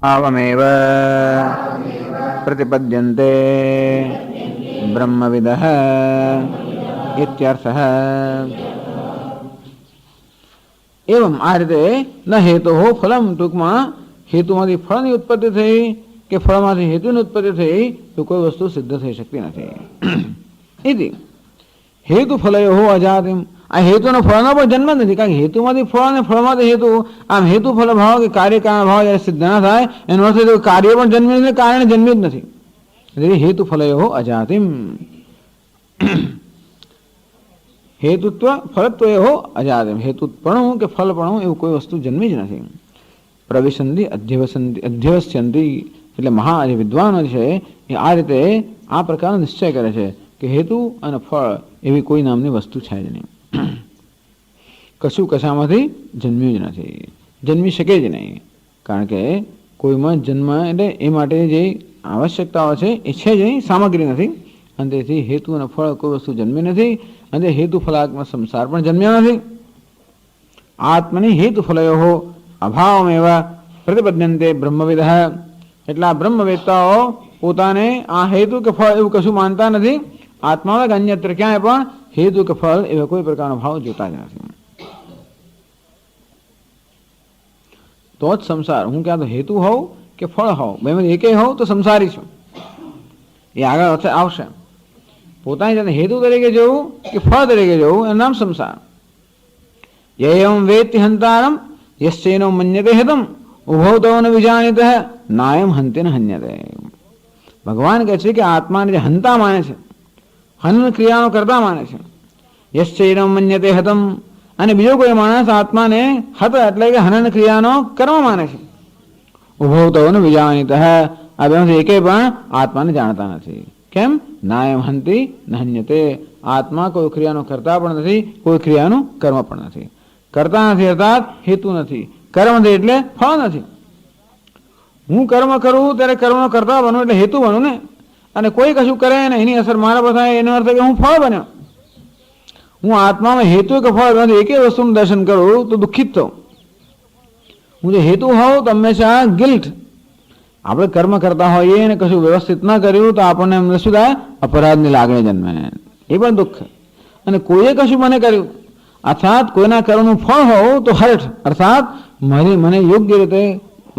आवमेव प्रतिपद्यन्ते ब्रह्मविदः इत्यर्थः। एवं आ रीते न हेतु हो फलम, टूंकમાં હેતુમાંથી ફળની ઉત્પત્તિ થઈ કે ફળમાંથી હેતુની ઉત્પત્તિ થઈ તો કોઈ વસ્તુ સિદ્ધ થઈ શકતી નથી. इति हेतु फलयोः अजातिम, આ હેતુનો ફળનો પણ જન્મ જ નથી, કારણ કે હેતુમાંથી ફળ અને ફળમાંથી હેતુ, આમ હેતુ ફળ ભાવ કે કાર્ય કારણ ભાવ જ્યારે સિદ્ધ ના થાય એનો અર્થ એ કાર્ય પણ જન્મ્યું નથી, કારણ જન્મ્યું જ નથી. એટલે હેતુ ફલયોः અજાતિમ, હેતુત્વ ફલત્વયોः અજાતિમ, હેતુપણું કે ફલપણું એવું કોઈ વસ્તુ જન્મી જ નથી. પ્રવિશંતિ અધ્યવસ્યંતિ, એટલે મહા જે વિદ્વાનો છે એ આ રીતે આ પ્રકારનો નિશ્ચય કરે છે કે હેતુ અને ફળ એવી કોઈ નામની વસ્તુ છે જ નહીં. કશું કશામાંથી જન્મ્યું જ નથી, જન્મી શકે જ નહીં, કારણ કે કોઈમાં જન્મ એટલે એ માટે જે આવશ્યકતાઓ છે એ છે જ નહીં, સામગ્રી નથી. અને તેથી હેતુ અને ફળ કોઈ વસ્તુ જન્મી નથી, અને હેતુ ફલાત્મક સંસાર પણ જન્મ્યા નથી. આત્મની હેતુ ફલયોઃ અભાવમેવ પ્રતિપદ્યન્તે બ્રહ્મવિદઃ, એટલા બ્રહ્મવેત્તાઓ પોતાને આ હેતુ કે ફળ એવું કશું માનતા નથી. આત્મામાં કે અન્યત્ર ક્યાંય પણ હેતુ કે ફળ એવા કોઈ પ્રકારનો ભાવ જોતા જ નથી. તો જ સંસાર, હું ક્યાં તો હેતુ હોઉં કે ફળ હોઉં, બેમાંથી એકેય હોઉં તો સંસારી છું, એ આગળ આવશે. પોતાની જાતે હેતુ તરીકે જોવું કે ફળ તરીકે જોવું એનું નામ સંસાર. એવં વેત્તિ હંતારમ યશ્ચૈનો મન્યતે હિતમ ઉભૌ તૌ ન વિજાનીતઃ નાયમ હંતે ન હન્યતે. ભગવાન કહે છે કે આત્માને જે હંતા માને છે, હનન ક્રિયાનો કરતા માને છે, યશ્ચૈનો મન્યતે હિતમ, અને બીજો કોઈ માણસ આત્માને હત એટલે કે હનન ક્રિયાનો કર્મ માને છે. ઉભૌ તૌ ન વિજાનીતઃ, આ બેમાંથી એકે પણ આત્માને જાણતા નથી. કેમ? નાયમ હંતિ ન હન્યતે, આત્મા કોઈ ક્રિયાનો કરતા પણ નથી, કોઈ ક્રિયાનું કર્મ પણ નથી. કરતા નથી અર્થાત હેતુ નથી, કર્મ નથી એટલે ફળ નથી. હું કર્મ કરું ત્યારે કર્મનો કરતા બનું એટલે હેતુ બનું ને, અને કોઈ કશું કરે ને એની અસર મારા પર થાય એનો અર્થ કે હું ફળ બન્યો. હું આત્મામાં હેતુ કે ફળ નથી એકે વસ્તુનું દર્શન કરું તો દુઃખિત થઉં. હું જે હેતુ હોઉં તો હંમેશા ગિલ્ટ, આપણે કર્મ કરતા હોઈએ અને કશું વ્યવસ્થિત ન કર્યું તો આપણને એમને શું થાય? અપરાધની લાગણી જન્મે, એ પણ દુઃખ. અને કોઈએ કશું મને કર્યું અર્થાત કોઈના કર્મનું ફળ હોવું તો હર્ટ, અર્થાત મને યોગ્ય રીતે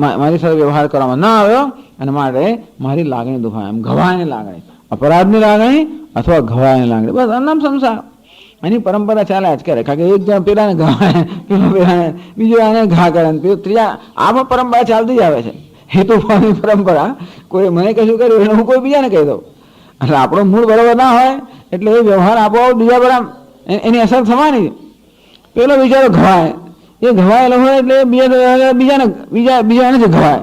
મારી સાથે વ્યવહાર કરવામાં ના આવ્યો અને માટે મારી લાગણી દુખાય, એમ ઘવાયની લાગણી, અપરાધની લાગણી અથવા ઘવાયની લાગણી, બસ આ નામ સંસાર. એની પરંપરા ચાલે જ કરે, કારણ કે એક જણ પેલાને ઘવાય, પેલાને બીજો આને ઘા કરે, ત્રીજા, આમાં પરંપરા ચાલતી જ આવે છે. હેતુ ફળની પરંપરા, કોઈ મને કશું કર્યું એટલે હું કોઈ બીજાને કહી દઉં. એટલે આપણો મૂળ બરાબર ના હોય એટલે એ વ્યવહાર આપો બીજા બરાબર એની અસર થવાની. પેલો બિચારો ઘવાય, એ ઘવાયેલો હોય એટલે બીજાને જ ઘવાય.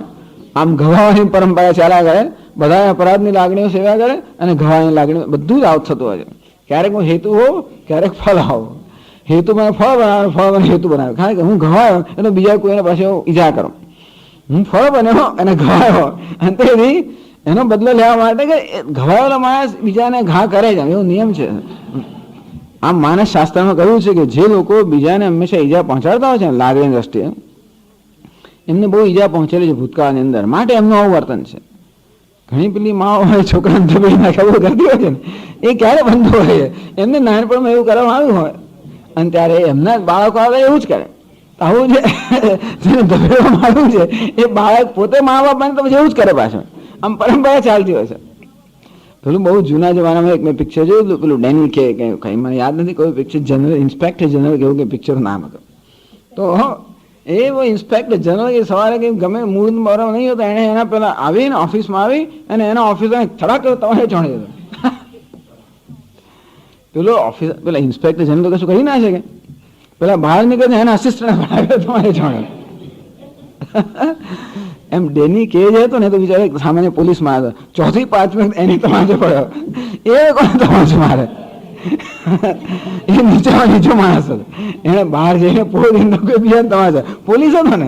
આમ ઘવાવાની પરંપરા ચાલ્યા કરે, બધા અપરાધની લાગણીઓ સેવા કરે અને ઘવાવાની લાગણીઓ બધું જ આઉટ થતું હોય છે. ક્યારેક હું હેતુ હોઉં, ક્યારેક ફળ હોઉં. હેતુ મને ફળ બનાવે, ફળ મને હેતુ બનાવે, કારણ કે હું ઘવાયો એટલે બીજા કોઈને પાસે ઈજા કરો. હું ફળ બન્યો અને ઘવાયો, અને તેથી એનો બદલો લેવા માટે કે ઘવાયેલો માણસ બીજાને ઘા કરે છે, એવો નિયમ છે. આમ માનસ શાસ્ત્રમાં કહ્યું છે કે જે લોકો બીજાને હંમેશા ઈજા પહોંચાડતા હોય છે લાગણી દ્રષ્ટિએ, એમને બહુ ઈજા પહોંચેલી છે ભૂતકાળની અંદર, માટે એમનું આવું વર્તન છે. ઘણી પેલી માઓ હોય છોકરાને દબાઈ નાખ્યા બધું કરતી હોય છે ને, એ ક્યારે બંધ હોય? એમને નાનપણમાં એવું કરવામાં આવ્યું હોય અને ત્યારે એમના બાળકો આવે એવું જ કરે. આવું જે જેને દબાવવામાં આવ્યું છે એ બાળક પોતે મા બાપ બને તો પછી એવું જ કરે પાછળ. આમ પરંપરા ચાલતી હોય છે. પેલું બહુ જૂના જમાનામાં એક મેં પિક્ચર જોયું, પેલું ડેનિલ કે કંઈ મને યાદ નથી કોઈ પિક્ચર, જનરલ ઇન્સ્પેક્ટર જનરલ કેવું કે પિક્ચર નામ હતું. તો એ ઇન્સ્પેક્ટર જનરલ એ સવારે કંઈ ગમે મૂડ બરાબર નહીં હોતો, એણે એના પેલા આવીને ઓફિસમાં આવી અને એના ઓફિસમાં થડાક તમારે ચોણી દીધો. પેલો ઓફિસ પેલા ઇન્સ્પેક્ટર જનરલ કશું કહી ના શકે, પેલા બહાર નીકળે એના અસિસ્ટન્ટ બનાવ્યો તમારે ચોણ્યો. એમ ડેની કે જ હતો ને તો બિચારો સામાન્ય પોલીસમાં હતો, ચોથી પાંચમી એની તમાચો પડ્યો, એ કોને તમાચો મારે? એ નીચો માણસ હતો, એને બહાર જઈને પોલીસ કોઈ બીજા તમાચા, પોલીસ હતો ને.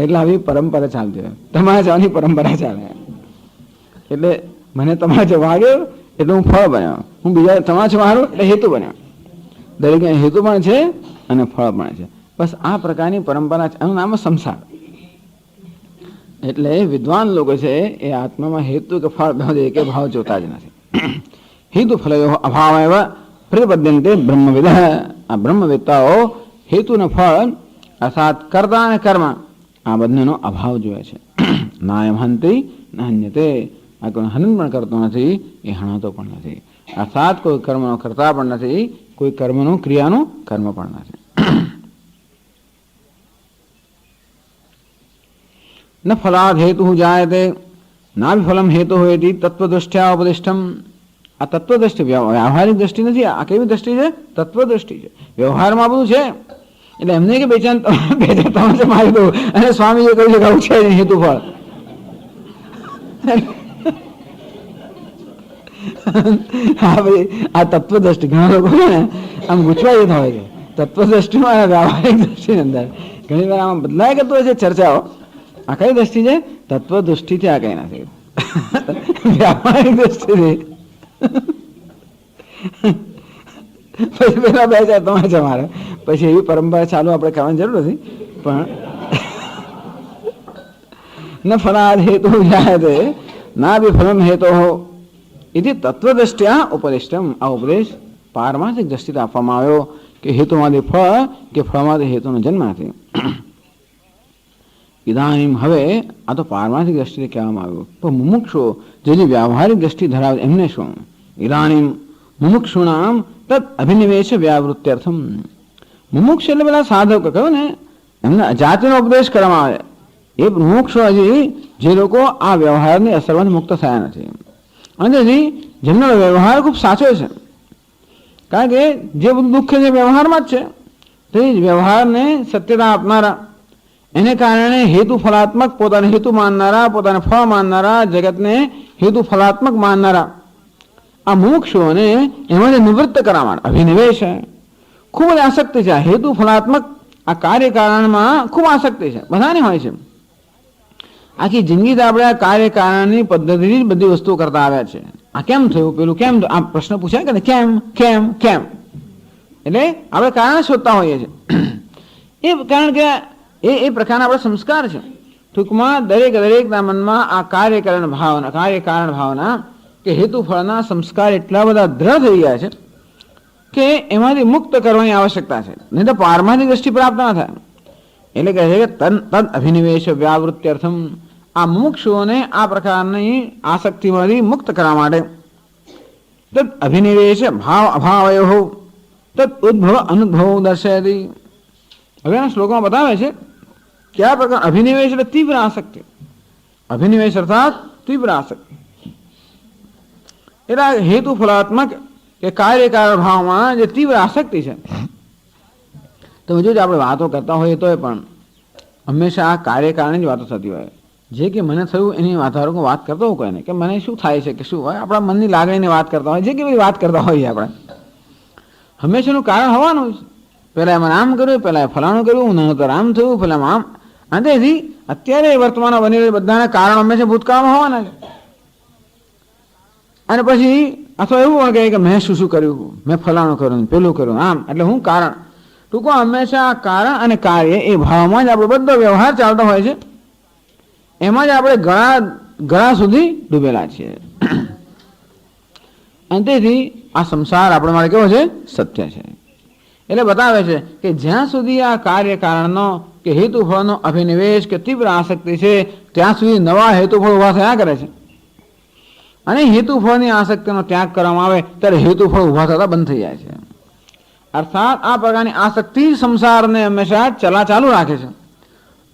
એટલે આવી પરંપરા ચાલતી હોય, તમાચાની પરંપરા ચાલે. એટલે મને તમાચો વાગ્યો એટલે હું ફળ બન્યો, હું બીજા તમાચો મારું એટલે હેતુ બન્યો. દરેક હેતુ પણ છે અને ફળ પણ છે. બસ આ પ્રકારની પરંપરા છે, એનું નામ સંસાર. એટલે વિદ્વાન લોકો છે એ આત્મામાં હેતુ કે ફળ એક ભાવ જોતા જ નથી. હેતુ ફલયો અભાવ એવા પ્રતિપદ્યંતે બ્રહ્મવિદ. આ બ્રહ્મવેત્તાઓ હેતુ ને ફળ અર્થાત કર્તા અને કર્મ આ બંનેનો અભાવ જોવે છે. નાયમ હંતી ન હન્યતે. આ કોઈ હનન પણ કરતો નથી, એ હણાતો પણ નથી. અર્થાત કોઈ કર્મનો કરતા પણ નથી, કોઈ કર્મનું ક્રિયાનું કર્મ પણ નથી. ન ફલાદ હેતુ જાયતે ના ફલમ હેતુ હોય તત્વદૃષ્ટ્યા ઉપદિષ્ટમ. આ તત્વદ્રષ્ટિ વ્યવહારિક દ્રષ્ટિ નથી. આ કેવી દ્રષ્ટિ છે? તત્વદ્રષ્ટિ છે. વ્યવહારમાં બધું છે. એટલે એમને કે બેચાન તમારે મારી દો અને સ્વામીએ કહ્યું છે કે આવું છે હેતુ ફળ. હા ભાઈ, આ તત્વદ્રષ્ટિ ઘણા લોકો છે ને આમ ગૂંચવાઈ જતા હોય છે તત્વદ્રષ્ટિમાં અને વ્યવહારિક દ્રષ્ટિની અંદર. ઘણી વાર આમાં બદલાય કરતો હોય છે ચર્ચાઓ. આ કઈ દ્રષ્ટિ છે? તત્વદૃષ્ટિથી આ કઈ નથી, વ્યવહારિક દ્રષ્ટિથી. પછી પેલા બે ચાર તમારે છે મારે, પછી એવી પરંપરા ચાલુ આપણે કરવાની જરૂર નથી. પણ ન ફલાદ હેતુ જાયતે ના બી ફલમ હેતો ઇતિ તત્વદ્રષ્ટ્યા ઉપદિષ્ટમ. આ ઉપદેશ પારમાર્થિક દ્રષ્ટિથી આપવામાં આવ્યો કે હેતુમાંથી ફળ કે ફળમાંથી હેતુનો જન્મ નથી. ઇદાનીમ હવે આ તો પારમાર્થિક દ્રષ્ટિથી કહેવામાં આવ્યું, પણ મુમુક્ષુ જેની વ્યવહારિક દ્રષ્ટિ ધરાવે એમને શું? ઇદાનીમ મુમુક્ષુણામ તદ અભિનિવેશ વ્યાવૃત્યર્થમ. મુમુક્ષ એટલે બધા સાધકો કહ્યું ને, એમને જાતિનો ઉપદેશ કરવામાં આવે. એ મુમુક્ષુ હજી જે લોકો આ વ્યવહારની અસરમાંથી મુક્ત થયા નથી, અને તેથી જેમનો વ્યવહાર ખૂબ સાચો છે. કારણ કે જે બધું દુઃખ છે વ્યવહારમાં જ છે. તે જ વ્યવહારને સત્યતા આપનારા, એને કારણે હેતુ ફલાત્મક પોતાને હેતુ માનનારા, પોતાને ફળ માનનારા, જગતને હેતુ ફલાત્મક માનનારા આ મુમુક્ષુઓને એમાં નિવૃત્ત કરવા માટે અભિનિવેશ ખૂબ જ આસક્તિ છે. હેતુ ફલાત્મક આ કાર્યકારણમાં ખૂબ આસક્તિ છે, બધાને હોય છે. આખી જિંદગી આપણે આ કાર્યકારણની પદ્ધતિથી જ બધી વસ્તુઓ કરતા આવ્યા છે. આ કેમ થયું, પેલું કેમ, આ પ્રશ્ન પૂછાય કે કેમ કેમ કેમ, એટલે આપણે કારણ શોધતા હોઈએ છીએ. એ કારણ કે એ પ્રકારના આપણા સંસ્કાર છે. ટૂંકમાં દરેકના મનમાં આ કાર્યકારણ ભાવના કે હેતુ ફળના સંસ્કાર એટલા બધા દ્રઢ થઈ ગયા છે કે એમાંથી મુક્ત કરવાની આવશ્યકતા છે, નહીં તો પારમાર્થિક દ્રષ્ટિ પ્રાપ્ત ના થાય. એટલે કહે છે કે તદ અભિનિવેશ વ્યાવૃત્યર્થમ. આ મુમુક્ષુઓને આ પ્રકારની આસક્તિમાંથી મુક્ત કરવા માટે તદ અભિનિવેશ ભાવ અભાવયો તદ ઉદ્ભવ અનુભવ દર્શયતી. હવે આ શ્લોકમાં બતાવે છે કે આ પ્રકાર અભિનિવેશ એટલે તીવ્ર આસક્તિ. અભિનિવેશ અર્થાત તીવ્ર આસક્તિ. એટલે હેતુ ફલાત્મક કે કાર્યકારણ ભાવમાં જે તીવ્ર આસક્તિ છે. તમે જોજો આપણે વાતો કરતા હોઈએ તો પણ હંમેશા આ કાર્યકારણની જ વાતો થતી હોય. જે કે મને થયું એની વાતો વાત કરતો હોઉં કોઈને કે મને શું થાય છે કે શું હોય, આપણા મનની લાગણીની વાત કરતા હોય, જે કે બધી વાત કરતા હોઈએ આપણે, હંમેશાનું કારણ હોવાનું છે. પેલા એમાં આમ કર્યું, પેલા ફલાણું કર્યું, નહીતર આમ થયું, પેલા આમ. અને તેથી અત્યારે વર્તમાનમાં બની રહેલા બધાના કારણ હંમેશા ભૂતકાળમાં હોવાના છે. અને પછી અથવા એવું પણ કહે કે મેં શું કર્યું, મેં ફલાણું કર્યું, પેલું કર્યું, આમ. એટલે હું કારણ, ટૂંકમાં હંમેશા કારણ અને કાર્ય એ ભાવમાં જ આપણો બધો વ્યવહાર ચાલતો હોય છે. એમાં જ આપણે ગળા સુધી ડૂબેલા છીએ. અને તેથી આ સંસાર આપણે માટે કેવો છે? સત્ય છે. એટલે બતાવે છે કે જ્યાં સુધી આ કાર્યકારણનો કે હેતુફળનો અભિનિવેશ કે તીવ્ર આસક્તિ છે ત્યાં સુધી નવા હેતુફળ ઉભા થયા કરે છે. અને હેતુફળની આસક્તિનો ત્યાગ કરવામાં આવે ત્યારે હેતુફળ ઉભા થતા બંધ થઈ જાય છે. અર્થાત આ પ્રકારની આસક્તિ સંસારને હંમેશા ચાલુ રાખે છે.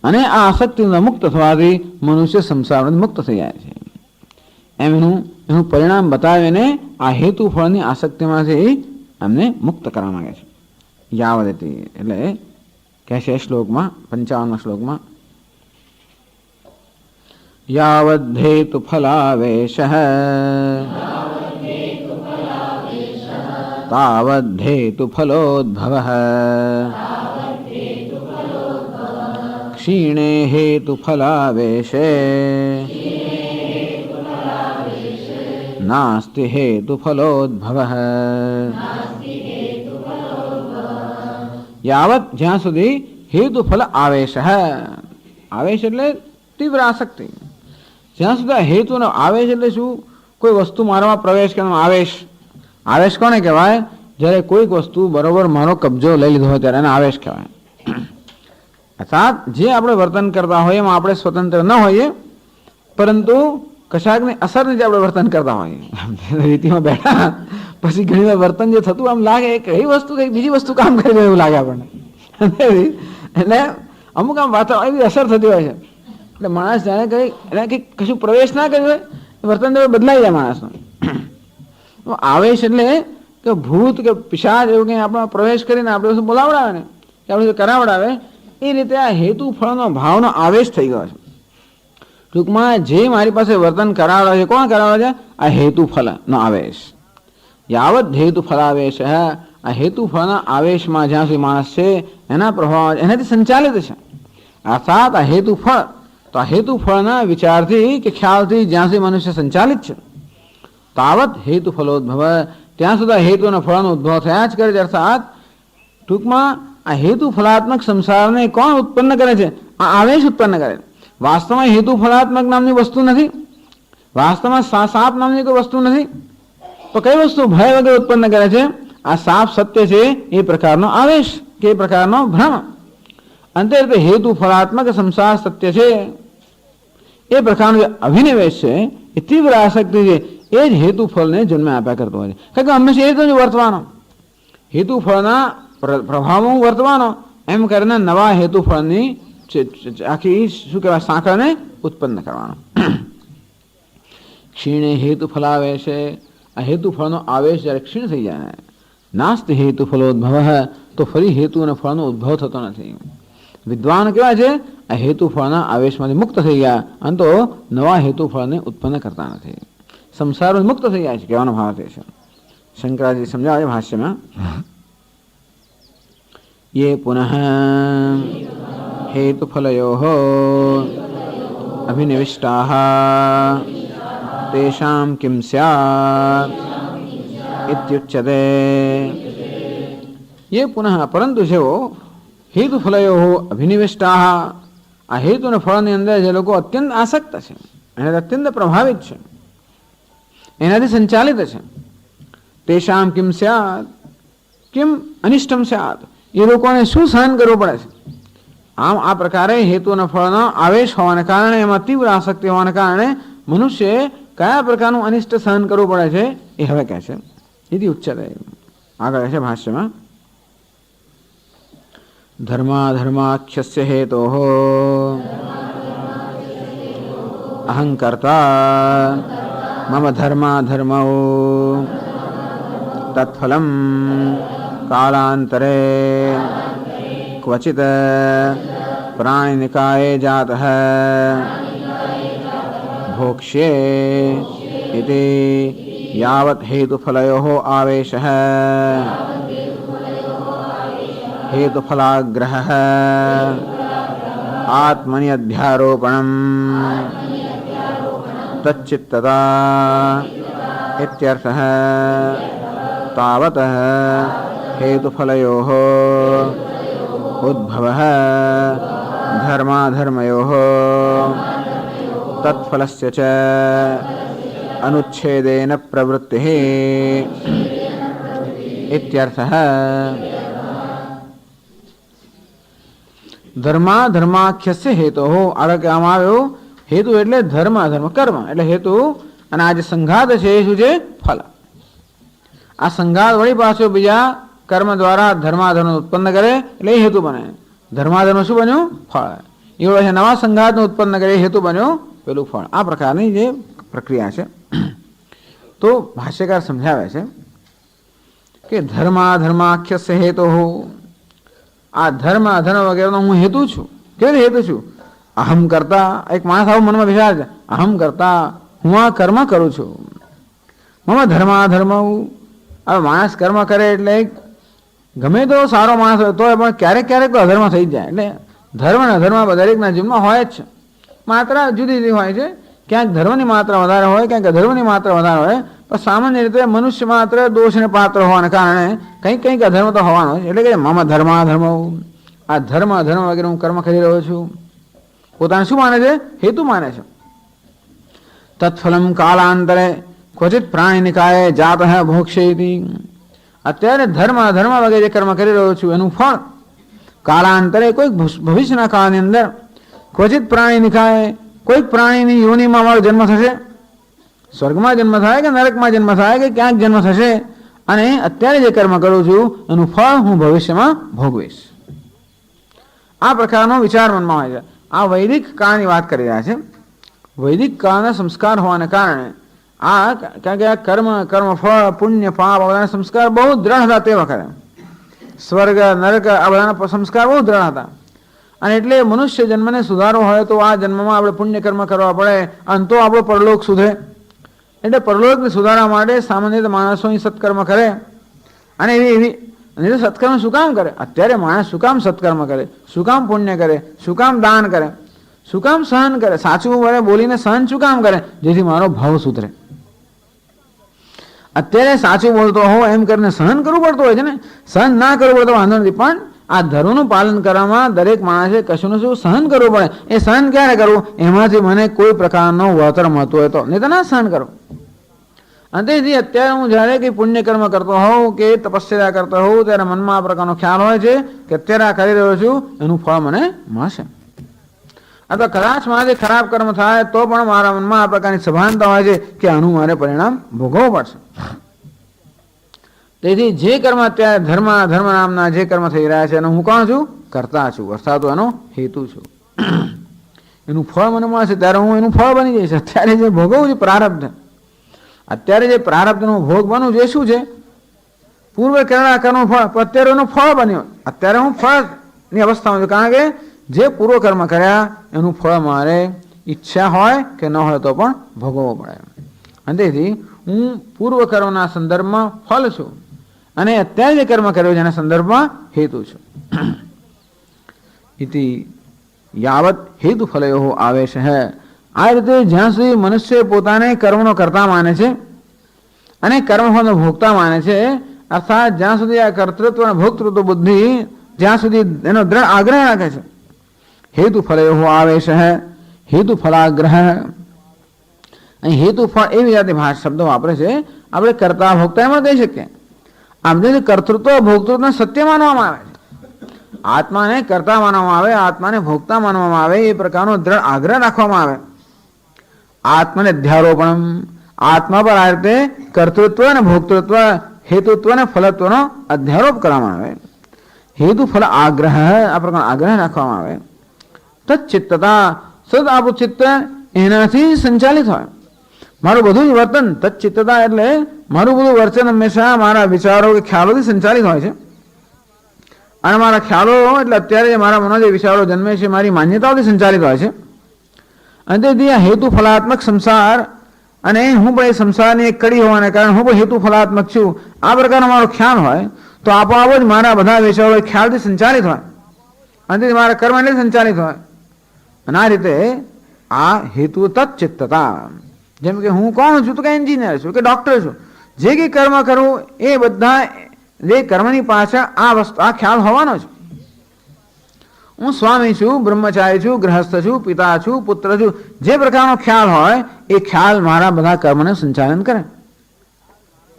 અને આ આસક્તિનો મુક્ત થવાથી મનુષ્ય સંસારથી મુક્ત થઈ જાય છે. એનું પરિણામ બતાવીને આ હેતુફળની આસક્તિમાંથી અમને મુક્ત કરવા માંગે છે. યાવદતી એટલે કહે છે શ્લોકમાં 55 શ્લોકમાં યાવદ્ધેતુ ફલાવેશઃ તાવદ્ધેતુ ફલોદ્ભવઃ ક્ષીણે હેતુ ફલાવેશે નાસ્તિ હેતુ ફલોદ્ભવઃ. યાવત જ્યાં સુધી હેતુ ફલ આવેશ, આવેશ એટલે તીવ્ર આસક્તિ. જ્યાં સુધી હેતુનો આવેશ એટલે શું? કોઈ વસ્તુ મારામાં પ્રવેશ કરવાનો આવેશ. આવેશ કોને કહેવાય? જ્યારે કોઈક વસ્તુ બરોબર મારો કબજો લઈ લીધો હોય ત્યારે એને આવેશ કહેવાય. અર્થાત જે આપણે વર્તન કરતા હોઈએ એમાં આપણે સ્વતંત્ર ન હોઈએ, પરંતુ કશાકની અસર નીચે આપણે વર્તન કરતા હોઈએ. રીતિમાં બેઠા પછી ઘણી વાર વર્તન જે થતું આમ લાગે કઈ વસ્તુ કઈ બીજી વસ્તુ કામ કરી રહ્યું એવું લાગે આપણને. એટલે અમુક આમ વાતાવરણ એવી અસર થતી હોય છે. એટલે માણસ જાણે કઈ એને કંઈક કશું પ્રવેશ ના કર્યો હોય વર્તન બદલાઈ જાય માણસનો. આવેશ એટલે કે ભૂત કે પિશાચ એવું કંઈ આપણો પ્રવેશ કરીને આપણે વસ્તુ બોલાવડાવે ને કે આપણે કરાવડાવે, એ રીતે આ હેતુ ફળનો ભાવનો આવેશ થઈ ગયો છે. ટૂંકમાં જે મારી પાસે વર્તન કરાવડે છે, કોણ કરાવડે છે? આ હેતુ ફળનો આવેશ. યાવત હેતુ ફળાવેશ, આ હેતુ ફળના આવેશમાં જ્યાં સુધી માણસ છે એના પ્રભાવ એનાથી સંચાલિત છે. અર્થાત આ હેતુ ફળ, તો આ હેતુ ફળના વિચારથી કે ખ્યાલથી જ્યાં સુધી મનુષ્ય સંચાલિત છે તાવત હેતુ ફલોદ્ભવ, ત્યાં સુધી હેતુ અને ફળનો ઉદ્ભવ થયા જ કરે છે. અર્થાત ટૂંકમાં આ હેતુ ફલાત્મક સંસારને કોણ ઉત્પન્ન કરે છે? આ આવેશ ઉત્પન્ન કરે. વાસ્તવમાં હેતુ ફલાત્મક નામની વસ્તુ નથી, વાસ્તવમાં સાપ નામની કોઈ વસ્તુ નથી. તો કઈ વસ્તુ ભય વગર ઉત્પન્ન કરે છે? આ સાપ સત્ય છે એ પ્રકારનો આવેશ કે એ પ્રકારનો ભ્રમ. અંતે હેતુ ફલાત્મક સંસાર સત્ય છે એ પ્રકારનો જે અભિનિવેશ છે એ તીવ્ર આસક્તિ છે, એ જ હેતુ ફળને જન્મ આપ્યા કરતો હોય છે. કારણ કે હંમેશા એ જ વર્તવાનો, હેતુ ફળના પ્રભાવમાં વર્તવાનો, એમ કરીને નવા હેતુ ફળની આખી શું કહેવાય સાંકળને ઉત્પન્ન કરવાનો. ક્ષીણે હેતુ ફલાવે છે, આ હેતુ ફળનો આવેશ જ્યારે ક્ષીણ થઈ જાય, નાસ્તિ હેતુ ફલોદ્ભવ, તો ફરી હેતુ અને ફળનો ઉદ્ભવ થતો નથી. વિદ્વાન કેવા છે? આ હેતુ ફળના આવેશમાંથી મુક્ત થઈ ગયા અને તો નવા હેતુ ફળને ઉત્પન્ન કરતા નથી, સંસાર મુક્ત થઈ જાય છે, કહેવાનો ભાવ તે છે. શંકરાજી સમજાવે ભાષ્યમાં, યે પુનઃ હેતુ ફલયોઃ અભિનિવિષ્ટાઃ તેષાં કિમ સ્યાત્ ઇત્યુચ્યતે. યે પુનઃ, પરંતુ જેઓ હેતુ ફલયોઃ અભિનિવિષ્ટાઃ, આ હેતુ અને ફળની અંદર જે લોકો અત્યંત આસક્ત છે, એનાથી અત્યંત પ્રભાવિત છે, એનાથી સંચાલિત છે, તેષાં કિમ સ્યાત્, કિમ અનિષ્ટમ સ્યાત્, એ લોકોને શું સહન કરવું પડે છે? આમ આ પ્રકારે હેતુ અને ફળનો આવેશ હોવાને કારણે, એમાં તીવ્ર આસક્તિ હોવાને કારણે મનુષ્ય કયા પ્રકારનું અનિષ્ટ સહન કરવું પડે છે એ હવે કહે છે. ઇતિ ઉચ્યતે. આગળ છે ભાષ્યમાં, ધર્માધર્માખ્યસ્ય હેતોઃ અહંકર્તા મમ ધર્માધર્મૌ તત્ફલમ કાલાંતરે ક્વચિત પ્રાણિનિકાયે જાતઃ ભોક્ષ્યે ઇતિ યાવત હેતુફલયોઃ આવેશઃ હેતુફલાગ્રહઃ આત્મનિ અધ્યારોપણમ તચ્ચિત્તતા ઇત્યર્થઃ. તાવત હેતુફલયોઃ ઉદ્ભવઃ ધર્માધર્મયોઃ તત્ફલસ્ય ચ અનુચ્છેદેન પ્રવૃત્તિઃ ઇત્યર્થઃ. ધર્માધર્માખ્યસ્ય હેતોઃ, આગળ કહેવામાં આવ્યું હેતુ એટલે ધર્મ, અધર્મ કર્મ એટલે હેતુ, અને આ જે સંઘાત છે એ શું છે? ફલ. આ સંઘાત વળી પાછો બીજા કર્મ દ્વારા ધર્માધર્મ ઉત્પન્ન કરે એટલે એ હેતુ બને. ધર્માધર્મ શું બન્યું? ફળ. એ વળે નવા સંઘાતનું ઉત્પન્ન કરે એ હેતુ બન્યું પેલું ફળ. આ પ્રકારની જે પ્રક્રિયા છે. તો ભાષ્યકાર સમજાવે છે કે ધર્માધર્માખ્યસ્ય હેતોઃ, આ ધર્મ અધર્મ વગેરેનો હું હેતુ છું. કેવી રીતે હેતુ છું? અહમ કરતા, એક માણસ આવો મનમાં વિચાર છે, અહમ કરતા, હું આ કર્મ કરું છું. મમ ધર્માધર્મ, હવે માણસ કર્મ કરે એટલે ગમે તો સારો માણસ હોય તો પણ ક્યારેક ક્યારેક તો અધર્મ થઈ જ જાય. એટલે ધર્મ અને અધર્મ દરેકના જીવનમાં હોય જ છે, માત્રા જુદી જુદી હોય છે. ક્યાંક ધર્મની માત્રા વધારે હોય, ક્યાંક અધર્મની માત્રા વધારે હોય, પણ સામાન્ય રીતે મનુષ્ય માત્ર દોષને પાત્ર હોવાને કારણે કંઈક કંઈક અધર્મ તો હોવાનો છે. એટલે કે મમ ધર્માધર્મ, આ ધર્મ અધર્મ વગેરે હું કર્મ કરી રહ્યો છું. પોતાને શું માને છે? હેતુ માને છે. તત્ફલમ કાલાંતરે ક્વચિત પ્રાણી નિકાય જાત ભોક્ષેતી. અત્યારે ધર્મ અધર્મ વગેરે જે કર્મ કરી રહ્યો છું એનું ફળ કાલાંતરે કોઈક ભવિષ્યના કાળની અંદર ક્વચિત પ્રાણી નિકાય કોઈક પ્રાણીની યોનિમાં મારો જન્મ થશે. સ્વર્ગમાં જન્મ થાય કે નરકમાં જન્મ થાય કે ક્યાંક જન્મ થશે અને અત્યારે જે કર્મ કરું છું એનું ફળ હું ભવિષ્યમાં ભોગવીશ. આ પ્રકારનો વિચાર મનમાં હોય છે. આ વૈદિક કાળની વાત કરી રહ્યા છે. વૈદિક કાળના સંસ્કાર હોવાને કારણે આ કારણ કે આ કર્મફળ પુણ્ય પાપ આ બધાના સંસ્કાર બહુ દ્રઢ હતા તે વખતે. સ્વર્ગ નરક આ બધાના સંસ્કાર બહુ દ્રઢ હતા અને એટલે મનુષ્ય જન્મને સુધારો હોય તો આ જન્મમાં આપણે પુણ્ય કર્મ કરવા પડે અને તો આપણો પરલોક સુધરે. એટલે પરલોકને સુધારવા માટે સામાન્ય માણસો સત્કર્મ કરે અને એવી સત્કર્મ શું કામ કરે? અત્યારે માણસ શું કામ સત્કર્મ કરે? શું કામ પુણ્ય કરે? શું કામ દાન કરે? શું કામ સહન કરે? સાચું બોલીને સહન શું કામ કરે? જેથી મારો ભાવ સુધરે. અત્યારે સાચું બોલતો હો એમ કરીને સહન કરવું પડતું હોય છે ને. સહન ના કરવું પડતો વાંધો નથી, પણ આ ધર્મનું પાલન કરવામાં દરેક માણસે કશું શું સહન કરવું પડે. એ સહન ક્યારે કરવું? એમાંથી મને કોઈ પ્રકારનો વળતર મળતું હોય તો, નહીં તો ના સહન કરો. અને તેથી અત્યારે હું જ્યારે કંઈ પુણ્ય કર્મ કરતો હોઉં કે તપસ્યા કરતો હોઉં ત્યારે મનમાં આ પ્રકારનો ખ્યાલ હોય છે કે અત્યારે આ કરી રહ્યો છું એનું ફળ મને મળશે. અથવા કદાચ મારાથી ખરાબ કર્મ થાય તો પણ મારા મનમાં આ પ્રકારની સભાનતા હોય છે કે આનું મારે પરિણામ ભોગવવું પડશે. તેથી જે કર્મ અત્યારે ધર્મ નામના જે કર્મ થઈ રહ્યા છે એનો હું કોણ છું? કરતા છું, અર્થાત એનો હેતુ છું. એનું ફળ મને મળશે ત્યારે હું એનું ફળ બની જઈશ. અત્યારે જે ભોગવવું છે પ્રારબ્ધ, અત્યારે જે પ્રારબ્ધનો ભોગ બનવું છે શું છે? પૂર્વે કરેલા કર્મનું ફળ. અત્યારે એનું ફળ બન્યું. અત્યારે હું ફળની અવસ્થામાં છું, કારણ કે જે પૂર્વ કર્મ કર્યા એનું ફળ મારે ઈચ્છા હોય કે ન હોય તો પણ ભોગવવું પડે. અને તેથી હું પૂર્વ કર્મના સંદર્ભમાં ફળ છું અને અત્યારે જે કર્મ કર્યો છે એના સંદર્ભમાં હેતુ છું. ઇતિ યાવત હેતુ ફલયો આવેશ હૈ. આ રીતે જ્યાં સુધી મનુષ્ય પોતાને કર્મનો કરતા માને છે અને કર્મફળનો ભોગતા માને છે, અર્થાત જ્યાં સુધી આ કર્તૃત્વ અને ભોક્તૃત્વ બુદ્ધિ જ્યાં સુધી એનો દ્રઢ આગ્રહ રાખે છે. હેતુ ફલયો આવેશ હૈ, હેતુ ફલાગ્રહ. અહીં હેતુ ફળ એવી જાતે ભાષા શબ્દો વાપરે છે. આપણે કરતા ભોગતા એમાં કહી શકીએ. આમ જે કર્તૃત્વ ભોક્તૃત્વને સત્ય માનવામાં આવે છે, આત્માને કરતા માનવામાં આવે, આત્માને ભોગતા માનવામાં આવે, એ પ્રકારનો દ્રઢ આગ્રહ રાખવામાં આવે. આત્માને અધ્યારોપણ, આત્મા પર આ રીતે કર્તૃત્વ અને ભોક્તૃત્વ હેતુત્વ અને ફલત્વનો અધ્યારોપ કરવામાં આવે. હેતુ ફલ આગ્રહ આ પ્રકારનો આગ્રહ રાખવામાં આવે. તચ્ચિત્તતા સદ આપણું ચિત્ત એનાથી સંચાલિત હોય. મારું બધું જ વર્તન તચ્ચિત્તતા એટલે મારું બધું વર્તન હંમેશા મારા વિચારો કે ખ્યાલોથી સંચાલિત હોય છે. અને મારા ખ્યાલો એટલે અત્યારે મારા મનમાં જે વિચારો જન્મે છે મારી માન્યતાઓથી સંચાલિત હોય છે. અને તેથી આ હેતુ ફલાત્મક સંસાર અને હું પણ એ સંસારની એક કડી હોવાને કારણે હું પણ હેતુ ફલાત્મક છું આ પ્રકારનો મારો ખ્યાલ હોય તો આપોઆપ જ મારા બધા વિચારો ખ્યાલથી સંચાલિત હોય અને તેથી મારા કર્મ એટલે સંચાલિત હોય. અને આ રીતે આ હેતુ તચ્ચિત્તતા. જેમ કે હું કોણ છું? તો કે એન્જિનિયર છું કે ડોક્ટર છું. જે કંઈ કર્મ કરું એ બધા જે કર્મની પાછળ આ વસ્તુ આ ખ્યાલ હોવાનો છે. હું સ્વામી છું, બ્રહ્મચારી છું, ગ્રહસ્થ છું, પિતા છું, પુત્ર છું, જે પ્રકારનો ખ્યાલ હોય એ ખ્યાલ મારા બધા કર્મને સંચાલન કરે.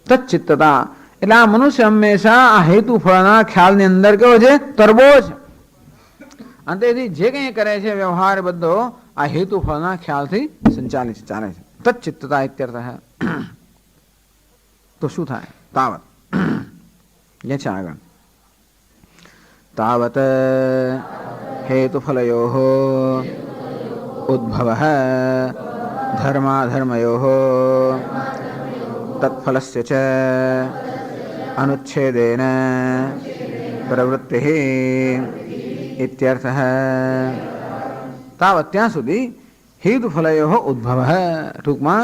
તચ્ચિત્તતા એટલે આ મનુષ્ય હંમેશા આ હેતુ ફળના ખ્યાલની અંદર કેવો છે? તરબો છે. અને તેથી જે કંઈ કરે છે વ્યવહાર બધો આ હેતુ ફળના ખ્યાલથી સંચાલિત ચાલે છે. તચ્ચિત્તતા ઇત્યર્થ હૈ. તો શું થાય? તાવત જે છે આગળ તાવત હેતુફલયોઃ ઉદ્ભવઃ ધર્માધર્મયોઃ તત્ફલસ્ય ચ અનુચ્છેદેન પ્રવૃત્તિઃ ઇત્યર્થઃ. તાવત ત્યાં સુધી હેતુફલયોઃ ઉદ્ભવઃ. ટૂંકમાં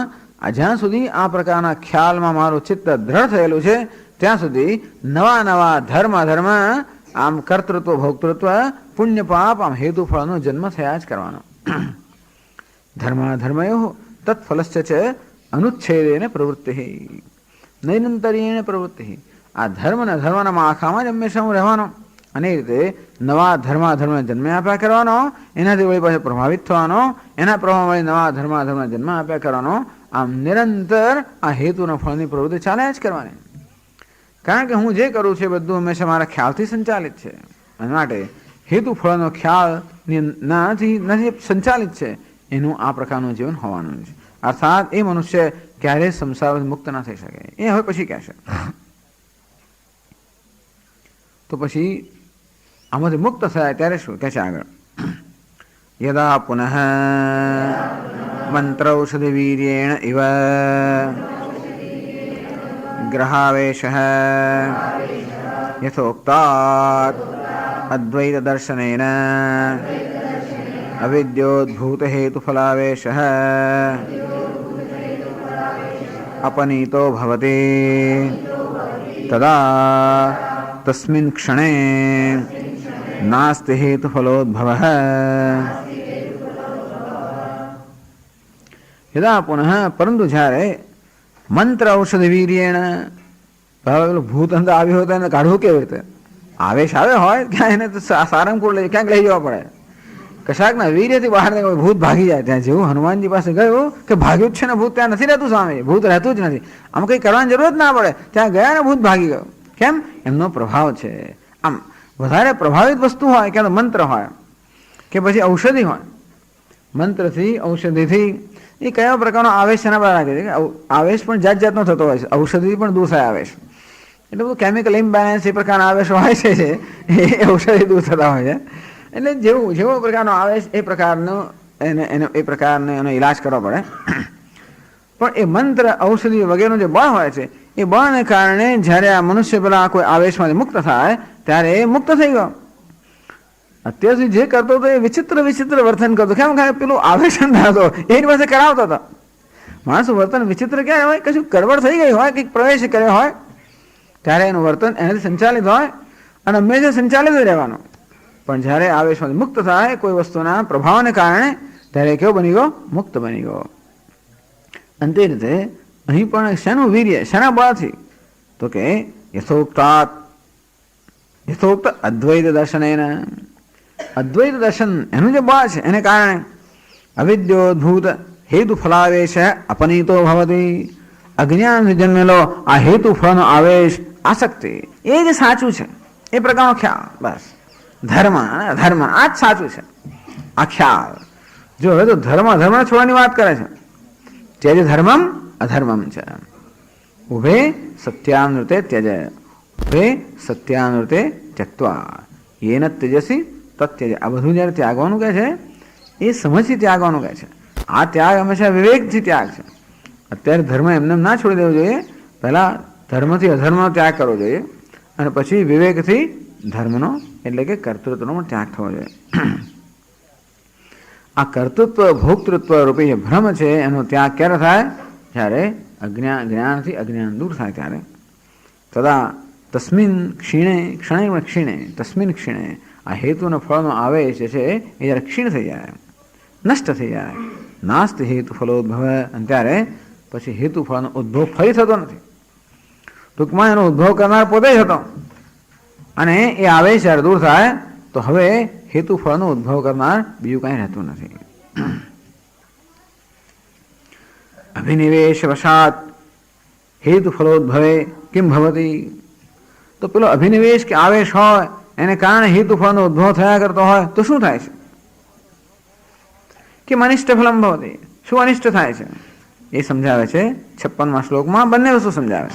જ્યાં સુધી આ પ્રકારના ખ્યાલમાં મારું ચિત્ત દ્રઢ થયેલું છે ત્યાં સુધી નવા નવા ધર્મ આમ કર્તૃત્વ ભોક્તૃત્વ પુણ્ય પાપ આમ હેતુ ફળનો જન્મ થયા જ કરવાનો. ધર્માધર્મયો તત્ફલસ્ય છે અનુચ્છેદેન પ્રવૃત્તિ નૈરંતર્યેણ પ્રવૃત્તિ. આ ધર્મના માળખામાં જ હંમેશા હું રહેવાનો અને એ રીતે નવા ધર્માધર્મને જન્મ આપ્યા કરવાનો, એનાથી વળી પાછો પ્રભાવિત થવાનો, એના પ્રભાવ વળી નવા ધર્માધર્મને જન્મ આપ્યા કરવાનો. આમ નિરંતર આ હેતુના ફળની પ્રવૃત્તિ ચાલ્યા જ કરવાની. કારણ કે હું જે કરું છું એ બધું હંમેશા મારા ખ્યાલથી સંચાલિત છે. એના માટે હેતુ ફળનો ખ્યાલ નથી સંચાલિત છે, એનું આ પ્રકારનું જીવન હોવાનું છે. અર્થાત એ મનુષ્ય ક્યારેય સંસારથી મુક્ત ના થઈ શકે. એ હવે પછી કહેશે. તો પછી આમાંથી મુક્ત થયા ત્યારે શું કહે છે આગળ? યદા પુનઃ મંત્રૌષધિ વીર્યેણ ઇવ ગ્રહાવેશ યથોક્તાત અદ્વૈત દર્શનેન અવિદ્યોદ્ભૂત હેતુફલાવેશ અપનીતો ભવતિ તદા તસ્મિન ક્ષણે નાસ્તિ હેતુફલોદ્ભવઃ. યદા પુનઃ પરંતુ જ્યારે મંત્ર ઔષધિ વીર્યેણ, પેલું ભૂત અંદર આવ્યું હોય તો એને કાઢવું કેવી રીતે? આવેશ આવ્યો હોય ક્યાં એને તો સારંગપુર ક્યાંક લઈ જવા પડે. કશાકના વીર્યથી બહાર નીકળે ભૂત ભાગી જાય. ત્યાં જેવું હનુમાનજી પાસે ગયું કે ભાગ્યું જ છે ને ભૂત, ત્યાં નથી રહેતું સામે, ભૂત રહેતું જ નથી. આમ કંઈ કરવાની જરૂર જ ના પડે. ત્યાં ગયા ને ભૂત ભાગી ગયો. કેમ? એમનો પ્રભાવ છે. આમ વધારે પ્રભાવિત વસ્તુ હોય કે મંત્ર હોય કે પછી ઔષધિ હોય, મંત્રથી ઔષધિથી એ કયા પ્રકારનો આવેશ એના પર રાખે છે. આવેશ પણ જાત જાતનો થતો હોય છે. ઔષધિ પણ દૂર થાય આવેશ. એટલે બધું કેમિકલ ઇમ્બેલેન્સ એ પ્રકારના આવેશ હોય છે, એ ઔષધિ દૂર થતા હોય છે. એટલે જેવો પ્રકારનો આવેશ એ પ્રકારનો એ પ્રકારનો એનો ઈલાજ કરવો પડે. પણ એ મંત્ર ઔષધિ વગેરેનું જે બળ હોય છે, એ બળને કારણે જ્યારે આ મનુષ્ય પેલા કોઈ આવેશમાંથી મુક્ત થાય ત્યારે એ મુક્ત થઈ ગયો. અત્યાર સુધી જે કરતો હતો એ વિચિત્ર વર્તન કરતો. કેમ? પેલું આવેશ હતો એની પાસે કરાવતો હતો. માણસનું વર્તન વિચિત્ર ક્યારે હોય? કશું ગડબડ થઈ ગઈ હોય, કંઈક પ્રવેશ કર્યો હોય ત્યારે એનું વર્તન એનાથી સંચાલિત હોય અને હંમેશા સંચાલિત જ રહેવાનું. પણ જ્યારે આવેશમાંથી મુક્ત થાય કોઈ વસ્તુના પ્રભાવને કારણે ત્યારે કેવો બની ગયો? મુક્ત બની ગયો. અને તે રીતે અહીં પણ શેનું વીર્ય, શેના બળથી? તો કે યથોક્ત અદ્વૈત દર્શનેન, અદ્વૈત દર્શન એનું જે બળ છે એને કારણે અવિદ્યોદ્ભૂત હેતુ ફલાવેશ અપનીતો ભવતી, અજ્ઞાનથી જન્મેલો આ હેતુ ફળનો આવેશ, આસક્તિ, એ જ સાચું છે. એ પ્રકારનો ખ્યાલ, બસ ધર્મ અને અધર્મ આ જ સાચું છે. આ ખ્યાલ જો હવે તો ધર્મ છોડવાની વાત કરે છે. ત્યજ ધર્મમ અધર્મમ છે. ઉભે સત્યાનૃતે ત્યજ, ઉભે સત્યાનૃતે ત્યક્ત્વા યેન ત્યજસી તત્યજ. આ બધું જ્યારે ત્યાગવાનું કહે છે એ સમજથી ત્યાગવાનું કહે છે. આ ત્યાગ હંમેશા વિવેકથી ત્યાગ છે. અત્યારે ધર્મ એમને ના છોડી દેવો જોઈએ. પહેલા ધર્મથી અધર્મનો ત્યાગ કરવો જોઈએ અને પછી વિવેકથી ધર્મનો એટલે કે કર્તૃત્વનો પણ ત્યાગ થવો જોઈએ. આ કર્તૃત્વ ભોક્તૃત્વ રૂપી જે ભ્રમ છે એનો ત્યાગ ક્યારે થાય? જ્યારે જ્ઞાનથી અજ્ઞાન દૂર થાય ત્યારે. તદા તસ્મિન ક્ષણે તસ્મિન ક્ષણે આ હેતુનો ફળનો આવેશ જે છે એ જ્યારે ક્ષીણ થઈ જાય, નષ્ટ થઈ જાય, નાસ્તિ હેતુ ફલોદ્ભવ, અને ત્યારે પછી હેતુ ફળનો ઉદ્ભવ ફરી થતો નથી. ટૂંકમાં એનો ઉદ્ભવ કરનાર પોતે જ હતો અને એ આવેશ જ્યારે દૂર થાય તો હવે હેતુ ફળનો ઉદ્ભવ કરનાર બીજું કાંઈ રહેતું નથી. અભિનિવેશ વશાત હેતુ ફલોદ્ભવે કિમ ભવતી, તો પેલો અભિનિવેશ કે આવેશ હોય એને કારણે હેતુ ફળનો ઉદ્ભવ થયા કરતો હોય તો શું થાય છે? કે અનિષ્ટ ફલમ ભવતી, શું અનિષ્ટ થાય છે એ સમજાવે છે 56મા શ્લોકમાં. બંને વસ્તુ સમજાવે.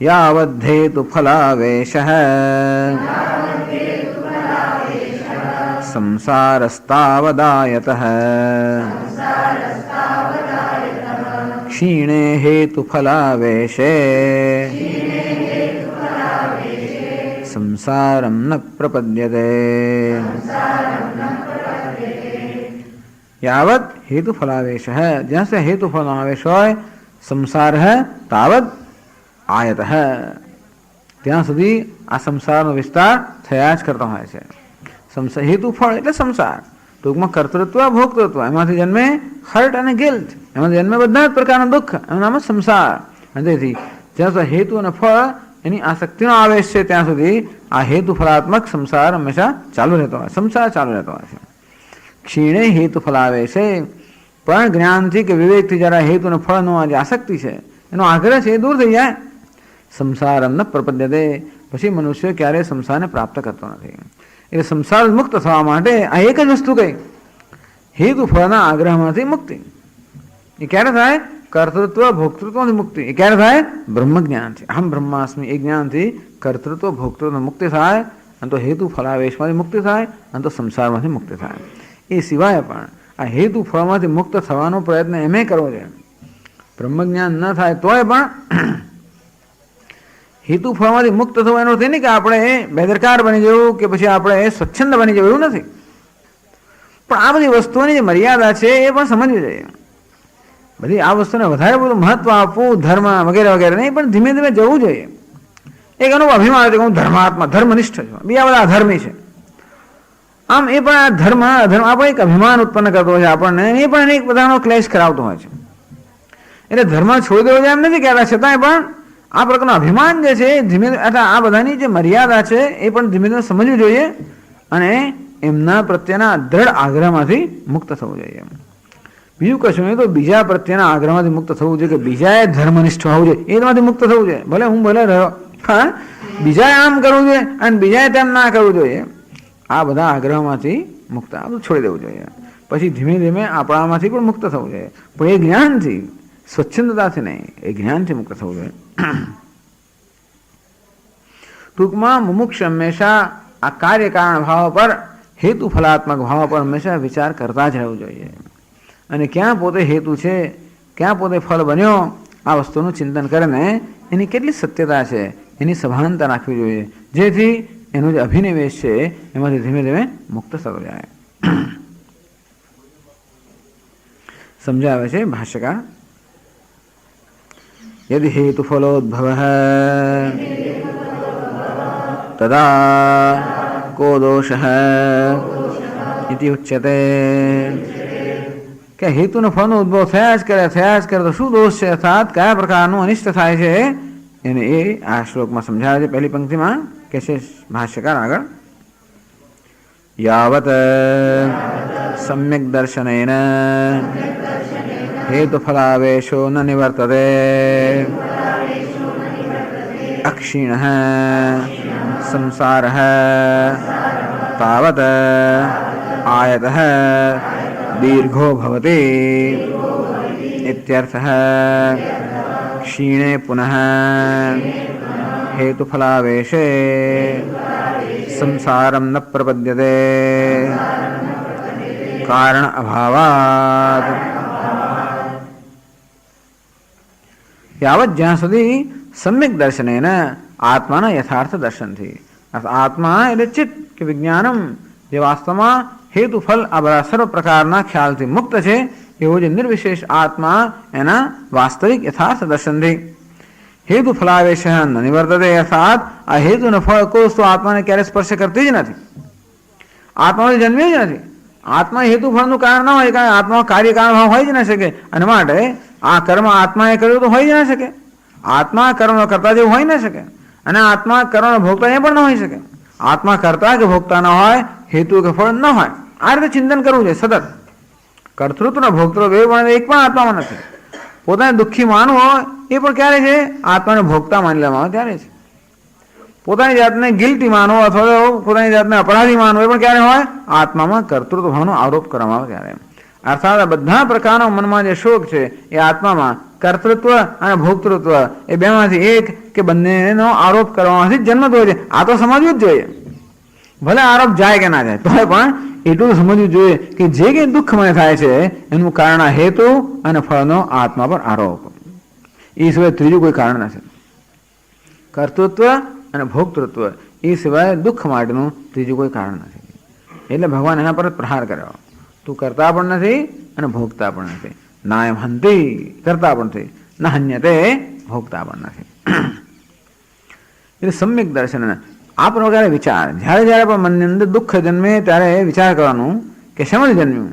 યાવદ્ધેતુ ફલાવેશઃ સંસારસ્તાવદાયતઃ ક્ષીણે હેતુ ફલાવેશે સંસારમ ન પ્રપદ્યતે. યાવત હેતુ ફલાવેશ, જ્યાં સુધી હેતુ ફળનો આવેશ હોય, સંસાર તાવત આયત, ત્યાં સુધી આ સંસારનો વિસ્તાર થયા જ કરતો હોય છે. હેતુ ફળ એટલે સંસાર, ટૂંકમાં કર્તૃત્વ ભોક્તૃત્વ, એમાંથી જન્મે હર્ટ અને ગિલ્ટ, એમાંથી જન્મે બધા જ પ્રકારના દુઃખ, એનું નામ જ સંસાર. અને તેથી જ્યાં સુધી હેતુ અને ફળ એની આસક્તિનો આવેશ છે ત્યાં સુધી આ હેતુ ફલાત્મક સંસાર હંમેશા ચાલુ રહેતો હોય, સંસાર ચાલુ રહેતો હોય છે. ક્ષીણે હેતુ ફલાવેશે, પણ જ્ઞાનથી કે વિવેકથી જરા હેતુ અને ફળનો આ જે આસક્તિ છે એનો આગ્રહ છે એ દૂર થઈ જાય. સંસારમ ન પ્રપદ્યતે, પછી મનુષ્ય ક્યારેય સંસારને પ્રાપ્ત કરતો નથી. એટલે સંસાર મુક્ત થવા માટે આ એક જ વસ્તુ કઈ, હેતુ ફળના આગ્રહમાંથી મુક્તિ. એ ક્યારે થાય? કર્તૃત્વ ભોક્તૃત્વથી મુક્તિ. એ ક્યારે થાય? બ્રહ્મ જ્ઞાનથી, અહમ બ્રહ્માસ્મિ એ જ્ઞાનથી કર્તૃત્વ ભોક્તૃત્વ મુક્તિ થાય, અને તો હેતુ ફલાવેશમાંથી મુક્તિ થાય, અને તો સંસારમાંથી મુક્તિ થાય. એ સિવાય પણ આ હેતુ ફળમાંથી મુક્ત થવાનો પ્રયત્ન એમ કરવો જોઈએ. બ્રહ્મ જ્ઞાન ન થાય તોય પણ હેતુ ફળમાંથી મુક્ત થવું એનો અર્થ એ નહીં કે આપણે બેદરકાર બની જવું કે પછી આપણે સ્વચ્છંદ બની જવું, એવું નથી. પણ આ બધી વસ્તુઓની જે મર્યાદા છે એ પણ સમજવી જોઈએ. બધી આ વસ્તુને વધારે બધું મહત્વ આપવું, ધર્મ વગેરે વગેરે નહીં, પણ ધીમે ધીમે જવું જોઈએ. એક એનું અભિમાન છે કે હું ધર્માત્મા ધર્મનિષ્ઠ છું, બીજા બધા અધર્મી છે. આમ એ પણ આ ધર્મ અધર્મ આપણે એક અભિમાન ઉત્પન્ન કરતો હોય છે આપણને, એ પણ એને એક બધાનો ક્લેશ કરાવતો હોય છે. એટલે ધર્મ છોડી દેવો એમ નથી કહેતા, છતાંય પણ આ પ્રકારનો અભિમાન જે છે ધીમે આ બધાની જે મર્યાદા છે એ પણ ધીમે ધીમે સમજવી જોઈએ, અને એમના પ્રત્યેના દ્રઢ આગ્રહમાંથી મુક્ત થવું જોઈએ. બીજું કશું નહીં તો બીજા પ્રત્યેના આગ્રહમાંથી મુક્ત થવું જોઈએ, કે બીજાએ ધર્મનિષ્ઠ હોવું જોઈએ, એમાંથી મુક્ત થવું જોઈએ. ભલે હું ભલે રહ્યો, હા, બીજાએ આમ કરવું જોઈએ અને બીજાએ તેમ ના કરવું જોઈએ. આ બધા આગ્રહમાંથી મુક્ત આ બધું છોડી દેવું જોઈએ. પછી ધીમે ધીમે આપણામાંથી પણ મુક્ત થવું જોઈએ, પણ એ જ્ઞાનથી, સ્વચ્છંદતાથી નહીં, એ જ્ઞાનથી મુક્ત થવું જોઈએ. ટૂંકમાં મુમુક્ષ હંમેશા આ કાર્યકારણ ભાવ પર, હેતુ ફલાત્મક ભાવ પર હંમેશા વિચાર કરતા જ રહેવું જોઈએ. અને ક્યાં પોતે હેતુ છે, ક્યાં પોતે ફળ બન્યો, આ વસ્તુનું ચિંતન કરીને એની કેટલી સત્યતા છે એની સભાનતા રાખવી જોઈએ, જેથી એનો જે અભિનિવેશ છે એમાંથી ધીમે ધીમે મુક્ત થતો જાય. સમજાવે છે ભાષ્યકાર, યદિ હેતુ ફલોદ્ભવ તદા કો દોષ ઇતિ ઉચ્યતે. કે હેતુનો ફળનો ઉદ્ભવ થયા જ કરે તો શું દોષ છે, અર્થાત કયા પ્રકારનું અનિષ્ટ થાય છે એને એ આ શ્લોકમાં સમજાવે છે. પહેલી પંક્તિમાં કે છે ભાષ્યકાર આગળ, યાવત સમ્યક દર્શનેન હેતુ ફલાવેશો ન નિવર્તતે અક્ષીણઃ સંસારઃ તાવત આયતઃ દીર્ઘો ભવતિ ઇત્યર્થઃ. ક્ષીણે પુનઃ હેતુફલાવેશે સંસારમ ન પ્રપદ્યતે કારણ અભાવાત. યાવત જ્યાં સુધી સમ્યક દર્શનેન આત્માના યથાર્થ દર્શનથી, આત્મા એટલે ચિત્ત કે વિજ્ઞાનમ જે વાસ્તવમાં હેતુ ફલ આ બધા સર્વ પ્રકારના ખ્યાલથી મુક્ત છે એવો જે નિર્વિશેષ આત્મા એના વાસ્તવિક યથાર્થ દર્શનથી. હેતુ ફલાવેશ ન નિવર્તતે, અર્થાત આ હેતુનો ફળ કોઈ વસ્તુ આત્માને ક્યારેય સ્પર્શ કરતી જ નથી, આત્માથી જન્મી જ નથી. આત્મા હેતુ ફળનું કારણ ન હોય, કારણ આત્મા કાર્યકારણ ભાવ હોય જ ન શકે, અને માટે આ કર્મ આત્માએ કર્યું તો હોય જ ન શકે. આત્મા કર્મ કરતા જેવું હોય ન શકે, અને આત્મા કર્મ ભોગતા એ પણ ન હોઈ શકે. આત્મા કરતા કે ભોગતા ન હોય, હેતુ કે ફળ ન હોય. આ રીતે ચિંતન કરવું જોઈએ સતત. કર્તૃત્વ ભોગતૃત્વ બે પણ એક પણ આત્મામાં નથી. પોતાને દુઃખી માનવું હોય એ પણ ક્યારે છે? આત્માને ભોગતા માની લેવામાં આવે ત્યારે છે. પોતાની જાતને ગિલ્ટી માનવો અથવા તો પોતાની જાતને અપરાધી માનવો એ પણ ક્યારે હોય? આત્મામાં કર્તૃત્વ ભાવનો આરોપ કરવામાં આવે ત્યારે. અર્થાત આ બધા પ્રકારનો મનમાં જે શોક છે એ આત્મામાં કર્તૃત્વ અને ભોક્તૃત્વ એ બેમાંથી એક કે બંનેનો આરોપ કરવામાંથી જ જન્મતો હોય છે. આ તો સમજવું જ જોઈએ. ભલે આરોપ જાય કે ના જાય તો પણ એટલું સમજવું જોઈએ કે જે કંઈ દુઃખમય થાય છે એનું કારણ હેતુ અને ફળનો આત્મા પર આરોપ. એ સિવાય ત્રીજું કોઈ કારણ નથી. કર્તૃત્વ અને ભોક્તૃત્વ એ સિવાય દુઃખ માટેનું ત્રીજું કોઈ કારણ નથી. એટલે ભગવાન એના પર પ્રહાર કર્યો. તું કરતા પણ નથી અને ભોગતા પણ નથી. ના એમ હંતી, કરતા પણ નથી, ના હન્યતે, ભોગતા પણ નથી. એટલે સમ્યક દર્શન આ પ્રકારે વિચાર, જ્યારે જ્યારે પણ મનની અંદર દુઃખ જન્મે ત્યારે વિચાર કરવાનું કે શેમાંથી જન્મ્યું?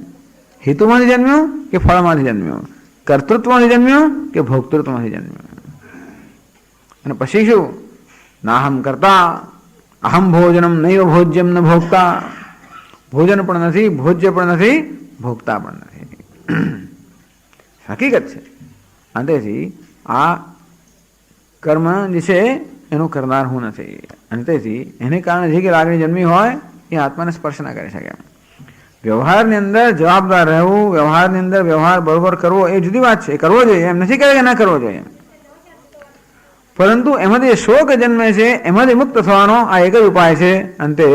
હેતુમાંથી જન્મ્યું કે ફળમાંથી જન્મ્યું? કર્તૃત્વમાંથી જન્મ્યું કે ભોક્તૃત્વમાંથી જન્મ્યું? અને પછી શું નાહમ કરતા, અહમ ભોજનમ નૈવ ભોજ્યમ ન ભોગતા, ભોજન પણ નથી, ભોજ્ય પણ નથી, ભોગતા પણ નથી. હકીકત છે. અંતેથી આ કર્મ જે છે એનું કરનાર હું નથી. અંતેથી એને કારણે જે કે લાગણી જન્મી હોય એ આત્માને સ્પર્શ ના કરી શકે. વ્યવહારની અંદર જવાબદાર રહેવું, વ્યવહારની અંદર વ્યવહાર બરોબર કરવો એ જુદી વાત છે. એ કરવો જોઈએ, એમ નથી કહે કે ના કરવો જોઈએ, પરંતુ એમાંથી શોક જન્મે છે એમાંથી મુક્ત થવાનો આ એક જ ઉપાય છે. અંતે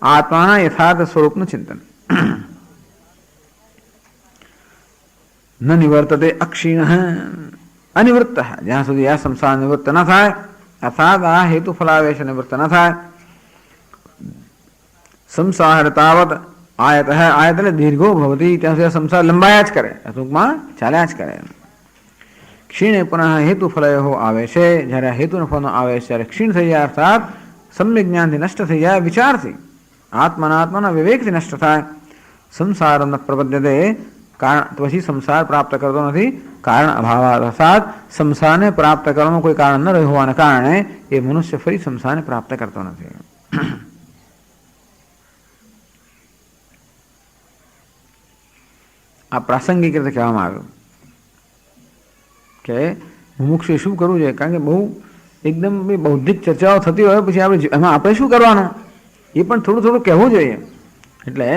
આત્માના યથાર્થ સ્વરૂપનું ચિંતન. ન નિવર્તતે અક્ષીણ અનિવૃત્ત, જ્યાં સુધી આ સંસાર નિવૃત્ત ન થાય, અર્થાત આ હેતુ ફલાવેશ નિવૃત્ત ન થાય, સંસાર તાવત આયત આયત એટલે દીર્ઘો ભવતી, ત્યાં સુધી સંસાર લંબાયા જ કરે, ટૂંકમાં ચાલ્યા જ કરે. ક્ષીણે પુનઃ હેતુ ફલયો આવે છે, જ્યારે હેતુનો ફળનો આવે છે ત્યારે ક્ષીણ થઈ જાય, અર્થાત સમ્યક જ્ઞાનથી નષ્ટ થઈ જાય, વિચારથી આત્માના વિવેકથી નષ્ટ થાય. સંસાર ન પ્રપદ્યતે, કારણ પછી સંસાર પ્રાપ્ત કરતો નથી, કારણ અભાવ, અર્થાત સંસારને પ્રાપ્ત કરવાનું કોઈ કારણ ન રહ્યું હોવાને કારણે એ મનુષ્ય ફરી સંસારને પ્રાપ્ત કરતો નથી. આ પ્રાસંગિક રીતે કહેવામાં આવ્યું કે મુમુક્ષુએ શું કરવું જોઈએ, કારણ કે બહુ એકદમ બૌદ્ધિક ચર્ચાઓ થતી હોય પછી એમાં આપણે શું કરવાનું એ પણ થોડું થોડું કહેવું જોઈએ. એટલે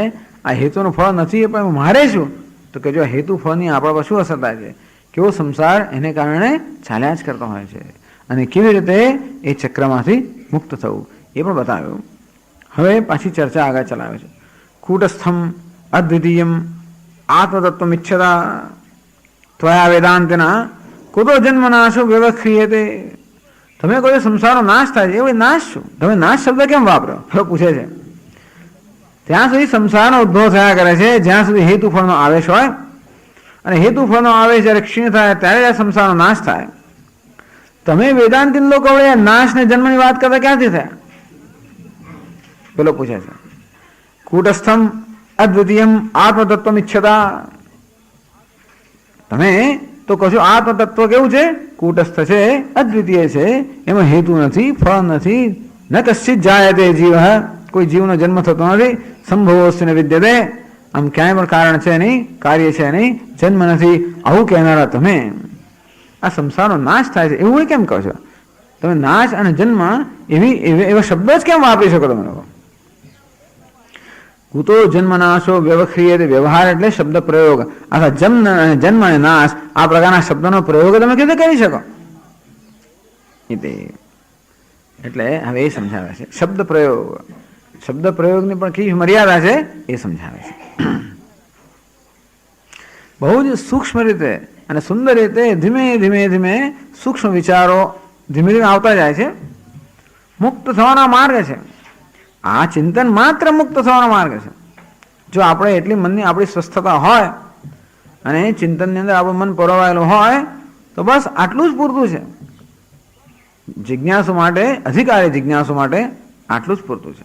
આ હેતુનું ફળ નથી એ પણ મારે શું, તો કે જો હેતુ ફળની આપણા પર શું અસર થાય છે, કેવો સંસાર એને કારણે ચાલ્યા જ કરતો હોય છે, અને કેવી રીતે એ ચક્રમાંથી મુક્ત થવું એ પણ બતાવ્યું. હવે પાછી ચર્ચા આગળ ચલાવે છે. કૂટસ્થમ અદ્વિતીયમ આત્મતત્વ ઇચ્છતા ત્વયા વેદાંતના કુતો જન્મનાશો વ્યવખ્રિયતે. તમે કોઈ સંસારનો નાશ થાય છે, એ નાશ શું, તમે નાશ શબ્દ કેમ વાપરો પૂછે છે. ત્યાં સુધી સંસારનો ઉદ્ભવ થયા કરે છે જ્યાં સુધી હેતુ ફળનો આવેશ હોય, અને હેતુ ફળનો આવેશ જ્યારે ક્ષીણ થાય ત્યારે સંસારનો નાશ થાય. તમે વેદાંતિન લોકો હવે નાશ ને જન્મની વાત કરતા ક્યાંથી થયા, પેલો પૂછે છે. કૂટસ્થમ અદ્વિતીયમ આત્મતત્વ ઇચ્છતા, તમે તો કહો છો આત્મતત્વ કેવું છે, કૂટસ્થ છે, અદ્વિતીય છે, એમાં હેતુ નથી, ફળ નથી. ન કશ્ચિત જાયતે જીવ, કોઈ જીવનો જન્મ થતો નથી. સંભવોસ્તિ ન વિદ્યતે, આમ ક્યાંય પણ કારણ છે નહીં, કાર્ય છે નહીં, જન્મ નથી, આવું કહેનારા તમે આ સંસારનો નાશ થાય છે એવું કેમ કહો છો? તમે નાશ અને જન્મ એવા શબ્દો જ કેમ વાપરી શકો તમે લોકો? કુતો જન્મનાશો વ્યવખ્રિયતે, વ્યવહાર એટલે શબ્દ પ્રયોગ, અથવા જન્મ અને નાશ આ પ્રકારના શબ્દનો પ્રયોગ તમે કેવી રીતે કરી શકો? એટલે હવે એ સમજાવે છે. શબ્દ પ્રયોગની પણ કઈ મર્યાદા છે એ સમજાવે છે. બહુ જ સૂક્ષ્મ રીતે અને સુંદર રીતે ધીમે ધીમે સૂક્ષ્મ વિચારો ધીમે ધીમે આવતા જાય છે. મુક્ત થવાના માર્ગ છે આ ચિંતન, માત્ર મુક્ત થવાનો માર્ગ છે. જો આપણે એટલી મનની આપણી સ્વસ્થતા હોય અને ચિંતનની અંદર આપણું મન પરોવાયેલું હોય તો બસ આટલું જ પૂરતું છે. જિજ્ઞાસુ માટે, અધિકારી જિજ્ઞાસુ માટે આટલું જ પૂરતું છે.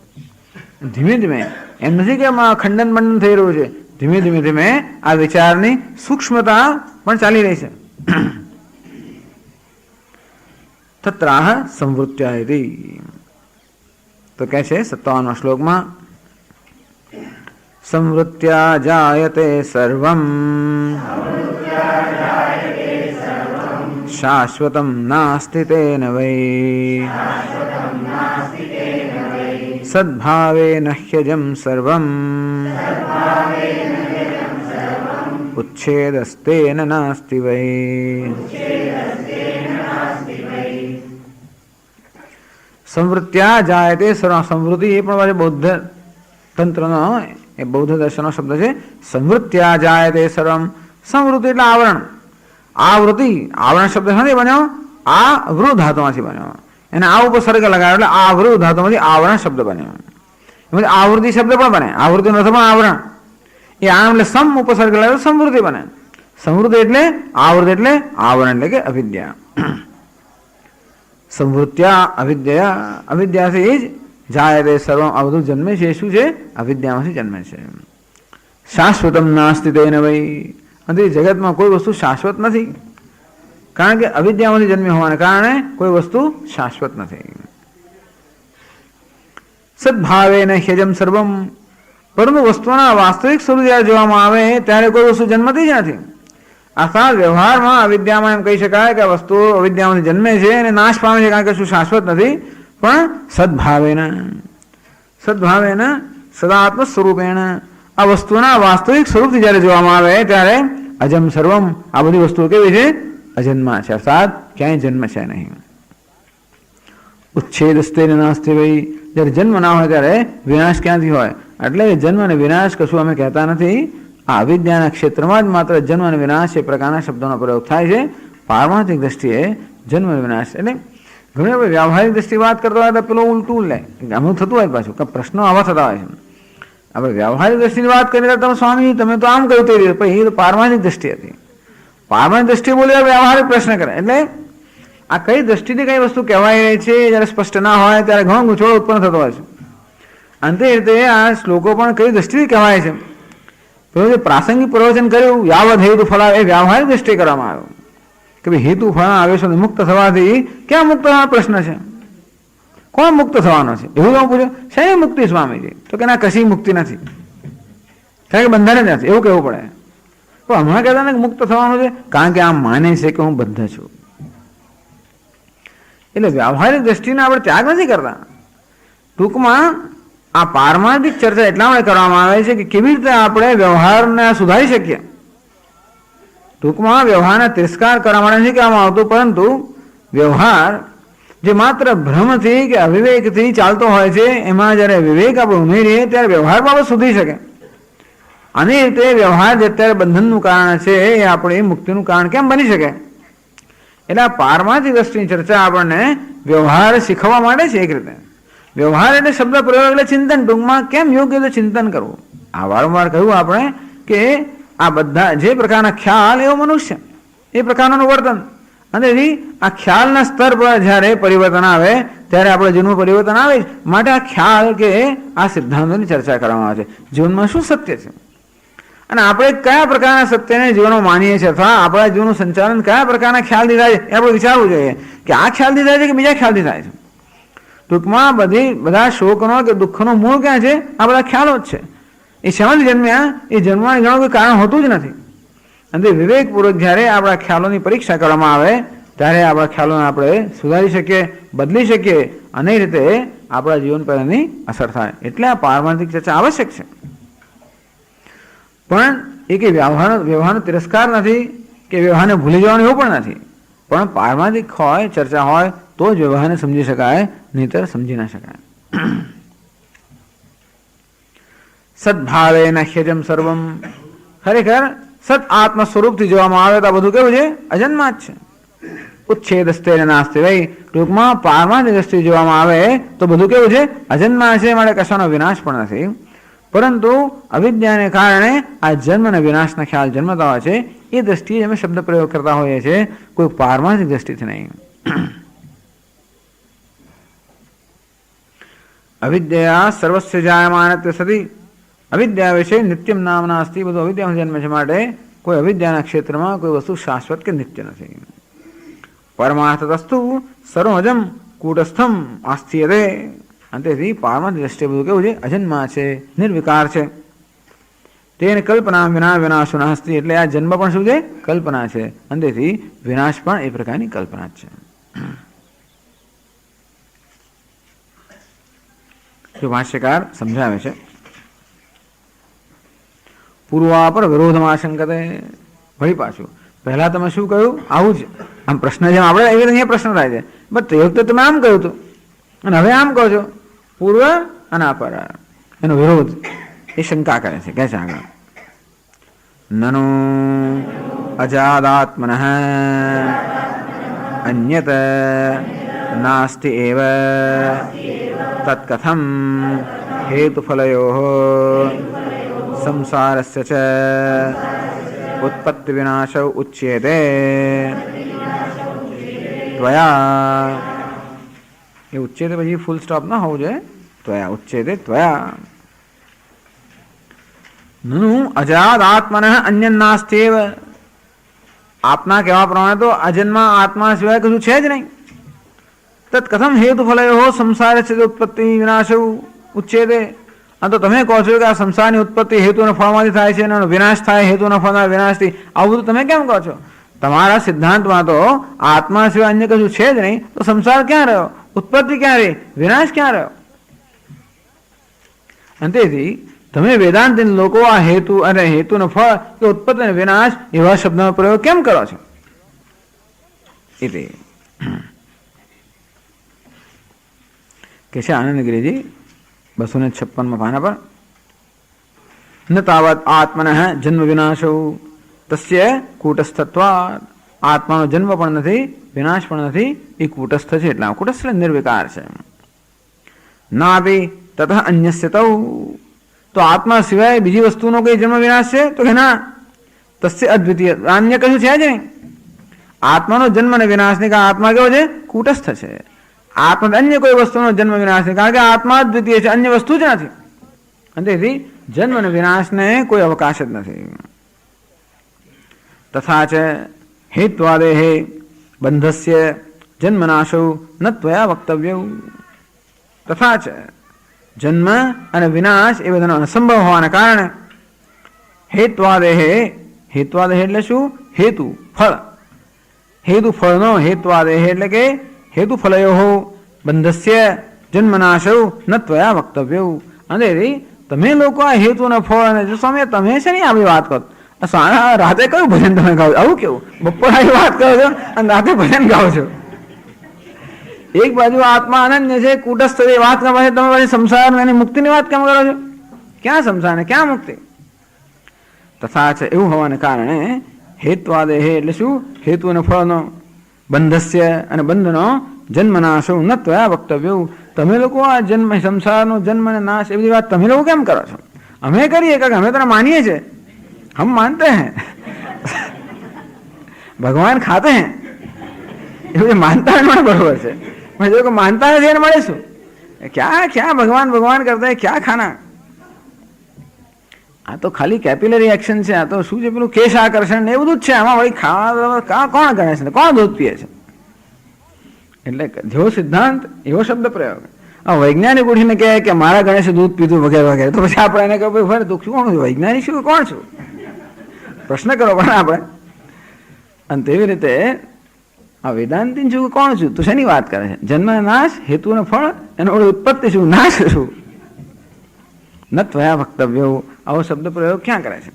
ધીમે ધીમે, એમ નથી કે ખંડન બંડન થઈ રહ્યું છે, ધીમે ધીમે આ વિચારની સૂક્ષ્મતા પણ ચાલી રહી છે. તત્રાહ સંવૃત્યાયતિ, તો કહે છે 57મા શ્લોકમાં, સંવૃત્યા જાયતે સર્વમ શાશ્વતમ નાસ્તિ તેન વૈ સદ્ભાવે નહ્યજમ સર્વમ ઉચ્છેદસ્તેન નાસ્તિ વૈ. સંવૃત્યા જાયતે સર્વ, સંવૃત્તિ એ પણ બૌદ્ધ તંત્રનો, એ બૌદ્ધ દર્શનનો શબ્દ છે. સંવૃત્યા જાયતે સર્વમ, સંવૃત્તિ એટલે આવરણ. આવૃત્તિ, આવરણ શબ્દ નથી બન્યો, આ વૃ ધાતુમાંથી બન્યો, એને આ ઉપસર્ગ લગાવ્યો એટલે આ વૃ ધાતુમાંથી આવરણ શબ્દ બન્યો. એમાંથી આવૃત્તિ શબ્દ પણ બને, આવૃત્તિનો અર્થ પણ આવરણ. એ આમ એટલે સમ ઉપસર્ગ લગાવ્યો સમૃદ્ધિ બને. સમૃદ્ધિ એટલે આવૃત્તિ એટલે આવરણ એટલે કે અવિદ્યા. સંવૃત્યા અવિદ્યા, અવિદ્યાથી જ જાયતે સર્વમ, આ બધું જન્મે છે શું છે? અવિદ્યામાંથી જન્મે છે. શાશ્વતમ નાસ્તિ તેન વૈ, અને જગતમાં કોઈ વસ્તુ શાશ્વત નથી, કારણ કે અવિદ્યામાંથી જન્મી હોવાને કારણે કોઈ વસ્તુ શાશ્વત નથી. સદભાવેન હ્યજમ સર્વમ, પરંતુ વસ્તુના વાસ્તવિક સ્વરૂપ જ્યારે જોવામાં આવે ત્યારે કોઈ વસ્તુ જન્મતી જ નથી. અર્થાત વ્યવહારમાં અવિદ્યામાં એમ કહી શકાય કે આ વસ્તુ અવિદ્યામાંથી જન્મે છે અને નાશ પામે છે, કારણ કે શું શાશ્વત નથી. પણ સદભાવેન સદાત્મ સ્વરૂપેણ, આ વસ્તુના વાસ્તવિક સ્વરૂપથી જ્યારે જોવામાં આવે ત્યારે અજમ સર્વમ, આ બધી વસ્તુઓ કેવી છે? અજન્મા છે, અર્થાત ક્યાંય જન્મ છે નહીં. ઉચ્છેદ સ્થિર નાસ્તિ ભાઈ, જ્યારે જન્મ ના હોય ત્યારે વિનાશ ક્યાંથી હોય? એટલે જન્મ અને વિનાશ કશું અમે કહેતા નથી. આ અવિદ્યાના ક્ષેત્રમાં જ માત્ર જન્મ અને વિનાશ એ પ્રકારના શબ્દોનો પ્રયોગ થાય છે. પારમાર્થિક દ્રષ્ટિએ જન્મ અને વિનાશ એટલે ઘણી આપણે વ્યાવહારિક દ્રષ્ટિ વાત કરતા હોય તો પેલું ઉલટું લે, આમ થતું હોય પાછું કે પ્રશ્નો આવા થતા હોય છે. આપણે વ્યાવહારિક દ્રષ્ટિની વાત કરીએ તમે સ્વામી તમે તો આમ કહ્યું તે રીતે, પણ એ તો પારમાર્થિક દ્રષ્ટિ હતી. પારમાર્થિક દ્રષ્ટિએ બોલ્યા વ્યાવહારિક પ્રશ્ન કરે, એટલે આ કઈ દ્રષ્ટિથી કઈ વસ્તુ કહેવાય રહી છે જ્યારે સ્પષ્ટ ના હોય ત્યારે ઘણો ગૂંચવણો ઉત્પન્ન થતો હોય છે. અંતે રીતે આ શ્લોકો પણ કઈ દ્રષ્ટિથી કહેવાય છે? પેલું જે પ્રાસંગિક પ્રવચન કર્યું યાવદ હેતુ ફળા, એ વ્યાવહારિક દ્રષ્ટિએ કરવામાં આવ્યું કે ભાઈ હેતુ ફળા આવેશો મુક્ત થવાથી ક્યાં મુક્ત થવાનો પ્રશ્ન છે? કોણ મુક્ત થવાનો છે એવું હું પૂછ્યું. શેની મુક્તિ સ્વામીજી? તો કે ના કશી મુક્તિ નથી, કારણ કે બંધન જ નથી એવું કહેવું પડે. પણ હમણાં કહેતા ને મુક્ત થવાનું છે કારણ કે આમ માને છે કે હું બંધ છું. એટલે વ્યાવહારિક દ્રષ્ટિને આપણે ત્યાગ નથી કરતા. ટૂંકમાં આ પારમાર્થિક ચર્ચા એટલા માટે કરવામાં આવે છે કે કેવી રીતે આપણે વ્યવહારને સુધારી શકીએ. ટૂંકમાં વ્યવહારના તિરસ્કાર કરવા માટે નથી કહેવામાં આવતું, પરંતુ વ્યવહાર જે માત્ર ભ્રમથી કે અવિવેકથી ચાલતો હોય છે એમાં જ્યારે વિવેક આપણે ઉમેરીએ ત્યારે વ્યવહાર બાબત સુધરી શકે. અને રીતે વ્યવહાર જે અત્યારે બંધનનું કારણ છે એ આપણી મુક્તિનું કારણ કેમ બની શકે? એટલે આ પારમાર્થિક દ્રષ્ટિની ચર્ચા આપણને વ્યવહાર શીખવવા માટે છે. એક રીતે વ્યવહાર એટલે શબ્દ પ્રયોગ એટલે ચિંતન, ટૂંકમાં કેમ યોગ્ય રીતે ચિંતન કરવું. આ વારંવાર કહ્યું આપણે કે આ બધા જે પ્રકારના ખ્યાલ એવો મનુષ્ય એ પ્રકારનું વર્તન, અને આ ખ્યાલના સ્તર પર જ્યારે પરિવર્તન આવે ત્યારે આપણે જીવનમાં પરિવર્તન આવે. માટે આ ખ્યાલ કે આ સિદ્ધાંતોની ચર્ચા કરવામાં આવે છે. જીવનમાં શું સત્ય છે અને આપણે કયા પ્રકારના સત્યને જીવનમાં માનીએ છીએ, અથવા આપણા જીવનનું સંચાલન કયા પ્રકારના ખ્યાલથી થાય છે એ આપણે વિચારવું જોઈએ કે આ ખ્યાલથી થાય છે કે બીજા ખ્યાલથી થાય છે. ટૂંકમાં બધા શોકનો કે દુઃખનો મૂળ ક્યાં છે? આ બધા ખ્યાલો જ છે. એ શેમાંથી જન્મ્યા? એ જન્મવાનું ઘણું કોઈ કારણ હોતું જ નથી. અને વિવેકપૂર્વક જ્યારે આપણા ખ્યાલોની પરીક્ષા કરવામાં આવે ત્યારે આપણા ખ્યાલોને આપણે સુધારી શકીએ, બદલી શકીએ, અને એ રીતે આપણા જીવન પર એની અસર થાય. એટલે આ પારમાર્થિક ચર્ચા આવશ્યક છે. પણ એ કે વ્યવહારનો તિરસ્કાર નથી કે વ્યવહારને ભૂલી જવાનું એવું પણ નથી. પણ પારમાર્થિક હોય ચર્ચા હોય તો જ વ્યવહારને સમજી શકાય, નહીતર સમજી ના શકાય. સદભાવેન હ્યજમ સર્વમ, ખરેખર સત આત્મ સ્વરૂપથી જોવામાં આવે તો આ બધું કેવું છે? અજન્મા જ છે. ઉચ્છેદ સ્થિર નાસ્તિ ભાઈ, ટૂંકમાં પારમાર્થિક દ્રષ્ટિએ જોવામાં આવે તો બધું કેવું છે? અજન્મા છે. માટે કશાનો વિનાશ પણ નથી. પરંતુ અવિદ્યાને કારણે આ જન્મ અને વિનાશના ખ્યાલ જન્મતા હોય છે. એ દ્રષ્ટિએ અમે શબ્દ પ્રયોગ કરતા હોઈએ છીએ, કોઈ પારમાર્થિક દ્રષ્ટિથી નહીં. અવિદ્યા સર્વસ્ય જાયમાનત્વ સતી, અવિદ્યા વિશે નિત્યમ નામના અસ્તિ, બધું અવિદ્યામાં જન્મ છે. માટે કોઈ અવિદ્યાના ક્ષેત્રમાં કોઈ વસ્તુ શાશ્વત કે નિત્ય નથી. પરમાર્થતસ્તુ સર્વજમ કૂટસ્થમ આસ્થિયતે, અંતેથી પારમાર્થિક દ્રષ્ટિએ બધું કેવું છે? અજન્મા છે, નિર્વિકાર છે. તેને કલ્પના વિના વિનાશો નાસ્તિ, એટલે આ જન્મ પણ શું છે? કલ્પના છે. અંતેથી વિનાશ પણ એ પ્રકારની કલ્પના જ છે. જો ભાષ્યકાર સમજાવે છે પૂર્વાપર વિરોધમાં આશંકતે, વળી પાછું પહેલા તમે શું કહ્યું? આવું જ આમ પ્રશ્ન જેમ આપણે એવી રીતે અહીંયા પ્રશ્ન થાય છે, બટ તે વખતે તમે આમ કહ્યું હતું અને હવે આમ કહો છો. પૂર્વ અને અપર એનો વિરોધ એ શંકા કરે છે. કહે છે આગળ નનુ અજાદાત્મન અન્યત નાસ્તિ એવ તત્કથમ હેતુફલયોઃ સંસારસ્ય ચ ઉત્પત્તિ વિનાશૌ ઉચ્યતે ત્વયા. એ ઉચ્ચેતે પછી ફૂલ સ્ટોપ ના હોવું જોઈએ. ત્વયા ઉચ્ચેતે ત્વયા. નનુ અજાદ આત્મન અન્ય નાસ્ત્યેવ, આપના કહેવા પ્રમાણે તો અજન્મા આત્મા સિવાય કશું છે જ નહીં. તત્કથમ હેતુ ફલયો સંસાર છે ઉત્પત્તિ વિનાશો, ઉચ્ચેતે. આ તો તમે કહો છો કે આ સંસારની ઉત્પત્તિ હેતુ અને ફળમાંથી થાય છે અને વિનાશ થાય હેતુ અને ફળના વિનાશથી. આવું બધું તમે કેમ કહો છો? તમારા સિદ્ધાંતમાં તો આત્મા સિવાય અન્ય કશું છે જ નહીં, તો સંસાર ક્યાં રહ્યો? ઉત્પત્તિ ક્યાં રહી? વિનાશ ક્યાં રહ્યો? અને તેથી તમે વેદાંત લોકો આ હેતુ અને હેતુનો ફળ કે ઉત્પત્તિ અને વિનાશ એવા શબ્દનો પ્રયોગ કેમ કરો છો? એટલે કે છે આનંદગીરીજી 256 પાના પર, ન તાવત આત્મન જન્મ વિનાશો તસ્ય કૂટસ્થત્વાत्. આત્માનો જન્મ પણ નથી, વિનાશ પણ નથી, એ કૂટસ્થ છે. એટલા કૂટસ્થ નિર્વિકાર છે. નાપી તતઃ અન્યસ્ય તૌ. તો આત્મા સિવાય બીજી વસ્તુનો કઈ જન્મ વિનાશ છે? તો કે ના. તસ્ય અદ્વિતીય, અન્ય કશું છે જ નહીં. આત્માનો જન્મ અને વિનાશ નહીં, કારણ આત્મા કેવો છે? કૂટસ્થ છે. આત્મા અન્ય કોઈ વસ્તુનો જન્મ વિનાશ નહીં, કારણ કે આત્મા દ્વિતીય છે, અન્ય વસ્તુ જ નથી. અને તેથી જન્મ અને વિનાશને કોઈ અવકાશ જ નથી. તથા ચ હેત્વાદેહે બંધસ્ય જન્મનાશો ન ત્વયા વક્તવ્ય. તથા ચ જન્મ અને વિનાશ એ બધાનો અસંભવ હોવાના કારણે હેત્વાદેહે, હેત્વાદેહ એટલે શું? હેતુ ફળ. હેતુ ફળનો હેત્વાદેહ એટલે કે હેતુ ફલયો બંધસ્ય જન્મનાશો ન ત્વયા વક્તવ્ય. અને તમે લોકો આ હેતુ અને ફળ અને સ્વામી તમે છે ને આવી વાત કરો. રાતે કયું ભજન તમે ગાઓ? આવું કેવું? બપોર વાત કરો છો અને રાતે ભજન ગાઓ છો? એક બાજુ આત્મા અનન્ય છે, કૂટસ્થ વાત કરવા છે, તમે સંસાર અને મુક્તિની વાત કેમ કરો છો? ક્યાં સંસાર ને ક્યાં મુક્તિ? તથા છે એવું હોવાને કારણે હેત્વાદેહ એટલે શું? હેતુ અને ફળનો બંધસ્ય અને બંધનો જન્મનાશો ન ત્વયા વક્તવ્ય. તમે લોકો આ જન્મ સંસારનો જન્મ અને નાશ એ બધી વાત તમે લોકો કેમ કરો છો? અમે કરીએ કારણ અમે તને માનીએ છીએ, हम मानते हैं भगवान खाते हैं. ये मानता है ना बराबर से. मैं जो मानता है એને મળે શું? क्या क्या भगवान भगवान करते हैं, क्या खाना? આ તો ખાલી કેપિલરી એક્શન છે. આ તો શું છે પેલું કેશ આકર્ષણ ને એ બધું જ છે. આમાં વળી ખાવા કોણ ગણે છે? કોણ દૂધ પીએ છે? એટલે જેવો સિદ્ધાંત એવો શબ્દ પ્રયોગ. વૈજ્ઞાનિક ઉઠીને કહે કે મારા ગણેશે દૂધ પીધું વગેરે વગેરે, તો પછી આપણે એને કહે ભાઈ તું શું કોણ? વૈજ્ઞાનિક શું કોણ છું? પ્રશ્ન કરો પણ આપણે. અને તેવી રીતે આ વેદાંતિન છું કોણ છું? તું શેની વાત કરે છે? જન્મ નાશ, હેતુ અને ફળ, એનો ઉત્પત્તિ શું, નાશ શું? ન ત્વયા વક્તવ્ય. આવો શબ્દ પ્રયોગ ક્યાં કરે છે?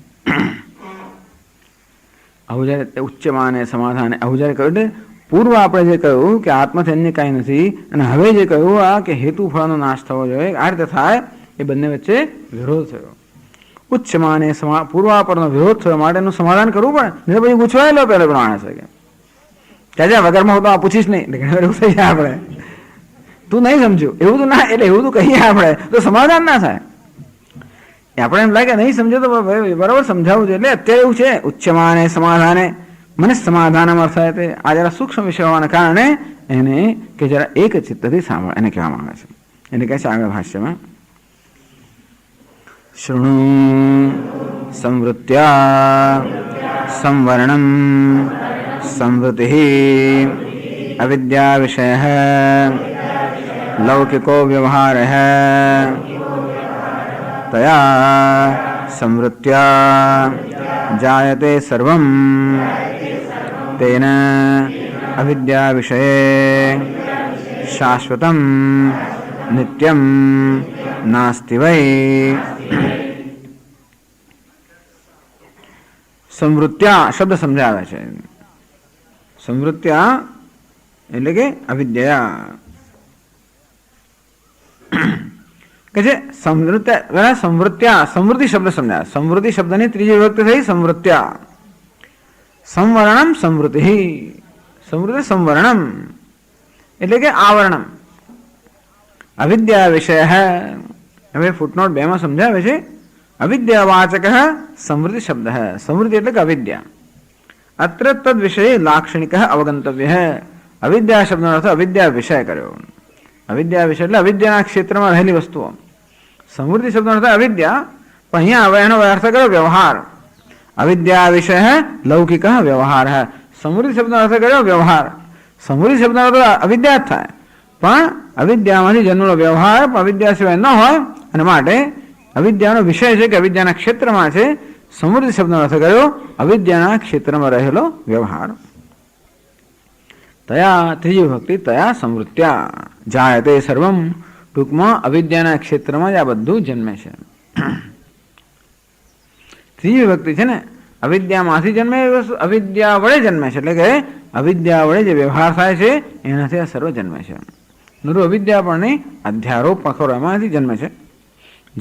આવું જયારે ઉચ્ચમાને સમાધાન આવું જયારે કહ્યું એટલે પૂર્વ આપણે જે કહ્યું કે આત્માથી અન્ય કાંઈ નથી, અને હવે જે કહ્યું આ કે હેતુ ફળનો નાશ થવો જોઈએ, આ રીતે થાય, એ બંને વચ્ચે વિરોધ થયો. ઉચ્ચમાને પૂર્વાપરનો વિરોધ થયો માટેનું સમાધાન કરવું પડે. નહીં પછી પૂછવાયેલો પહેલો માણસ કે જા વગરમાં હું તો આ પૂછીશ નહીં, એવું થઈ જાય આપણે. તું નહીં સમજ્યું એવું તો ના, એટલે એવું તો કહીએ આપણે તો સમાધાન ના થાય. આપણે એમ લાગે નહીં સમજો તો બરાબર સમજાવવું જોઈએ. એટલે અત્યારે એવું છે ઉચ્ચમાને સમાધાને મને સમાધાન અર્થ થાય તે આ જરા સૂક્ષ્મ વિષય હોવાના કારણે એને કે જરા એક ચિત્તથી સાંભળ એને કહેવામાં આવે છે. એને કહે છે આગળ ભાષ્યમાં શૃણુ સંવૃત્યા સંવર્ણમ સંવૃતિ અવિદ્યા વિષય લૌકિકો વ્યવહાર તયા સંવૃત્યા જાયતે સર્વમ તેન અવિદ્યા વિષયે શાશ્વતમ નિત્યમ નાસ્તિ વૈ. સંવૃત્યા શબ્દ સમજાવે છે. સંવૃત્યા એટલે કે અવિદ્યા કે છે. સંવૃત્યા સમૃદ્ધિ શબ્દ સમજાવે. સમૃદ્ધિ શબ્દની ત્રીજી વિભક્તિ થઈ સંવૃત્યા. સંવર્ણમ સંવૃતિ. સમૃદ્ધિ સંવર્ણમ એટલે કે આવરણમ. અવિદ્યા વિષય હવે ફૂટનોટ 2 માં સમજાવે છે. અવિદ્યાવાચક સમૃદ્ધિ શબ્દ સમૃદ્ધિ એટલે કે અવિદ્યા. અત્ર તદ વિષય લાક્ષણિક અવગંતવ્ય. અવિદ્યા શબ્દનો અર્થ અવિદ્યા વિષય કર્યો. અવિદ્યા વિષય એટલે અવિદ્યાના ક્ષેત્રમાં રહેલી વસ્તુઓ. સમૃદ્ધિ શબ્દનો અર્થ અવિદ્યા, પણ અહીંયા હવે એનો અર્થ કર્યો વ્યવહાર. અવિદ્યા વિષય લૌકિક વ્યવહાર. સમૃદ્ધિ શબ્દનો અર્થ કર્યો વ્યવહાર. સમૃદ્ધિ શબ્દનો અર્થ અવિદ્યા જ થાય, પણ અવિદ્યામાંથી જન્મેલો વ્યવહાર પણ અવિદ્યા સિવાય ન હોય અને માટે અવિદ્યાનો વિષય છે કે અવિદ્યાના ક્ષેત્રમાં છે. સમૃદ્ધિ શબ્દનો અર્થ કર્યો અવિદ્યાના ક્ષેત્રમાં રહેલો વ્યવહાર. તયા ત્રીજી ભક્તિ તયા સમૃત્યા જાયતે સર્વમ. ટૂંકમાં અવિદ્યાના ક્ષેત્રમાં જ આ બધું જન્મે છે. ત્રીજી ભક્તિ છે ને અવિદ્યામાંથી જન્મે, અવિદ્યા વડે જન્મે છે, એટલે કે અવિદ્યા વડે જે વ્યવહાર થાય છે એનાથી આ સર્વ જન્મે છે. નરુ અવિદ્યા પણ નહીં, અધ્યારોપ પખરો એમાંથી જન્મે છે.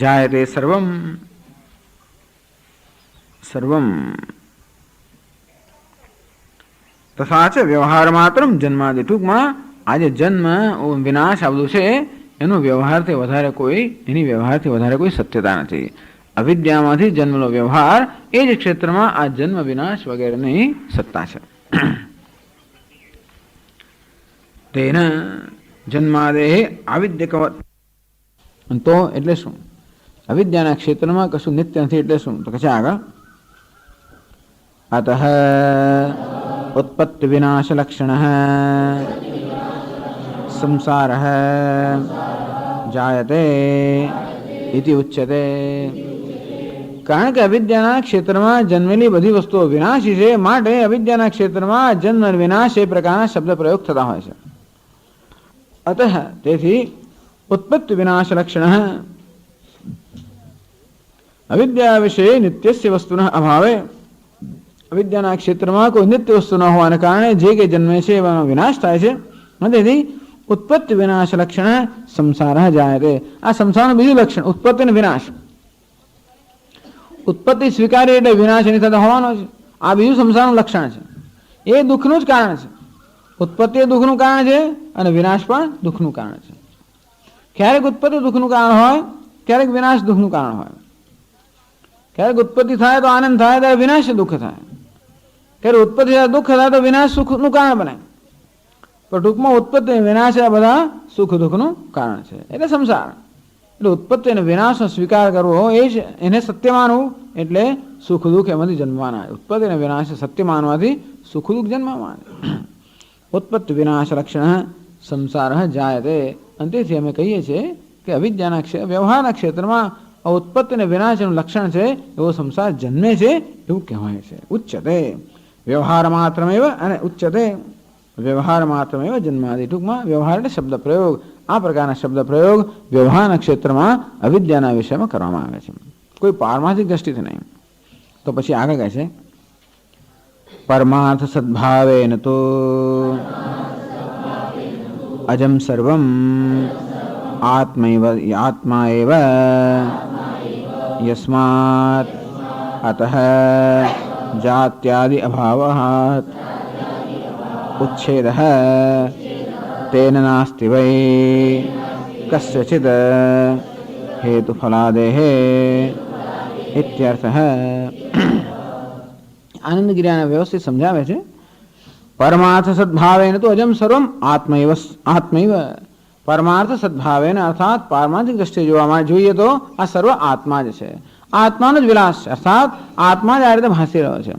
જાયતે સર્વમ. સર્વમ તથા છે વ્યવહાર માત્ર જન્માદિ. ટૂંકમાં આજે જન્મ વિનાશ આ બધું છે એનો વ્યવહારથી વધારે કોઈ, એની વ્યવહારથી વધારે કોઈ સત્યતા નથી. અવિદ્યામાંથી જન્મેલો વ્યવહાર એ જ ક્ષેત્રમાં આ જન્મ વિનાશ વગેરેની સત્તા છે. તેના જન્માદે આવિદ્યકવત. તો એટલે શું? અવિદ્યાના ક્ષેત્રમાં કશું નિત્ય નથી એટલે શું? તો કે આગળ અતઃ ઉત્પત્તિ વિનાશ લક્ષણ સંસાર જાયતે ઇતિ ઉચ્યતે. કારણ કે અવિદ્યાના ક્ષેત્રમાં જન્મેલી બધી વસ્તુઓ વિનાશી છે, માટે અવિદ્યાના ક્ષેત્રમાં જન્મ વિનાશ એ પ્રકારના શબ્દ પ્રયોગ થતા હોય છે. અતઃ તેથી ઉત્પત્તિ વિનાશ લક્ષણ અવિદ્યા વિશે નિત્યસ્ય વસ્તુના અભાવે, અવિદ્યાના ક્ષેત્રમાં કોઈ નિત્ય વસ્તુ ન હોવાને કારણે જે કે જન્મે છે એવાનો વિનાશ થાય છે. તેથી ઉત્પત્તિ વિનાશ લક્ષણ સંસાર જાયતે. આ સંસારનું બીજું લક્ષણ ઉત્પત્તિ અને વિનાશ. ઉત્પત્તિ સ્વીકારી એટલે વિનાશ એની સાથે હોવાનો છે. આ બીજું સંસારનું લક્ષણ છે. એ દુઃખનું જ કારણ છે. ઉત્પત્તિ એ દુઃખનું કારણ છે અને વિનાશ પણ દુઃખનું કારણ છે. ક્યારેક ઉત્પત્તિ દુઃખનું કારણ હોય, ક્યારેક વિનાશ દુઃખનું કારણ હોય. ક્યારેક ઉત્પત્તિ થાય તો આનંદ થાય, ત્યારે વિનાશ દુઃખ થાય. ત્યારે ઉત્પત્તિ થાય દુઃખ થાય તો વિનાશ સુખનું કારણ બને. પણ ટૂંકમાં ઉત્પત્તિ અને વિનાશ આ બધા સુખ દુઃખનું કારણ છે. એટલે સંસાર એટલે ઉત્પત્તિ અને વિનાશનો સ્વીકાર કરવો એ જ એને સત્ય માનવું, એટલે સુખ દુઃખ એમાંથી જન્મવાના. ઉત્પત્તિ અને વિનાશ સત્ય માનવાથી સુખ દુઃખ જન્મવાના. ઉત્પત્તિ વિનાશ લક્ષણ સંસાર જાયતે. અને તેથી અમે કહીએ છીએ કે અવિદ્યાના વ્યવહારના ક્ષેત્રમાં ઉત્પત્તિ અને વિનાશનું લક્ષણ છે એવો સંસાર જન્મે છે એવું કહેવાય છે. ઉચ્ચતે વ્યવહાર માત્રમેવ અને ઉચ્ચતે વ્યવહાર માત્રમેવ જન્માદિ. ટૂંકમાં વ્યવહાર એટલે શબ્દ પ્રયોગ. આ પ્રકારના શબ્દ પ્રયોગ વ્યવહારના ક્ષેત્રમાં અવિદ્યાના વિષયમાં કરવામાં આવે છે, કોઈ પારમાર્થિક દ્રષ્ટિથી નહીં. તો પછી આગળ કહે છે પરમાર્થ સદ્ભાવેન તો અજમ સર્વમ આત્મા એવ યસ્માત અતઃ જાત્યાદિ અભાવાત ઉચ્છેદઃ તેન નાસ્તિ વૈ કસ્યચિદ હેતુફલાદેઃ ઇત્યર્થઃ. આનંદગીરીના વ્યવસ્થિત સમજાવે છે. પરમાર્થ સદ્ભાવેન તો અજમ સર્વમ આત્મૈવ. પરમાર્થ સદ્ભાવેન અર્થાત પારમાર્થિક દ્રષ્ટિએ જોવામાં જોઈએ તો આ સર્વ આત્મા જ છે. આત્માનો જ વિલાસ છે, અર્થાત આત્મા જ આ રીતે ભાસી રહ્યો છે.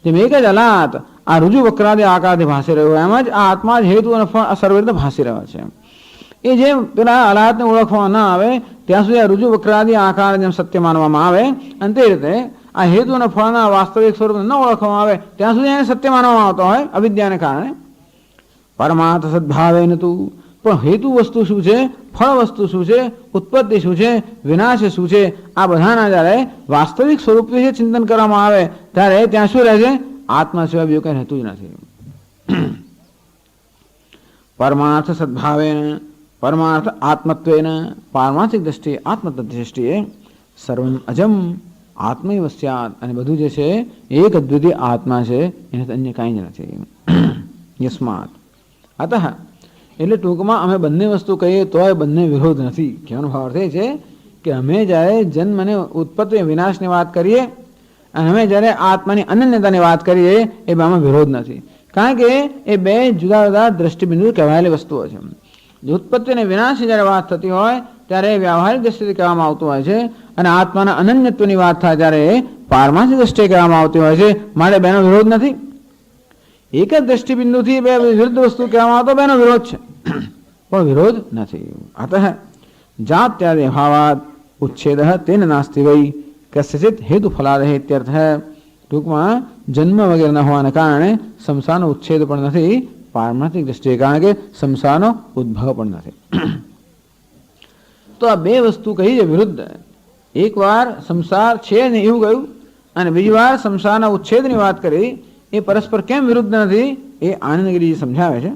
જેમ એક જ અલાત આ રુજુ વક્રાદિ આકારથી ભાસી રહ્યો એમ જ આ આત્મા જ હેતુ અને ફળ સર્વ રીતે ભાસી રહ્યો છે. એ જેમ પેલા અલાતને ઓળખવા ન આવે ત્યાં સુધી આ રુજુ વક્રાદિ આકાર જેમ સત્ય માનવામાં આવે, અને તે રીતે આ હેતુ અને ફળના વાસ્તવિક સ્વરૂપ ન ઓળખવામાં આવે ત્યાં સુધી એને સત્ય માનવામાં આવતો હોય અવિદ્યાને કારણે. પરમાર્થ સદ્ભાવેન તું. પણ હેતુ વસ્તુ શું છે, ફળ વસ્તુ શું છે, ઉત્પત્તિ શું છે, વિનાશ શું છે, આ બધાના જ્યારે વાસ્તવિક સ્વરૂપ વિશે ચિંતન કરવામાં આવે ત્યારે ત્યાં શું રહે છે? આત્મા સિવાય બીજું કંઈ રહેતું જ નથી. પરમાર્થ સદ્ભાવેન, પરમાર્થ આત્મત્વેન, પારમાર્થિક દ્રષ્ટિએ આત્મતત્વ દ્રષ્ટિએ સર્વમ અજમ આત્મૈવ સ્યાત. અને બધું જે છે એક અદ્વિતીય આત્મા છે, એને અન્ય કાંઈ જ નથી. યસ્માત અતઃ એટલે ટૂંકમાં અમે બંને વસ્તુ કહીએ તોય બંને વિરોધ નથી. કહેવાનો ભાવ અર્થ એ છે કે અમે જ્યારે જન્મ અને ઉત્પત્તિ વિનાશની વાત કરીએ અને અમે જ્યારે આત્માની અનન્યતાની વાત કરીએ એ બેમાં વિરોધ નથી. કારણ કે એ બે જુદા જુદા દ્રષ્ટિબિંદુ કહેવાયેલી વસ્તુઓ છે. ઉત્પત્તિ અને વિનાશની જ્યારે વાત થતી હોય ત્યારે વ્યવહારિક દ્રષ્ટિથી કહેવામાં આવતું હોય છે, અને આત્માના અનન્યત્વની વાત થાય ત્યારે પારમાર્થિક દ્રષ્ટિએ કહેવામાં આવતી હોય છે. માટે બેનો વિરોધ નથી. એક જ દ્રષ્ટિબિંદુથી બે વિરુદ્ધ વસ્તુ કહેવામાં આવતો બેનો વિરોધ છે. પણ વિરોધ નથી. અતઃ જાત્યાદિ અભાવાત ઉચ્છેદ તેન નાસ્તિ વૈ કસ્યચિત હેતુ ફલાદઃ ઇત્યર્થ. ટૂંકમાં જન્મ વગેરે ન હોવાના કારણે સંસારનો ઉચ્છેદ પણ નથી પારમાર્થિક દ્રષ્ટિએ, કારણ કે સંસારનો ઉદ્ભવ પણ નથી. તો આ બે વસ્તુ કહી છે વિરુદ્ધ. એક વાર સંસાર છે ને એવું કહ્યું, અને બીજી વાર સંસારના ઉચ્છેદની વાત કરી. એ પરસ્પર કેમ વિરુદ્ધ નથી એ આનંદગીરી સમજાવે છે.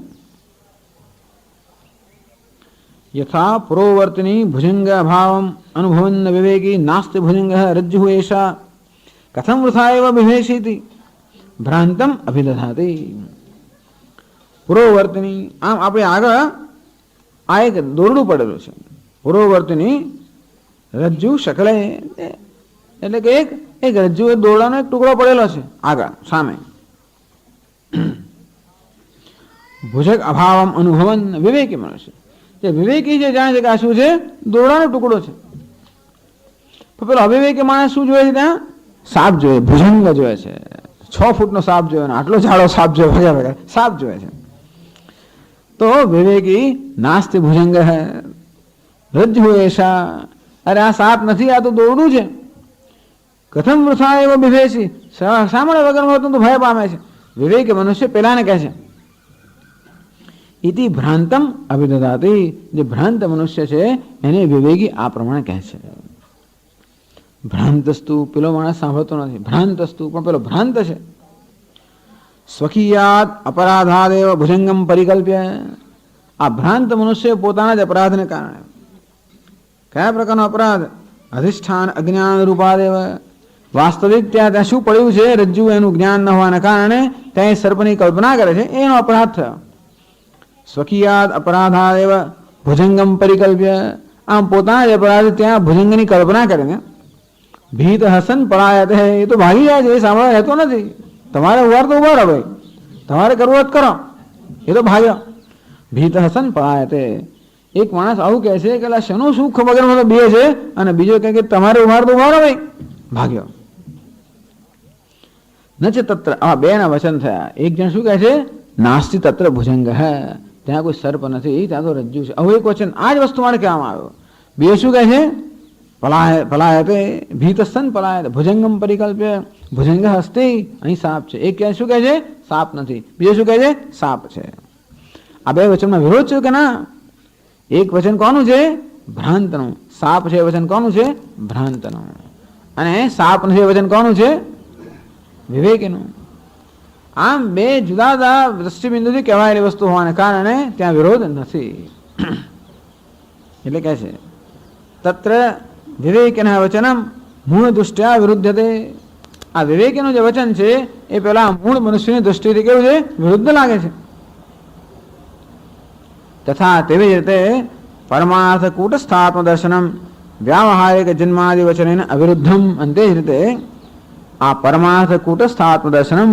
યથા પુરોવર્તિની ભુજંગ અભાવમ અનુભવન વિવેકી નાસ્તિ ભુજંગ રજ્જુ એષા કથમ વૃથા એવ બિભેષિતિ ભ્રાંતમ અભિદધાતિ. પુરોવર્તિની, આમ આપણે આગળ આ એક દોરડું પડેલું છે. પુરોવર્તિની રજ્જુ શકલે, એટલે કે એક રજ્જુ એ દોરડાનો એક ટુકડો પડેલો છે આગળ સામે. ભુજક અભાવમ અનુભવન વિવેકી મનુષ્ય, જે વિવેકી છે જાણે છે કે આ શું છે, દોરડાનો ટુકડો છે. તો પેલો અવિવેકી માણસ શું જોયે છે, ત્યાં સાપ જોઈએ, ભુજંગ જોયે છે, 6 ફૂટનો સાપ જોયો, આટલો જાડો સાપ જોયો, વગેરે સાપ જોયે છે. તો વિવેકી નાસ્તિ ભુજંગ હૈ રજ્જુ એષા, અરે આ સાપ નથી, આ તો દોરડું છે. કથમ વૃથા એવ બિભેષી, સાંભળે વગર તો ભય પામે છે. વિવેકી મનુષ્ય પેલાને કહે છે. ઇતિ ભ્રાંતમ અભિદધાતિ, જે ભ્રાંત મનુષ્ય છે એને વિવેકી આ પ્રમાણે કહે છે. ભ્રાંતસ્તુ, પેલો માણસ સાંભળતો નથી, ભ્રાંતસ્તુ પણ પેલો ભ્રાંત છે. સ્વકીયાત અપરાધાદેવ ભુજંગમ પરિકલ્પ્ય, આ ભ્રાંત મનુષ્ય પોતાના જ અપરાધને કારણે. કયા પ્રકારનો અપરાધ? અધિષ્ઠાન અજ્ઞાન રૂપાદેવ, વાસ્તવિક ત્યાં શું પડ્યું છે, રજ્જુ એનું જ્ઞાન ન હોવાના કારણે ત્યાં સર્પની કલ્પના કરે છે, એનો અપરાધ થયો. સ્વકીયાત અપરાધાદેવ ભુજંગમ પરિકલ્પ્ય, આમ પોતાના જ અપરાધ ત્યાં ભુજંગની કલ્પના કરીને. ભીત હસન પળાયત, એ તો ભાગી જાય છે, એ સાંભળવા રહેતો નથી. તમારે ઉભાર તો ઉભારો ભાઈ, તમારે કરવું જ કરો, એ તો ભાગ્યો. ભીત હસન પળાયતે, એક માણસ આવું કહે છે કે શેનું સુખ વગર બે છે, અને બીજો કહે કે તમારે ઉભાર તો ઉભારો ભાઈ, ભાગ્યો. નચ તત્ર, આ બે ના વચન થયા. એક જણ શું કહે છે, નાસ્તિ તત્ર ભુજંગ હે, ત્યાં કોઈ સર્પ નથી, ત્યાં તો રજ્જુ છે. આવું એક વચન આ જ વસ્તુ માટે કહેવામાં આવ્યો. બે શું કહે છે, પલાયતે ભીતસ્સન પલાયતે ભુજંગમ પરિકલ્પ્ય, ભુજંગ હસ્તે, અહીં સાપ છે. એક શું કહે છે, સાપ નથી. બીજો શું કહે છે, સાપ છે. આ બે વચનમાં વિરોધ છે કે ના? એક વચન કોનું છે, ભ્રાંતનું. સાપ છે વચન કોનું છે, ભ્રાંતનું. અને સાપ નથી વચન કોનું છે, વિવેકીનું. આમ બે જુદા જુદા દ્રષ્ટિબિંદુથી કહેવાયેલી વસ્તુ હોવાને કારણે ત્યાં વિરોધ નથી. એટલે કહે છે તત્ર વિવેકિના વચનમ મૂળ દૃષ્ટ્યા વિરુદ્ધતે, આ વિવેકીનું જે વચન છે એ પેલા મૂળ મનુષ્યની દ્રષ્ટિથી કેવું છે, વિરુદ્ધ લાગે છે. તથા તેવી જ રીતે પરમાર્થ કૂટસ્થાત્મ દર્શનમ વ્યાવહારિક જન્માદિ વચન અવિરુદ્ધમ, અને તે જ રીતે આ પરમાર્થ કૂટસ્થાત્મ દર્શનમ,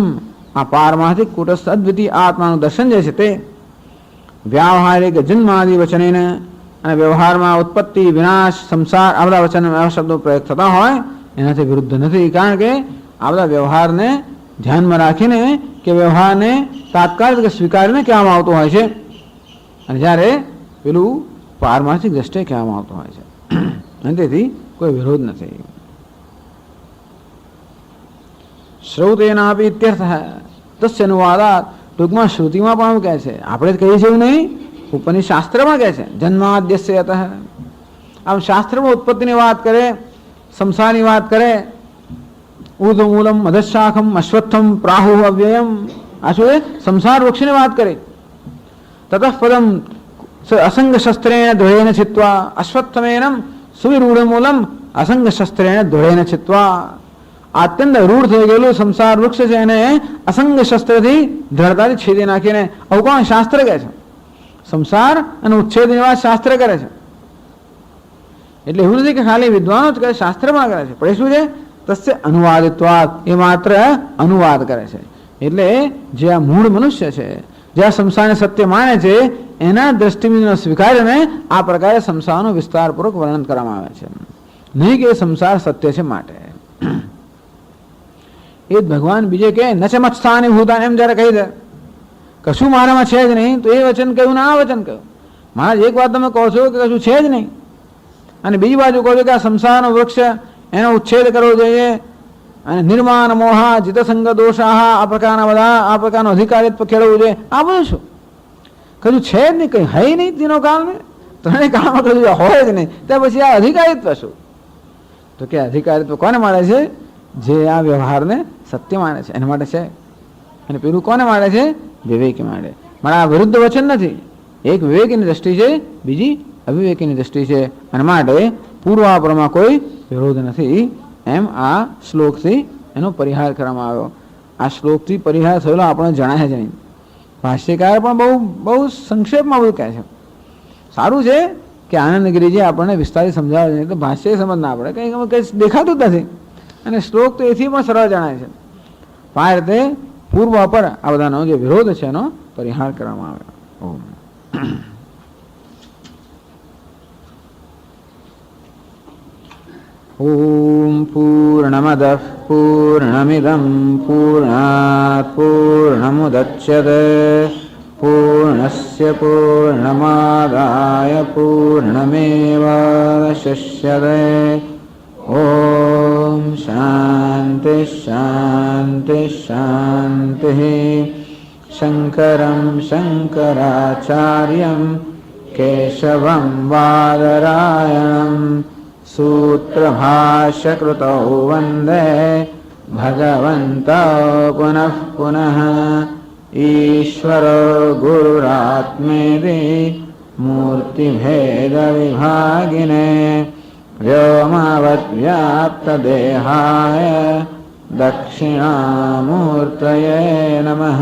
આ પારમાર્થિક કૂટસ્થ અદ્વિતીય આત્માનું દર્શન જે છે તે વ્યાવહારિક જન્માદિ વચન, અને વ્યવહારમાં ઉત્પત્તિ વિનાશ સંસાર આ બધા વચન આ શબ્દો પ્રયોગ થતા હોય એનાથી વિરુદ્ધ નથી. કારણ કે આ બધા વ્યવહારને ધ્યાનમાં રાખીને કે વ્યવહારને તાત્કાલિક સ્વીકારીને કહેવામાં આવતો હોય છે, અને જ્યારે પેલું પારમાર્થિક દ્રષ્ટિએ કહેવામાં આવતો હોય છે, અને તેથી કોઈ વિરોધ નથી. શ્રૌતેનાપી ઇત્યર્થ તસ્ય અનુવાદાત, ટૂંકમાં શ્રુતિમાં પણ કહે છે, આપણે જ કહીએ છીએ એવું નહીં, ઉપરની શાસ્ત્રમાં કહે છે જન્માદ્યસ્ય અતઃ. આમ શાસ્ત્રમાં ઉત્પત્તિની વાત કરે, સંસારની વાત કરે, ઉર્ધ્વમૂલમ અધશાખમ અશ્વત્થમ પ્રાહુ અવ્યયમ, આ શું છે, સંસાર વૃક્ષની વાત કરે. તતઃ પદમ અસંગ શસ્ત્રેણ દ્વયેન છિત્વા, અશ્વત્થમેનમ સુવિરૂઢમૂલમ અસંગ શસ્ત્રેણ દ્વયેન છિત્વા. અત્યંત રૂઢ થઈ ગયેલું સંસાર વૃક્ષ છે એને અસંગ શસ્ત્રથી ધડતાથી છેદી નાખીને, આવું કોણ શાસ્ત્ર કહે છે. સંસાર અને ઉચ્છેદની વાત શાસ્ત્ર કરે છે. એટલે એવું નથી કે ખાલી વિદ્વાનો જ કરે, શાસ્ત્ર પણ કરે છે. પણ એ શું છે, તસ્ય અનુવાદિત્વાદ, એ માત્ર અનુવાદ કરે છે. એટલે જે આ મૂળ મનુષ્ય છે, જે આ સંસારને સત્ય માને છે, એના દ્રષ્ટિબિંદુને સ્વીકારીને આ પ્રકારે સંસારનું વિસ્તારપૂર્વક વર્ણન કરવામાં આવે છે. નહીં કે સંસાર સત્ય છે માટે. એ ભગવાન બીજે કે નચમત્સ્થાની ભૂતાન, એમ જયારે કહી દે કશું મારામાં છે જ નહીં, તો એ વચન કહ્યું ને આ વચન કહ્યું. મહારાજ એક વાત તમે કહો છો કે કશું છે જ નહીં, અને બીજી બાજુ કહો છો કે આ સંસારનો વૃક્ષ એનો ઉચ્છેદ કરવો જોઈએ, અને નિર્માણ મોહા જીતસંગ દોષા આ પ્રકારના બધા આ પ્રકારનો અધિકારીત્વ ખેડવું જોઈએ. આ બધું શું કશું છે જ નહીં, કંઈ હૈ નહીં તીનો કાળમાં, ત્રણેય કાળમાં કશું હોય જ નહીં. ત્યાં પછી આ અધિકારીત્વ શું? તો કે અધિકારીત્વ કોને મળે છે? જે આ વ્યવહારને સત્ય માને છે એના માટે છે, અને પેલું કોને માટે છે? વિવેકી માટે. મારા આ વિરુદ્ધ વચન નથી, એક વિવેકીની દ્રષ્ટિ છે, બીજી અવિવેકીની દ્રષ્ટિ છે, અને માટે પૂર્વાપરમાં કોઈ વિરોધ નથી. એમ આ શ્લોકથી એનો પરિહાર કરવામાં આવ્યો. આ શ્લોકથી પરિહાર થયેલો આપણને જણાય જ નહીં. ભાષ્યકાર પણ બહુ સંક્ષેપમાં બધું કહે છે. સારું છે કે આનંદગીરીજી આપણને વિસ્તારિત સમજાવે છે, તો ભાષ્ય સમજ ના પડે, કંઈ દેખાતું જ નથી, અને શ્લોક તો એથી પણ સરળ જણાય છે. આ રીતે પૂર્વ પર આ બધાનો જે વિરોધ છે એનો પરિહાર કરવામાં આવ્યો. ઓમ ઓમ પૂર્ણમદઃ પૂર્ણમિદં પૂર્ણાત પૂર્ણમુદચ્યતે પૂર્ણસ્ય પૂર્ણમાદાય પૂર્ણમેવાવશિષ્યતે. ઓમ શાંતિ શાંતિ શાંતિ. શંકરં શંકરાચાર્યં કેશવં બાદરાયણં सूत्रभाष्यकृतौ वन्दे भगवन्तौ पुनः पुनः. ईश्वरो गुरुरात्मेति मूर्तिभेदविभागिने व्योमवद्व्याप्तदेहाय दक्षिणामूर्तये नमः.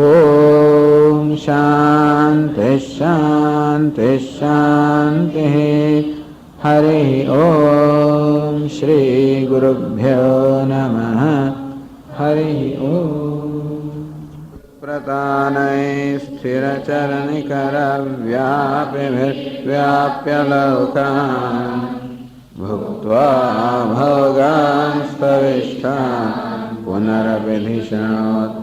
ॐ शान्तिः शान्तिः शान्तिः. हरि ओम श्री गुरुभ्यो नमः. हरि ओम. प्रतानै स्थिरचरणिकरव्याप्य लोकान् भुक्त्वा भोगांस्तविष्टान् पुनरभिधिषणोत्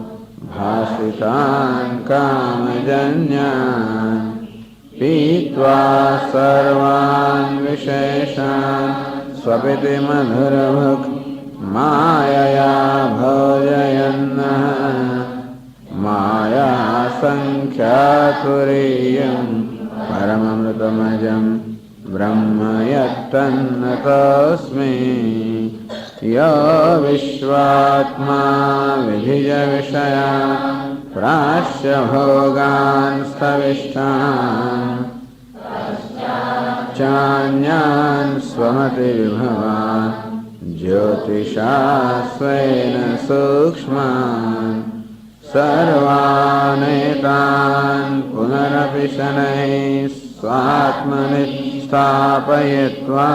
भासितान् कामजन्यान् पीत्वा सर्वान् विशेषान् स्वपिति मधुरभुक् मायया भोजयन्नः. माया संख्यातुरीयं परममृतमजं ब्रह्म यत्तन्नतोऽस्मि. यो विश्वात्मा विधिज विषयान् प्राश्य भोगान् स्थविष्टान् चान्यान् स्वमतिविभवान् ज्योतिषा स्वेन सूक्ष्मान् सर्वानेतान् पुनरपि शनैः स्वात्मनि स्थापयित्वा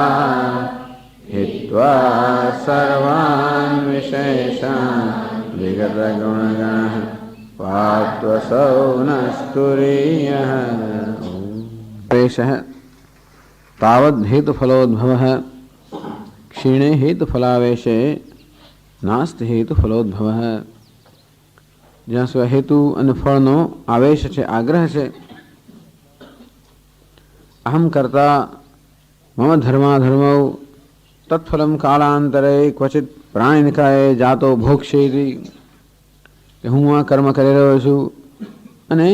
हित्वा सर्वान् विशेषान् विगतगुणगणः पात्वसौ नस्तुरीयः. तावद् हेतुफलोद्भवः क्षीणे हेतुफलावेशे नास्ति हेतुफलोद्भवः. જ્યાં સુધી હેતુ અને ફળનો આવેશ છે, આગ્રહ છે, અહમ કરતા મમ ધર્માધર્મૌ તત્ફલમ કાળાંતરે ક્વચિત પ્રાણીનિકાય જાતો ભોક્ષેતિ, કે હું આ કર્મ કરી રહ્યો છું અને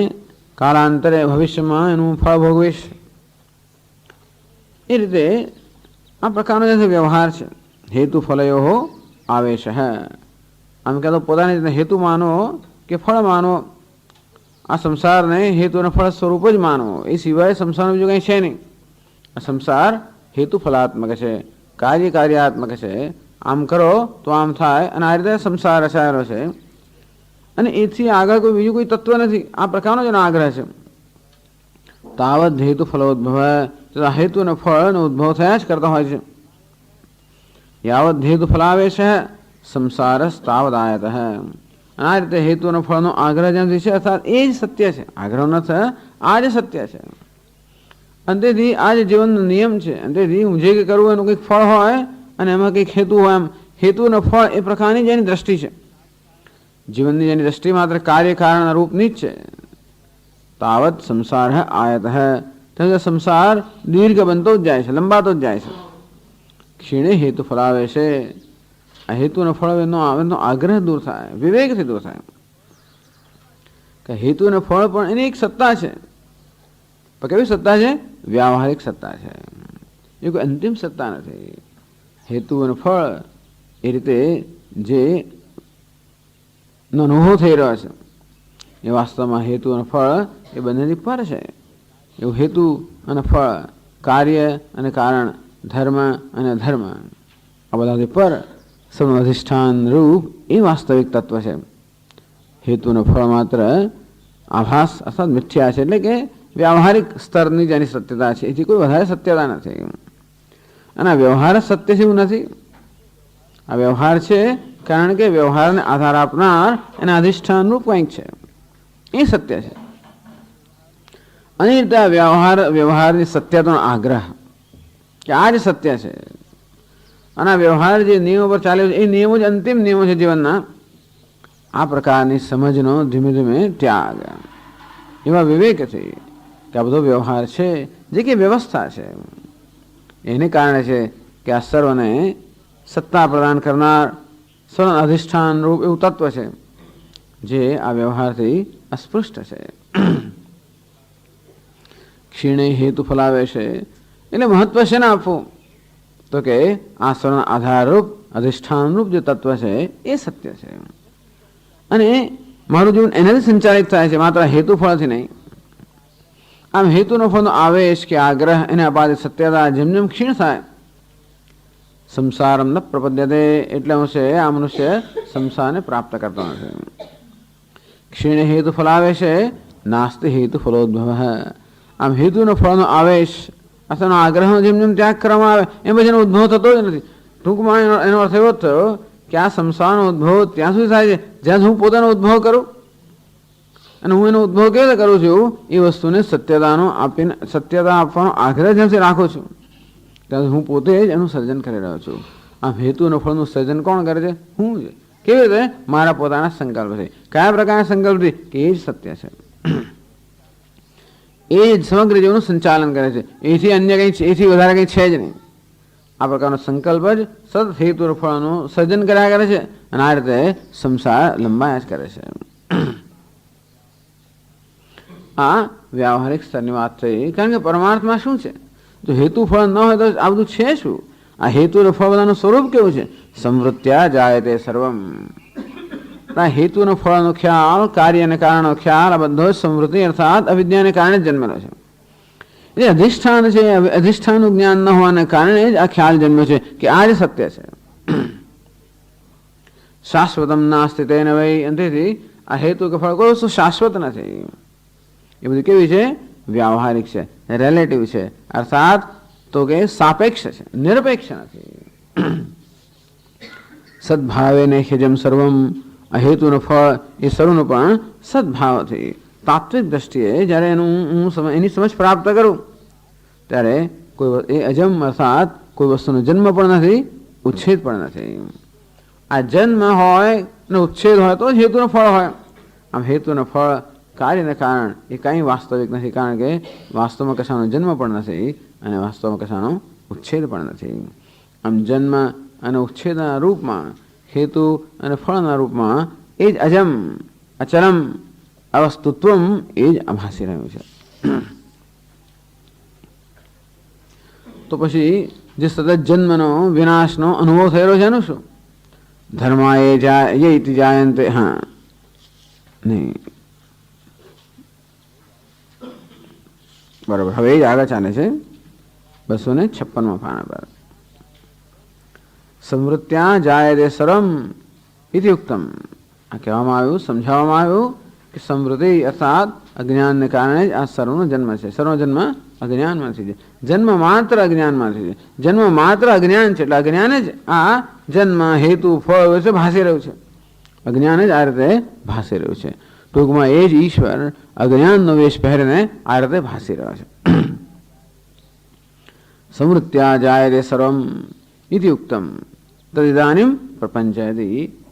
કાળાંતરે ભવિષ્યમાં એનું ફળ ભોગવીશ. એ રીતે આ પ્રકારનો જે વ્યવહાર છે, હેતુ ફલયો આવેશ. આમ કહેતો પોતાની રીતે હેતુ માનો કે ફળ માનો, આ સંસારને હેતુ અને ફળ સ્વરૂપ જ માનો, એ સિવાય સંસારનું બીજું કંઈ છે નહીં. આ સંસાર હેતુ ફલાત્મક છે, કાર્યાત્મક છે. આમ કરો તો આમ થાય, અને આ રીતે સંસાર રચાયેલો છે, અને એથી આગળ કોઈ બીજું કોઈ તત્વ નથી. આ પ્રકારનો જેનો આગ્રહ છે. તાવદ હેતુ ફલોદ્ભવ, હેતુ અને ફળનો ઉદ્ભવ થયા જ કરતા હોય છે. યાવદ હેતુ ફલાવેશ સંસારસ તાવદાયત. આ રીતે હેતુ અને ફળનો આગ્રહ જ્યાંથી છે, અર્થાત એ જ સત્ય છે. આગ્રહ ન થાય, આ જ સત્ય છે. અંતેથી આ જ જીવનનો નિયમ છે. અંતેથી હું જે કંઈ કરવું એનું કંઈક ફળ હોય, અને એમાં કંઈક હેતુ હોય. એમ હેતુ અને ફળ એ પ્રકારની જેની દ્રષ્ટિ છે. જીવનની જેની દ્રષ્ટિ માત્ર કાર્ય કારણ રૂપની જ છે. તાવત સંસાર આયત હે, સંસાર દીર્ઘ બનતો જ જાય છે, લંબાતો જ જાય છે. ક્ષીણે હેતુ ફલાવે છે, આ હેતુનો ફળ એનો આગ્રહ દૂર થાય, વિવેકથી દૂર થાય. કે હેતુ અને ફળ પણ એની એક સત્તા છે, પણ કેવી સત્તા છે? વ્યાવહારિક સત્તા છે, એ કોઈ અંતિમ સત્તા નથી. હેતુ અને ફળ એ રીતે જે નો અનુભવ થઈ રહ્યો છે એ વાસ્તવમાં હેતુ અને ફળ એ બંનેથી પર છે. એવું હેતુ અને ફળ, કાર્ય અને કારણ, ધર્મ અને અધર્મ, આ બધાથી પર સૌનું અધિષ્ઠાન રૂપ એ વાસ્તવિક તત્વ છે. હેતુ અને ફળ માત્ર આભાસ અર્થાત મિથ્યા છે, એટલે કે વ્યવહારિક સ્તરની જેની સત્યતા છે એથી કોઈ વધારે સત્યતા નથી. અને આ વ્યવહાર સત્ય છે એવું નથી. આ વ્યવહાર છે કારણ કે વ્યવહારને આધાર આપનાર એના અધિષ્ઠાન રૂપ કંઈક છે, એ સત્ય છે. અને રીતે આ વ્યવહારની સત્યતાનો આગ્રહ કે આ જ સત્ય છે. અને આ વ્યવહાર જે નિયમો પર ચાલે છે એ નિયમો જ અંતિમ નિયમો છે જીવનના. આ પ્રકારની સમજનો ધીમે ધીમે ત્યાગ, એવા વિવેકથી કે આ બધો વ્યવહાર છે જે કે વ્યવસ્થા છે, એને કારણે છે કે આ સર્વને સત્તા પ્રદાન કરનાર, સર્વ અધિષ્ઠાન રૂપ એવું તત્વ છે જે આ વ્યવહારથી અસ્પૃષ્ટ છે. ક્ષીણે હેતુ ફલાવે છે એટલે મહત્વ છે ને આપવું તો કે આ સર્વના આધારરૂપ અધિષ્ઠાનરૂપ જે તત્વ છે એ સત્ય છે. અને મારું જીવન એનાથી સંચાલિત થાય છે, માત્ર હેતુ ફળથી નહીં. આમ હેતુનો ફળનો આવેશ કે આગ્રહ એને અપાદે સત્યતા જેમ જેમ ક્ષીણ થાય, સંસારમ ન પ્રપદ્યતે એટલે હું છે આ મનુષ્ય સંસારને પ્રાપ્ત કરતો નથી. ક્ષીણે હેતુ ફલાવે છે નાસ્તિ હેતુ ફલોદ્ભવ. આમ હેતુનો ફળનો આવેશ અથવા આગ્રહનો જેમ જેમ ત્યાગ કરવામાં આવે એમ પછી એનો ઉદ્ભવ થતો જ નથી. ટૂંકમાં એનો અર્થ એવો થયો કે આ સંસારનો ઉદ્ભવ ત્યાં સુધી થાય છે જ્યાં હું પોતાનો ઉદ્ભવ કરું. અને હું એનો ઉદ્ભવ કેવી રીતે કરું છું? એ વસ્તુને સત્યતા આપવાનો આગ્રહ જ્યાંથી રાખું છું ત્યાં હું પોતે જ એનું સર્જન કરી રહ્યો છું. આમ હેતુ અને ફળનું સર્જન કોણ કરે છે? હું છે. કેવી રીતે? મારા પોતાના સંકલ્પથી. કયા પ્રકારના સંકલ્પથી? કે એ જ સત્ય છે, એ જ સમગ્ર જીવનનું સંચાલન કરે છે. એથી અન્ય કંઈ, એથી વધારે કંઈ છે જ નહીં. આ પ્રકારનો સંકલ્પ જ સદ હેતુ ફળનું સર્જન કર્યા કરે છે અને આ રીતે સંસાર લંબાયા જ કરે છે. આ વ્યાવહારિક સ્તરની વાત થઈ. કારણ કે પરમાર્થમાં શું છે? જો હેતુ ફળ ન હોય તો આ બધું છે શું? આ હેતુ અને ફળ બધાનું સ્વરૂપ કેવું છે? સંવૃત્યા જાયતે સર્વમ. હેતુ અને ફળનો ખ્યાલ, કાર્ય અને કારણનો ખ્યાલ, આ બધો સંવૃત્તિ અર્થાત અવિદ્યાને કારણે જ જન્મેલો છે. એ અધિષ્ઠાન છે, અધિષ્ઠાનનું જ્ઞાન ન હોવાને કારણે જ આ ખ્યાલ જન્મ્યો છે કે આ જ સત્ય છે. શાશ્વતમ નાસ્તિ તેન વૈ. તેથી આ હેતુ કે ફળ કોઈ વસ્તુ શાશ્વત નથી. એ બધી કેવી છે? વ્યાવહારિક છે, રિલેટિવ છે, અર્થાત તો કે સાપેક્ષ છે, નિરપેક્ષ નથી. સદભાવે નૈખ્યજમ સર્વમ. આ હેતુનું ફળ એ સર્વનું પણ સદભાવથી તાત્વિક દ્રષ્ટિએ જ્યારે એની સમજ પ્રાપ્ત કરું ત્યારે કોઈ એ અજમ અર્થાત કોઈ વસ્તુનો જન્મ પણ નથી, ઉચ્છેદ પણ નથી. આ જન્મ હોય અને ઉચ્છેદ હોય તો જ હેતુનું ફળ હોય. આમ હેતુનું ફળ, કાર્ય અને કારણ એ કાંઈ વાસ્તવિક નથી, કારણ કે વાસ્તવમાં કશાનો જન્મ પણ નથી અને વાસ્તવમાં કશાનો ઉચ્છેદ પણ નથી. આમ જન્મ અને ઉચ્છેદના રૂપમાં, હેતુ અને ફળના રૂપમાં એ જ અજમ અચરમ અવસ્તુત્વમ એ જ આભાસી રહ્યું છે. તો પછી જે સતત જન્મનો વિનાશનો અનુભવ થયેલો છે એનું શું? ધર્માએ જાયંતે. હા નહીં, બરાબર. હવે એ જ આગળ ચાલે છે 256 પાના પર. સંવૃત્યા જાયતે સર્વમ ઇતિ ઉક્તમ. આ કહેવામાં આવ્યું, સમજાવવામાં આવ્યું કે સંવૃત્તિ અર્થાત અજ્ઞાનને કારણે જ આ સર્વનો જન્મ છે. સર્વ જન્મ અજ્ઞાનમાંથી છે. જન્મ માત્ર અજ્ઞાનમાંથી છે. જન્મ માત્ર અજ્ઞાન છે એટલે અજ્ઞાન જ આ જન્મ, હેતુ, ફળ વિશે ભાસી રહ્યું છે. અજ્ઞાન જ આ રીતે ભાસી રહ્યું છે. ટૂંકમાં એ જ ઈશ્વર અજ્ઞાનનો વેશ પહેરીને આ રીતે ભાસી રહ્યો છે. સંવૃત્યા જાયતે સર્વમ ઇતિ ઉક્તમ તદિદાનીમ પ્રપંચયતિ.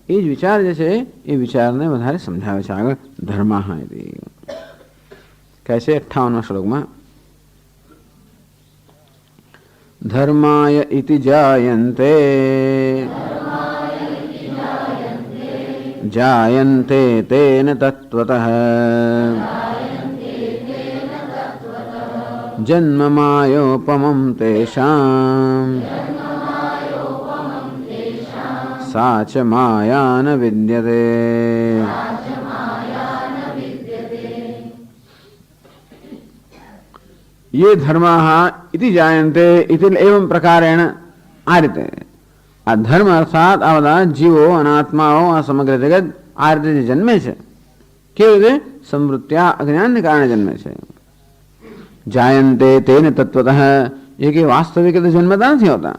એ જ વિચાર જે છે એ વિચારને વધારે સમજાવે છે આગળ. ધર્મઃ ઇતિ. કહે છે 58મા શ્લોકમાં, ધર્માય ઇતિ જાયન્તે જાયન્તે તેન તત્વતઃ જન્મ માયોપમં તેષાં સા ચ માયા ન વિદ્યતે. ये धर्माः इति जायन्ते इति एवं प्रकारेण आ રીતે આ ધર્મ અર્થાત આ બધા જીવો અનાત્માઓ આ સમગ્ર જગત આ રીતે જે જન્મે છે કેવી રીતે સમૃત્યા અજ્ઞાનને કારણે જન્મે છે. જાયન્તે તેન તત્વતઃ એ કે વાસ્તવિક રીતે જન્મતા નથી હોતા.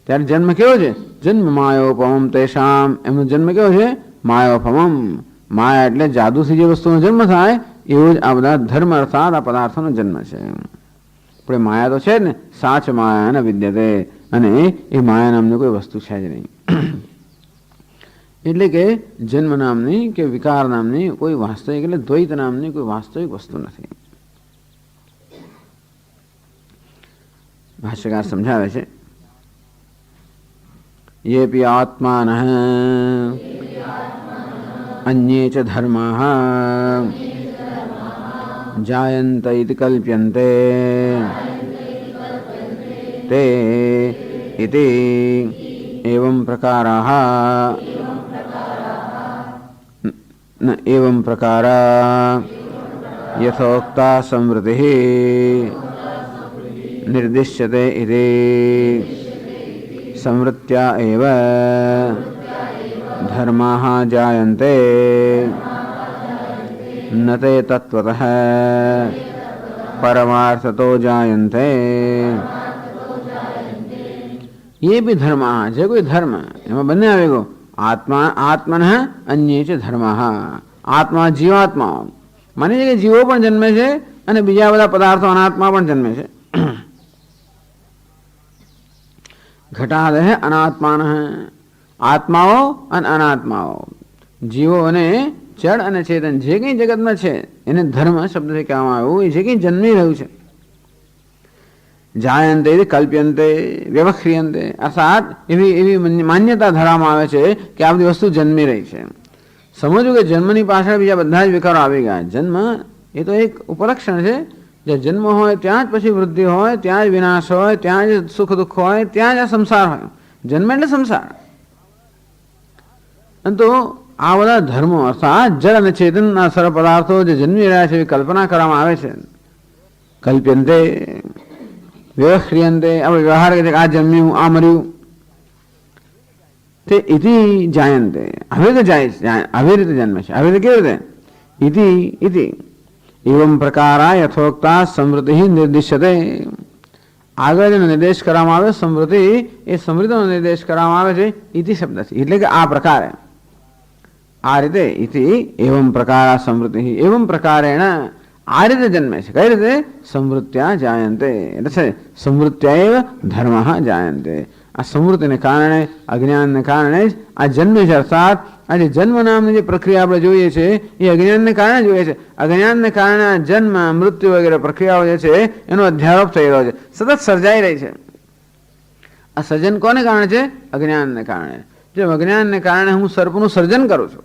ત્યારે જન્મ કેવો છે? જન્મ માયોપમમ તેષામ, એમનો જન્મ કેવો છે? માયોપમમ. માયા એટલે જાદુથી જે વસ્તુનો જન્મ થાય એવું જ આ બધા ધર્મ અર્થાત આ પદાર્થોનો જન્મ છે. પણ માયા તો છે જ ને, સાચ માયા ન વિદ્યતે, અને એ માયા નામની કોઈ વસ્તુ છે જ નહીં. એટલે કે જન્મ નામની કે વિકાર નામની કોઈ વાસ્તવિક એટલે દ્વૈત નામની કોઈ વાસ્તવિક વસ્તુ નથી. ભાષ્યકાર સમજાવે છે, યેપિ આત્માનઃ અન્યે ચ ધર્માઃ જાયન્ત ઇતિ કલ્પ્યન્તે તે ઇતિ એવં પ્રકારાઃ એવં પ્રકારા યથોક્તા સંવૃત્તિઃ निर्दिश्यते इति संवृत्त्या एव धर्माः जायन्ते न ते तत्त्वतः परमार्थतो जायन्ते. ये भी धर्माः, જે કોઈ ધર્મ એમાં બંને આવી ગયો, આત્મા આત્મનઃ અન્યે ચ ધર્માः, આત્મા જીવાત્મા, માની છે કે જીવો પણ જન્મે છે અને બીજા બધા પદાર્થો અનાત્મા પણ જન્મે છે. ઘટાદઃ અનાત્માન, આત્માઓ અને અનાત્માઓ, જીવો અને જડ અને ચેતન જે કંઈ જગતમાં છે એને ધર્મ શબ્દથી કહેવામાં આવ્યું, એ જે કંઈ જન્મી રહ્યું છે. જાયન્તે કલ્પ્યંતે વ્યવખ્રિયંતે, અર્થાત એવી માન્યતા ધરવામાં આવે છે કે આ બધી વસ્તુ જન્મી રહી છે. સમજવું કે જન્મની પાછળ બીજા બધા જ વિકારો આવી ગયા. જન્મ એ તો એક ઉપલક્ષણ છે. જ્યાં જન્મ હોય ત્યાં જ પછી વૃદ્ધિ હોય, ત્યાં જ વિનાશ હોય, ત્યાં જ સુખ દુઃખ હોય, ત્યાં જ આ સંસાર હોય. જન્મ એટલે સંસાર. તો આ બધા ધર્મો અર્થાત જળ અને ચેતનના સર્વ પદાર્થો જે જન્મી રહ્યા છે એવી કલ્પના કરવામાં આવે છે. કલ્પ્યંતે વ્યવખ્રિયંતે, આપણે વ્યવહાર કરીએ આ જન્મ્યું આ મર્યું, તે ઇતિ જાયંતે, આવી રીતે જાય, આવી રીતે જન્મે છે. આવી રીતે કેવી રીતે? ઇતિ ઇતિ એવમ પ્રકારા યથોક્તા સમૃદ્ધિ નિર્દિશ્યતે, આગળ જેનો નિર્દેશ કરવામાં આવે સમૃદ્ધિ, એ સમૃદ્ધિનો નિર્દેશ કરવામાં આવે છે ઇતિ શબ્દથી, એટલે કે આ પ્રકારે, આ રીતે. ઇતિ એવમ પ્રકારા સમૃદ્ધિ, એવમ પ્રકારેણ આ રીતે જન્મે છે. કઈ રીતે? સમૃત્યા જાયંતે, એટલે છે સમૃત્યા એવ ધર્મઃ જાયંતે. આ સમૃદ્ધિને કારણે, અજ્ઞાનને કારણે જ આ જન્મે છે. અર્થાત આ જે જન્મ નામની જે પ્રક્રિયા આપણે જોઈએ છે એ અજ્ઞાનને કારણે જોઈએ છે. અજ્ઞાનને કારણે આ જન્મ મૃત્યુ વગેરે પ્રક્રિયાઓ જે છે એનો અધ્યારોપ થઈ રહ્યો છે, સતત સર્જાઈ રહી છે. આ સર્જન કોને કારણે છે? અજ્ઞાનને કારણે. જેમ અજ્ઞાનને કારણે હું સર્પનું સર્જન કરું છું,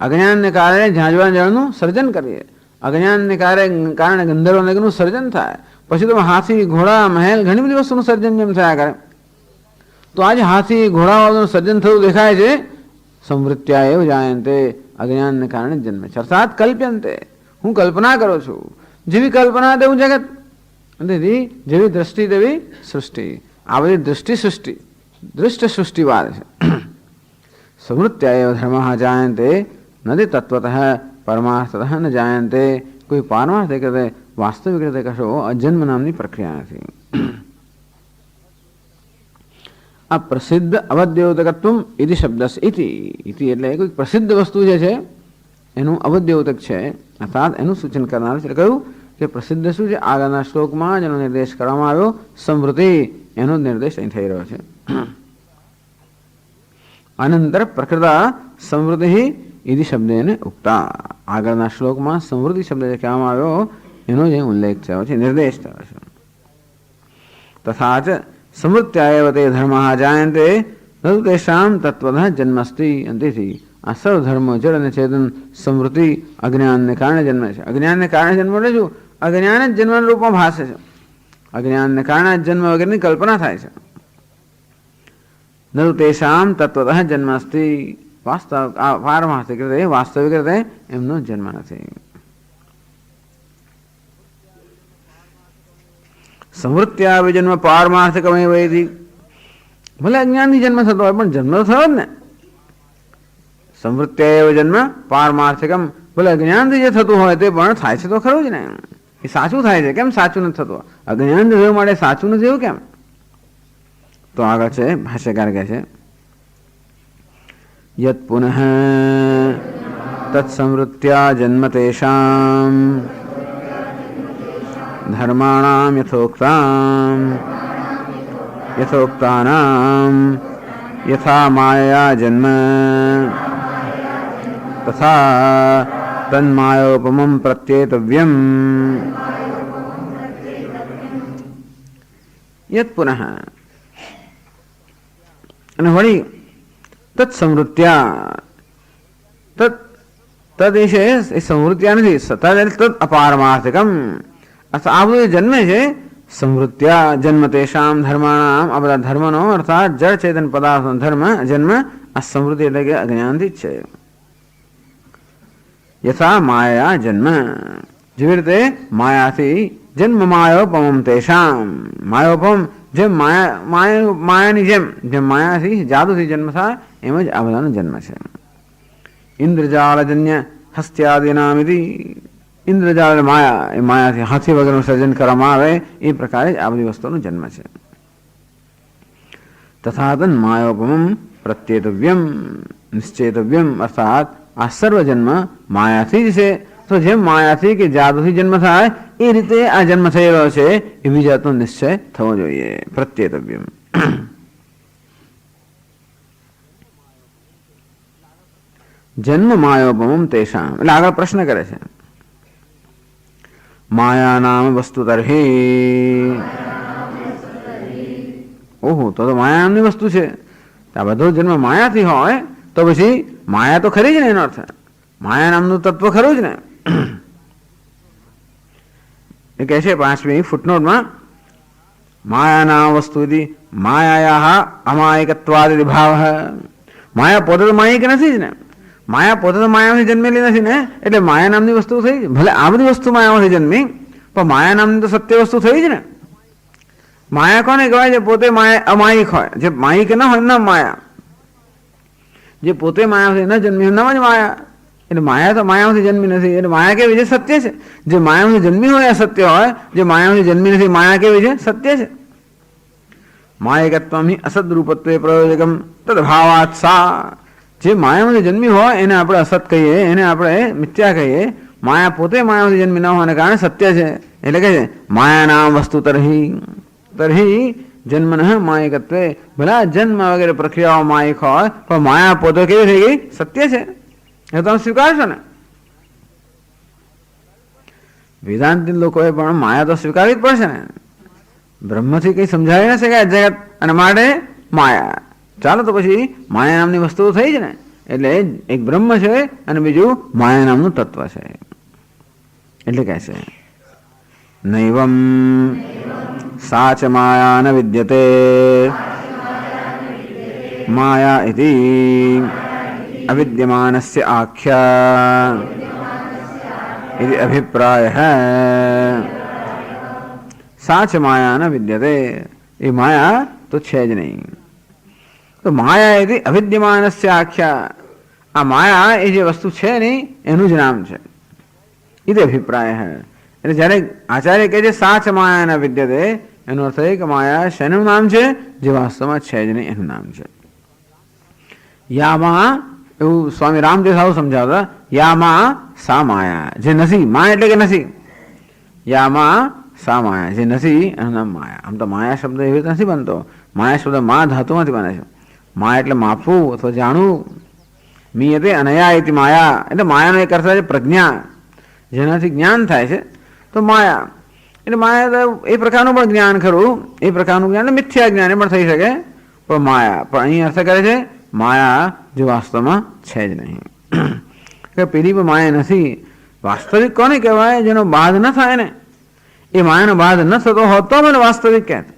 અજ્ઞાનને કારણે ઝાંઝવા જળનું સર્જન કરીએ, અજ્ઞાનને કારણે ગંધર્વ નગરનું સર્જન થાય, પછી તો હાથી ઘોડા મહેલ ઘણી બધી વસ્તુનું સર્જન જેમ થયા કરે. તો આજે હાથી ઘોડાઓનું સર્જન થયું દેખાય છે. સંવૃત્યા એવ જાયંતે, અજ્ઞાનને કારણે જન્મે છે. અર્થાત કલ્પ્યંતે, હું કલ્પના કરું છું. જેવી કલ્પના તેવું જગત, તેથી જેવી દ્રષ્ટિ તેવી સૃષ્ટિ. આ બધી દૃષ્ટિ સૃષ્ટિ, દૃષ્ટ સૃષ્ટિવાદ છે. સંવૃત્યા એવ ધર્મઃ જાયંતે નથી તત્વતઃ પરમાર્થતઃ ન જાયંતે, કોઈ પારમાર્થિક રીતે વાસ્તવિક રીતે કશો અજન્મ નામની પ્રક્રિયા નથી. આ પ્રસિદ્ધ અવદ્યોતકત્વ ઇતિ શબ્દ ઇતિ ઇતિ એટલે કોઈ પ્રસિદ્ધ વસ્તુ જે છે એનું અવદ્યોતક છે, અર્થાત એનું સૂચન કરનાર છે. કહ્યું કે પ્રસિદ્ધ શું છે? આગળના શ્લોકમાં જેનો નિર્દેશ કરવામાં આવ્યો સમૃદ્ધિ, એનો નિર્દેશ અહીં થઈ રહ્યો છે. અનંતર પ્રકૃતા સમૃદ્ધિ ઇતિ શબ્દેને ઉક્તા, આગળના શ્લોકમાં સમૃદ્ધિ શબ્દ જે કહેવામાં આવ્યો એનો જે ઉલ્લેખ થયો છે, નિર્દેશ થયો છે. તથા ચ સમૃત્યા એવ તે ધર્મા જાયન્તે ન તેષામ તત્વતઃ જન્મસ્તિ. તેથી આ સર્વ ધર્મો જડ અને ચેતન સમૃદ્ધિ અજ્ઞાનને કારણે જન્મે છે. અજ્ઞાનને કારણે જન્મ એટલે શું? અજ્ઞાન જ જન્મના રૂપમાં ભાસે છે. અજ્ઞાનને કારણે જન્મ વગેરેની કલ્પના થાય છે. ન તેષામ તત્વતઃ જન્મસ્તિ. વાસ્તવ પારમાર્થિક રીતે વાસ્તવિક રીતે એમનો જન્મ નથી. સમૃત્યા વિજન્મ પારમાર્થિકમય વૈદિક. ભલે અજ્ઞાનથી જન્મ થતો હોય પણ જન્મ થયો જ ને. સમૃત્યા જન્મ પારમાર્થિકમ. ભલે અજ્ઞાનથી જે થતું હોય તે પણ થાય છે તો ખરું જ ને. એ સાચું થાય છે. કેમ સાચું નથી થતું? અજ્ઞાન રહેવા માટે સાચું નથી એવું કેમ? તો આગળ છે ભાષ્યકાર કહે છે યત પુનઃ તત્સમૃત્યા જન્મ તેષામ ધર્માણામ યથોક્તાનામ યથા માયા જન્મ તથા તન્માયોપમં પ્રત્યેતવ્યમ. યત પુનઃ અને વળી તત્સમૃત્યા. તદ છે એ સમૃત્યા નથી. તદ અપારમાર્થિકમ. અર્થાત આ બધું જન્મે છે સમૃત્યા જન્મ તેષામ ધર્માણામ. આ બધા ધર્મનો અર્થાત જળ ચેતન પદાર્થનો ધર્મ જન્મ આ સમૃદ્ધિ એટલે કે અજ્ઞાનથી જ છે. યથા માયા જન્મ. જેવી રીતે માયાથી જન્મ માયોપમમ તેષામ. માયોપમ જેમ માયાની જેમ માયાથી જાદુથી જન્મ થાય એમ જ આ બધાનો જન્મ છે. ઇન્દ્રજાલજન્ય હસ્ત્યાદિનામિતિ. ઇન્દ્રજાળ માયા, એ માયાથી હાથી વગરનું સર્જન કરવામાં આવે એ પ્રકારે જ આ બધી વસ્તુનો જન્મ છે. તથા તન માયોપમમ પ્રત્યેતવ્યમ નિશ્ચેતવ્યમ. અર્થાત આ સર્વ જન્મ માયાથી જ છે. તો જેમ માયાથી કે જાદુથી જન્મ થાય એ રીતે આ જન્મ થયેલો છે એવી જાતનો નિશ્ચય થવો જોઈએ. પ્રત્યેતવ્યમ. જન્મ માયોપમમ તેષામ. એટલે આગળ પ્રશ્ન કરે છે માયા નામ વસ્તુ તરહી. ઓહો, તો માયા નામની વસ્તુ છે. આ બધો જન્મ માયાથી હોય તો પછી માયા તો ખરી જ ને. એનો અર્થ માયા નામનું તત્વ ખરું જ ને. એ કહે છે 5મી ફૂટનોટમાં માયા નામ વસ્તુ માયા અમાયિકત્વાદિ ભાવ. માયા પોતે તો માયિક નથી જ ને. માયા પોતે તો માયામાંથી જન્મેલી નથી ને. એટલે માયા નામની વસ્તુ થઈ. ભલે આ બધી વસ્તુ માયામાંથી જન્મી પણ માયા નામની તો સત્ય વસ્તુ થઈ જ ને. માયા કોને કહેવાય? જે પોતે અમાયિક હોય, જે માયિક ના હોય એમના માયા. જે પોતે માયામાંથી ન જન્મી એમનામાં જ માયા. એટલે માયા તો માયામાંથી જન્મી નથી. એટલે માયા કેવી છે? સત્ય છે. જે માયામાંથી જન્મી હોય એ સત્ય હોય. જે માયામાંથી જન્મી નથી માયા કેવી છે? સત્ય છે. માયિકત્વમ હિ અસદરૂપત્વે પ્રયોજકમ તદભાવાત સા. જે માયામાંથી જન્મી હોય એને આપણે અસત કહીએ, એને આપણે મિથ્યા કહીએ. માયા પોતે માયામાંથી જન્મી ન હોવાને કારણે સત્ય છે. એટલે કે છે માયા નામ વસ્તુ તરહી જન્મન માયિકત્વે. ભલા જન્મ વગેરે પ્રક્રિયાઓ માયિક હોય પણ માયા પોતે કેવી થઈ ગઈ? સત્ય છે. એ તમે સ્વીકારશો ને. વેદાંતિ લોકોએ પણ માયા તો સ્વીકારવી જ પડશે ને. બ્રહ્મથી કઈ સમજાવી ન શકાય જગત અને માટે માયા. ચાલો તો પછી માયા નામની વસ્તુઓ થઈ જ ને. એટલે એક બ્રહ્મ છે અને બીજું માયા નામનું તત્વ છે. એટલે કહે છે નૈવમ સાચ માયા ન વિદ્યતે માયા ઇતિ અવિદ્યમાનસ્ય આખ્યા ઇતિ અભિપ્રાયઃ. સાચ માયા ન વિદ્યતે. એ માયા તો છે જ નહીં. તો માયા ઇતિ અવિદ્યમાનસ્ય આખ્યા. આ માયા એ જે વસ્તુ છે નહીં એનું જ નામ છે. ઇતિ અભિપ્રાયઃ. એટલે જ્યારે આચાર્ય કહે છે સાચ માયા ન વિદ્યતે એનો અર્થ એ કે માયા શેનું નામ છે? જે વાસ્તવમાં છે જ નહીં એનું નામ છે. યામાં એવું સ્વામી રામદેવ સાહેબ સમજાવતા. યામાં સા માયા. જે નથી, માયા એટલે કે નથી. યામાં સા માયા, જે નથી એનું નામ માયા. આમ તો માયા શબ્દ એવી રીતે નથી બનતો. માયા શબ્દ મા ધાતુમાંથી બને છે. માયા એટલે માપવું અથવા જાણવું. મીયતે અનયા ઇતિ માયા, એટલે માયાનો એક અર્થ છે પ્રજ્ઞા, જેનાથી જ્ઞાન થાય છે તો માયા. એટલે માયા એ પ્રકારનું પણ જ્ઞાન ખરું, એ પ્રકારનું જ્ઞાન મિથ્યા જ્ઞાન પણ થઈ શકે, પણ માયા પણ અહીં અર્થ કરે છે માયા જે વાસ્તવમાં છે જ નહીં. કે પેલી પણ માયા નથી. વાસ્તવિક કોને કહેવાય? જેનો બાદ ન થાય ને, એ માયાનો બાદ ન થતો હોત તો મને વાસ્તવિક કહેતા.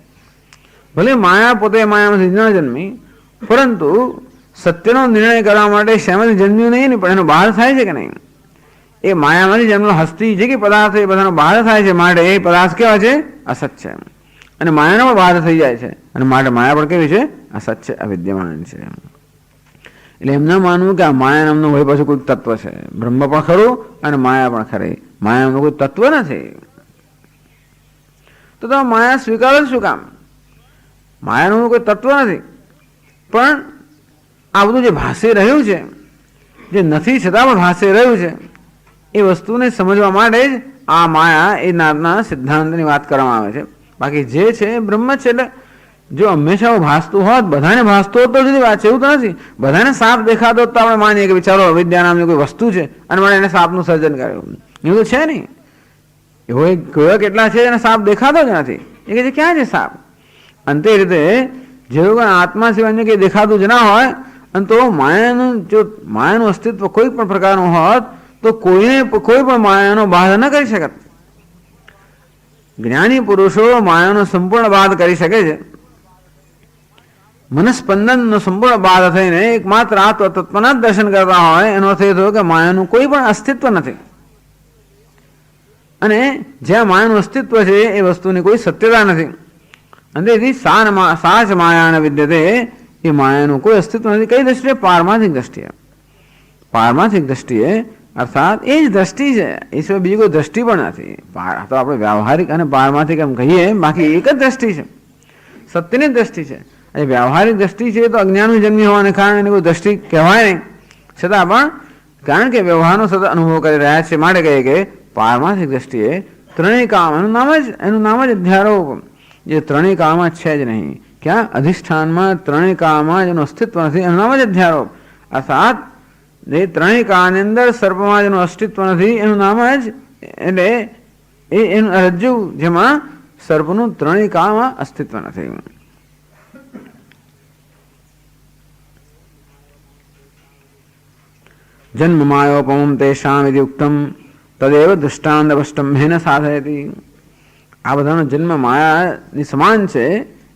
ભલે માયા પોતે માયામાંથી ન જન્મી, પરંતુ સત્યનો નિર્ણય કરવા માટે શેમાંથી જન્મ્યું નહીં ને, પણ એનો બહાર થાય છે કે નહીં? એ માયામાંથી જન્મેલો હસ્તી જે કે પદાર્થ એ બધાનો બહાર થાય છે, માટે એ પદાર્થ કેવા છે? અસત છે. અને માયાનો પણ બહાર થઈ જાય છે, અને માટે માયા પણ કેવી છે? અસત છે, અવિદ્યમાન છે. એટલે એમ ન માનવું કે આ માયા નામનું હોય પછી કોઈ તત્વ છે. બ્રહ્મ પણ ખરું અને માયા પણ ખરી. માયા નામનું કોઈ તત્વ નથી. તો તમે માયા સ્વીકારો શું કામ? માયાનું કોઈ તત્વ નથી. પણ આ બધું જે ભાષી રહ્યું છે, જે નથી છતાં પણ ભાષી રહ્યું છે, એ વસ્તુને સમજવા માટે જ આ માયા એ નામના સિદ્ધાંતની વાત કરવામાં આવે છે. બાકી જે છે એ બ્રહ્મ છે. એટલે જો હંમેશા ભાસતું હોત, બધાને ભાસતું હોત તો જુદી વાત છે. એવું તો નથી. બધાને સાપ દેખાતો તો આપણે માનીએ કે વિચારો અવિદ્યા નામની કોઈ વસ્તુ છે અને મને એને સાપનું સર્જન કર્યું. એવું તો છે નહીં. એવો કયો કેટલા છે એને સાપ દેખાતો જ નથી. એ કે ક્યાં છે સાપ? અને તે રીતે જેવું કોઈ આત્મા સિવાય અન્ય કંઈ દેખાતું જ ના હોય, અને તો માયાનું અસ્તિત્વ કોઈ પણ પ્રકારનું હોત તો કોઈ પણ માયાનો બાધ ન કરી શકત. જ્ઞાની પુરુષો માયાનો સંપૂર્ણ બાધ કરી શકે છે. મનસ્પંદનનો સંપૂર્ણ બાધ થઈને એકમાત્ર આત્મ તત્વના જ દર્શન કરતા હોય, એનો અર્થ એ થયો કે માયાનું કોઈ પણ અસ્તિત્વ નથી. અને જ્યાં માયાનું અસ્તિત્વ છે એ વસ્તુની કોઈ સત્યતા નથી. અને તેથી સાચ માયા વિદ્યતે, એ માયાનું કોઈ અસ્તિત્વ નથી. કઈ દ્રષ્ટિએ? પારમાર્થિક દ્રષ્ટિએ. પારમાર્થિક દ્રષ્ટિએ અર્થાત એ જ દ્રષ્ટિ છે, એ સિવાય બીજી કોઈ દ્રષ્ટિ પણ નથી. તો આપણે વ્યવહારિક અને પારમાર્થિક એમ કહીએ, બાકી એક જ દ્રષ્ટિ છે, સત્યની જ દ્રષ્ટિ છે. એ વ્યવહારિક દ્રષ્ટિ છે તો અજ્ઞાનનું જન્મી હોવાને કારણે એની કોઈ દ્રષ્ટિ કહેવાય નહીં. છતાં પણ કારણ કે વ્યવહારનો સતત અનુભવ કરી રહ્યા છે, માટે કહીએ કે પારમાર્થિક દ્રષ્ટિએ ત્રણેય કામ, એનું નામ જ અધ્યારોપ, જે ત્રણેય કાળમાં છે જ નહીં. ક્યાં? અધિષ્ઠાનમાં ત્રણેય કાળમાં જેનું અસ્તિત્વ નથી, એનું નામ જ અધ્યારોપ. અર્થાત એ ત્રણેય કાળની અંદર સર્પમાં જેનું અસ્તિત્વ નથી, એનું નામ જ એટલે એનું રજ્જુ, જેમાં સર્પનું ત્રણેય કાળમાં અસ્તિત્વ નથી. જન્મ માયોપમં તેષામ વિધિ ઉક્તમ તદેવ દૃષ્ટાંતવષ્ટંભેન સાધયતિ. આ બધાનો જન્મ માયાની સમાન છે.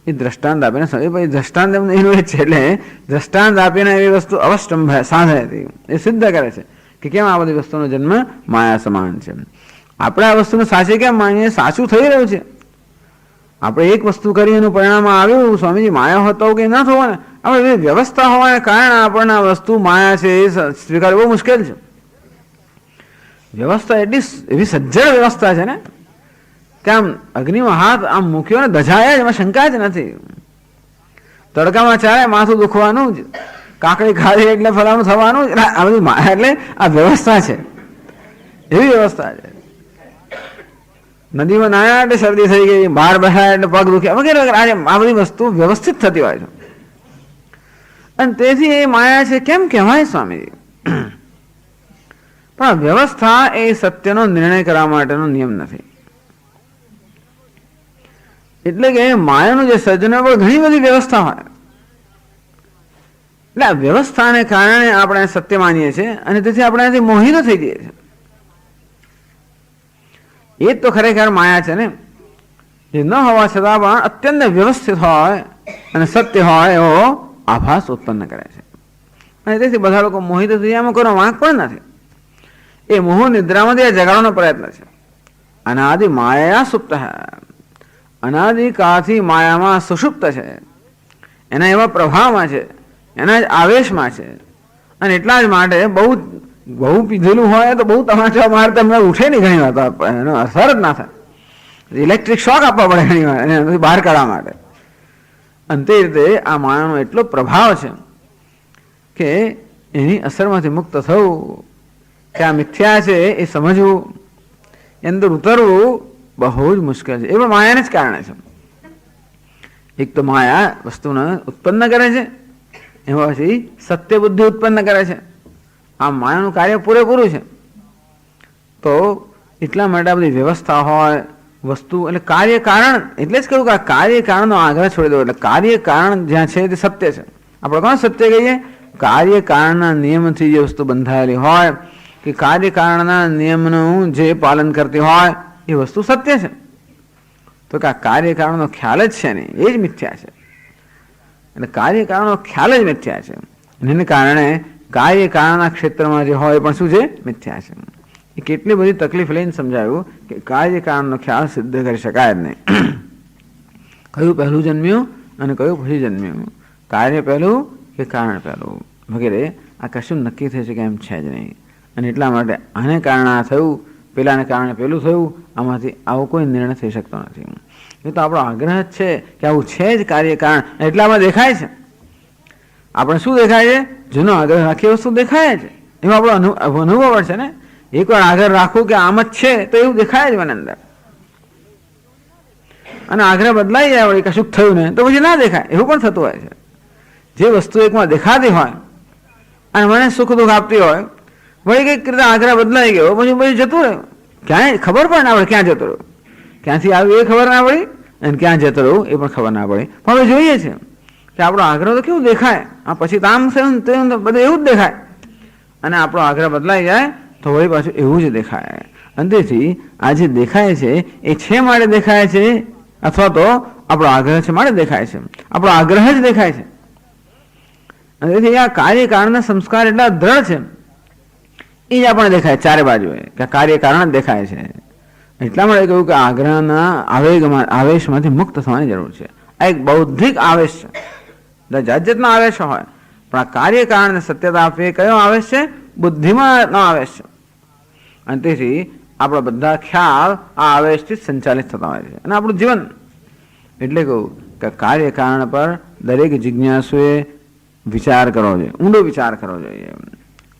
એ દ્રષ્ટાંત આપીને દ્રષ્ટાંત એનું એ છે, એટલે દ્રષ્ટાંત આપીને એવી વસ્તુ અવષ્ટંભ સાધયતિ, એ સિદ્ધ કરે છે કે કેમ આ બધી વસ્તુનો જન્મ માયા સમાન છે. આપણે આ વસ્તુને સાચી કેમ માનીએ? સાચું થઈ રહ્યું છે. આપણે એક વસ્તુ કરી એનું પરિણામ આવ્યું, સ્વામીજી માયા હોતો કે ના થવો ને, આપણે એવી વ્યવસ્થા હોવાને કારણે આપણને આ વસ્તુ માયા છે એ સ્વીકારવી બહુ મુશ્કેલ છે. વ્યવસ્થા એટલી એવી સજ્જડ વ્યવસ્થા છે ને કે આમ અગ્નિમાં હાથ આમ મૂક્યો ને દજાયા જ, એમાં શંકા જ નથી. તડકામાં ચાલે માથું દુખવાનું જ, કાકડી ખાધી એટલે ફલાણું થવાનું જ. આ બધી માયા એટલે આ વ્યવસ્થા છે, એવી વ્યવસ્થા છે. નદીમાં નાયા એટલે શરદી થઈ ગઈ, બહાર બેઠા એટલે પગ દુખ્યા વગેરે વગેરે. આજે આ બધી વસ્તુ વ્યવસ્થિત થતી હોય છે, અને તેથી એ માયા છે કેમ કહેવાય સ્વામીજી? પણ વ્યવસ્થા એ સત્યનો નિર્ણય કરવા માટેનો નિયમ નથી. એટલે કે માયાનું જે સર્જન હોય ઘણી બધી વ્યવસ્થા હોય, એટલે આ વ્યવસ્થાને કારણે આપણે સત્ય માનીએ છીએ, અને તેથી આપણે એનાથી મોહિત થઈ જઈએ છીએ. એ જ તો ખરેખર માયા છે ને, જે ન હોવા છતાં પણ અત્યંત વ્યવસ્થિત હોય અને સત્ય હોય એવો આભાસ ઉત્પન્ન કરે છે. અને તેથી બધા લોકો મોહિત થઈ જાય, એમાં કોઈનો વાંક પણ નથી. એ મોહ નિદ્રામાંથી જગાડવાનો પ્રયત્ન છે. અનાદિ માયા સુપ્ત, અનાદિ કાળથી માયામાં સુષુપ્ત છે, એના એવા પ્રભાવમાં છે, એના જ આવેશમાં છે. અને એટલા જ માટે બહુ પીધેલું હોય તો બહુ તમાચા મારતા એમને ઉઠે નહીં ઘણી વાર, એનો અસર જ ના થાય. ઇલેક્ટ્રિક શોક આપવા પડે ઘણી વાર એને બહાર કાઢવા માટે. અને તે રીતે આ માયાનો એટલો પ્રભાવ છે કે એની અસરમાંથી મુક્ત થવું, કે આ મિથ્યા છે એ સમજવું, એ અંદર ઉતરવું બહુ જ મુશ્કેલ છે. એ પણ માયાને જ કારણે છે. એક તો માયા વસ્તુને ઉત્પન્ન કરે છે, એમાં પછી સત્ય બુદ્ધિ ઉત્પન્ન કરે છે, આ માયાનું કાર્ય પૂરેપૂરું છે. તો એટલા માટે આ બધી વ્યવસ્થા હોય વસ્તુ એટલે કાર્ય કારણ, એટલે જ કહ્યું કે આ કાર્ય કારણનો આગ્રહ છોડી દો. એટલે કાર્ય કારણ જ્યાં છે તે સત્ય છે. આપણે કોણ સત્ય કહીએ? કાર્ય કારણના નિયમથી જે વસ્તુ બંધાયેલી હોય કે કાર્ય કારણના નિયમનું જે પાલન કરતી હોય એ વસ્તુ સત્ય છે. તો કે આ કાર્ય કારણનો ખ્યાલ જ છે નહીં, એ જ મિથ્યા છે. એટલે કાર્ય કારણનો ખ્યાલ જ મિથ્યા છે. એને કારણે કાર્ય કારણના ક્ષેત્રમાં જે હોય એ પણ શું છે? મિથ્યા છે. એ કેટલી બધી તકલીફ લઈને સમજાવ્યું કે કાર્ય કારણનો ખ્યાલ સિદ્ધ કરી શકાય જ નહીં. કયું પહેલું જન્મ્યું અને કયું પછી જન્મ્યું, કાર્ય પહેલું કે કારણ પહેલું વગેરે આ કશું નક્કી થઈ શકે એમ છે જ નહીં. અને એટલા માટે આને કારણે આ થયું, પેલાને કારણે પેલું થયું, આમાંથી આવો કોઈ નિર્ણય થઈ શકતો નથી. એ તો આપણો આગ્રહ જ છે કે આવું છે જ કાર્ય કારણ, એટલામાં દેખાય છે. આપણે શું દેખાય છે? જેનો આગ્રહ રાખીએ વસ્તુ દેખાય છે. એમાં આપણો અનુભવ છે ને. એકવાર આગ્રહ રાખું કે આમ જ છે તો એવું દેખાય જ મને અંદર. અને આગ્રહ બદલાઈ જાય વળી કશું થયું ને તો પછી ના દેખાય, એવું પણ થતું હોય છે. જે વસ્તુ એકમાં દેખાતી હોય અને મને સુખ દુઃખ આપતી હોય, વળી કંઈક રીતે આગ્રહ બદલાઈ ગયો પછી જતું રહ્યું, ક્યાંય ખબર પણ ના પડે ક્યાં જતો રહ્યો, ક્યાંથી આવ્યું એ ખબર ના પડી અને ક્યાં જતો રહ્યું એ પણ ખબર ના પડી. પણ હવે જોઈએ છે કે આપણો આગ્રહ તો કેવું દેખાય, આ પછી તો આમ છે બધું એવું જ દેખાય. અને આપણો આગ્રહ બદલાઈ જાય તો વળી પાછું એવું જ દેખાય. અને તેથી આ જે દેખાય છે એ છે માટે દેખાય છે, અથવા તો આપણો આગ્રહ છે માટે દેખાય છે. આપણો આગ્રહ જ દેખાય છે. અને તેથી આ કાર્ય કારણના સંસ્કાર એટલા દ્રઢ છે એ જ આપણને દેખાય ચારે બાજુએ કે કાર્ય કારણ જ દેખાય છે. એટલા માટે કહ્યું કે આગ્રહના આવેશમાંથી મુક્ત થવાની જરૂર છે. આ એક બૌદ્ધિક આવેશ છે. જાત જાતના આવેશ હોય પણ આ કાર્ય કારણને સત્યતા આપવી કયો આવેશ છે? બુદ્ધિમાંનો આવેશ છે. અને તેથી આપણા બધા ખ્યાલ આ આવેશથી સંચાલિત થતા હોય છે. અને આપણું જીવન એટલે કહું કે કાર્ય કારણ પર દરેક જિજ્ઞાસુએ વિચાર કરવો જોઈએ, ઊંડો વિચાર કરવો જોઈએ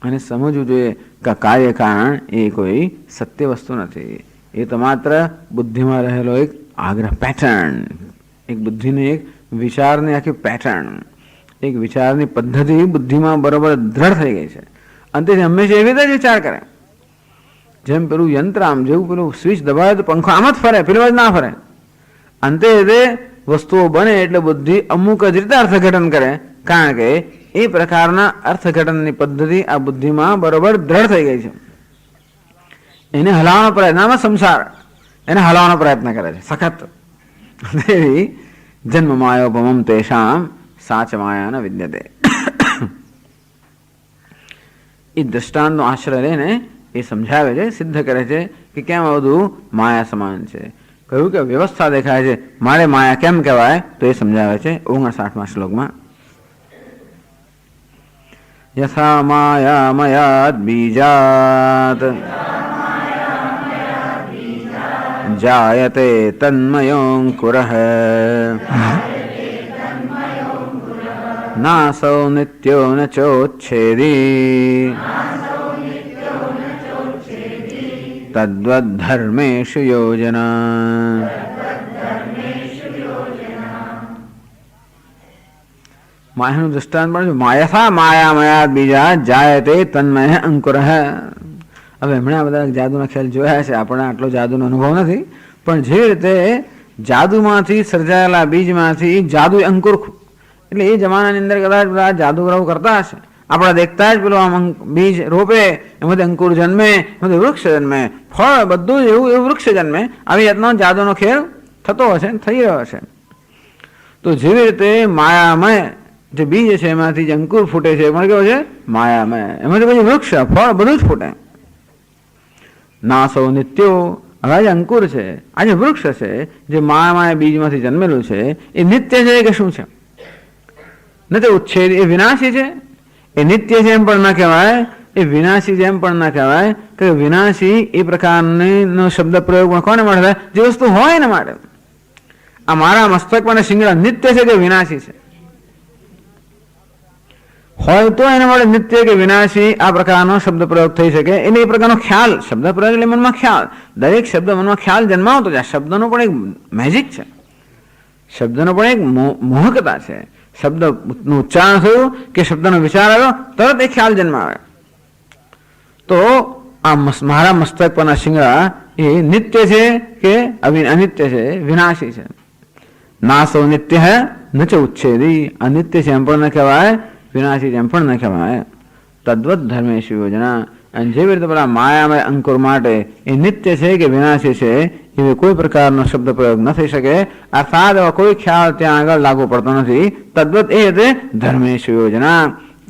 અને સમજવું જોઈએ કે કાર્ય કારણ એ કોઈ સત્ય વસ્તુ નથી. એ તો માત્ર બુદ્ધિમાં રહેલો એક આગ્રહ પેટર્ન, એક બુદ્ધિની એક વિચારની આખી પેટર્ન, એક વિચારની પદ્ધતિ બુદ્ધિમાં બરોબર દ્રઢ થઈ ગઈ છે. અને તેથી હંમેશા એવી રીતે જ વિચાર કરે. જેમ પેલું યંત્ર આમ જેવું પેલું સ્વિચ દબાવે તો પંખો આમ જ ફરે, પેલું જ ના ફરે. અંતે તે વસ્તુઓ બને એટલે બુદ્ધિ અમુક જ રીતે અર્થઘટન કરે, કારણ કે એ પ્રકારના અર્થઘટનની પદ્ધતિ આ બુદ્ધિમાં બરોબર દ્રઢ થઈ ગઈ છે. એને હલાવવાનો પ્રયત્ન, આમાં સંસાર એને હલાવવાનો પ્રયત્ન કરે છે સખત. જન્મ માયોપમમ તેષામ સાચ માયા ન વિદ્યતે. એ દ્રષ્ટાંતનો આશ્રય લઈને એ સમજાવે છે, સિદ્ધ કરે છે કે કેમ આ બધું માયા સમાન છે. કહ્યું કે વ્યવસ્થા દેખાય છે, મારે માયા કેમ કહેવાય તો એ સમજાવે છે 59મા શ્લોકમાં. યથા માયા મયાદ બીજાત જાયતે તન્મયોંકુરઃ નાસૌ નિત્યો ન ચોચ્છેદી તદ્વદ્ધર્મેષુ યોજના. માયાનું દૃષ્ટાંત પણ માયથા માયા મયા બીજા જાયતે તન્મય અંકુર. હવે હમણાં બધા જાદુના ખેલ જોયા છે, આપણને આટલો જાદુનો અનુભવ નથી, પણ જે રીતે જાદુમાંથી સર્જાયેલા બીજમાંથી જાદુ અંકુર, એટલે એ જમાનાની અંદર કદાચ બધા જાદુગરો કરતા હશે. આપણા દેખતા જ પેલું આમ બીજ રોપે, એમાંથી અંકુર જન્મે, એમાંથી વૃક્ષ જન્મે, ફળ બધું જ એવું વૃક્ષ જન્મે. આવી જાતનો જાદુનો ખેલ થતો હશે, થઈ રહ્યો હશે. તો જેવી રીતે માયામય જે બીજ છે એમાંથી જે અંકુર ફૂટે છે પણ કેવો છે? માયામય. એમાંથી પછી વૃક્ષ ફળ બધું જ ફૂટે. નાસો નિત્યો, હવે આજે અંકુર છે, આજે વૃક્ષ છે જે માયામય બીજમાંથી જન્મેલું છે, એ નિત્ય છે કે શું છે? નથી ઉચ્છેદ, એ વિનાશી છે. એ નિત્ય છે એમ પણ ના કહેવાય, એ વિનાશી છે એમ પણ ના કહેવાય. કે વિનાશી એ પ્રકારનો શબ્દ પ્રયોગ પણ કોને માટે થાય? જે વસ્તુ હોય એના માટે. આ મારા મસ્તકમાં શિંગડા નિત્ય છે કે વિનાશી છે? હોય તો એના માટે નિત્ય કે વિનાશી આ પ્રકારનો શબ્દ પ્રયોગ થઈ શકે. એટલે એ પ્રકારનો ખ્યાલ, શબ્દ પ્રયોગ એટલે મનમાં ખ્યાલ, દરેક શબ્દ મનમાં ખ્યાલ જન્માવતો જાય. શબ્દનો પણ એક મેજિક છે, શબ્દનો પણ એક મોહકતા છે. શબ્દનું ઉચ્ચારણ થયું કે શબ્દનો વિચાર આવ્યો, તરત એ ખ્યાલ જન્માવે. તો આ મારા મસ્તક પરના શિંગડા એ નિત્ય છે કે અનિત્ય છે, વિનાશી છે? નાશો નિત્ય હે ન ચ ઉચ્છેદી, અનિત્ય છે એમ પણ ન કહેવાય, વિનાશી છે એમ પણ ન કહેવાય. તદ્વત ધર્મેશુ યોજના, અને જેવી રીતે પેલા માયામય અંકુર માટે એ નિત્ય છે કે વિનાશી છે એવી કોઈ પ્રકારનો શબ્દ પ્રયોગ ન થઈ શકે, અર્થાત એવો કોઈ ખ્યાલ ત્યાં આગળ લાગુ પડતો નથી. તદ્વત એ રીતે ધર્મેશુ યોજના,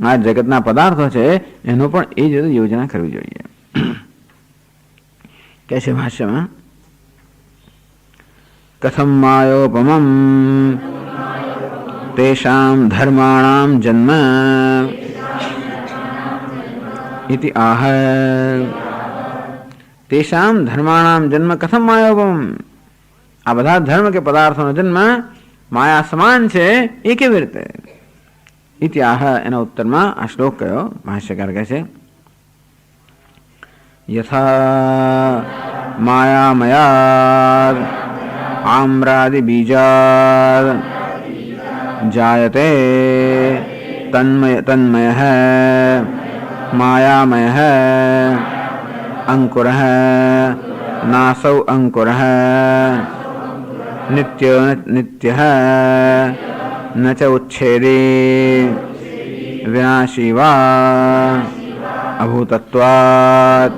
આ જગતના પદાર્થો છે એનો પણ એ જ રીતે યોજના કરવી જોઈએ. કે છે ભાષ્યમાં, કથમ માયોપમમ તેષામ ધર્માણામ જન્મ इति आह. तेषाम धर्माणाम जन्म कथम मायोपम, આ બધા ધર્મ કે પદાર્થોનો જન્મ માયા સમાન છે એ કેવી રીતે? ઇતિ આહ, એના ઉત્તરમાં આ શ્લોક કયો ભાષ્યકાર કહે છે, યથા માયામયાદ આમ્રાદિ બીજાદ જાયતે તન્મયઃ માયામયઃ અંકુરઃ નાસૌ અંકુરઃ નિત્યઃ ન ચ ઉચ્છેદી વિનાશી વા અભૂતત્વાत्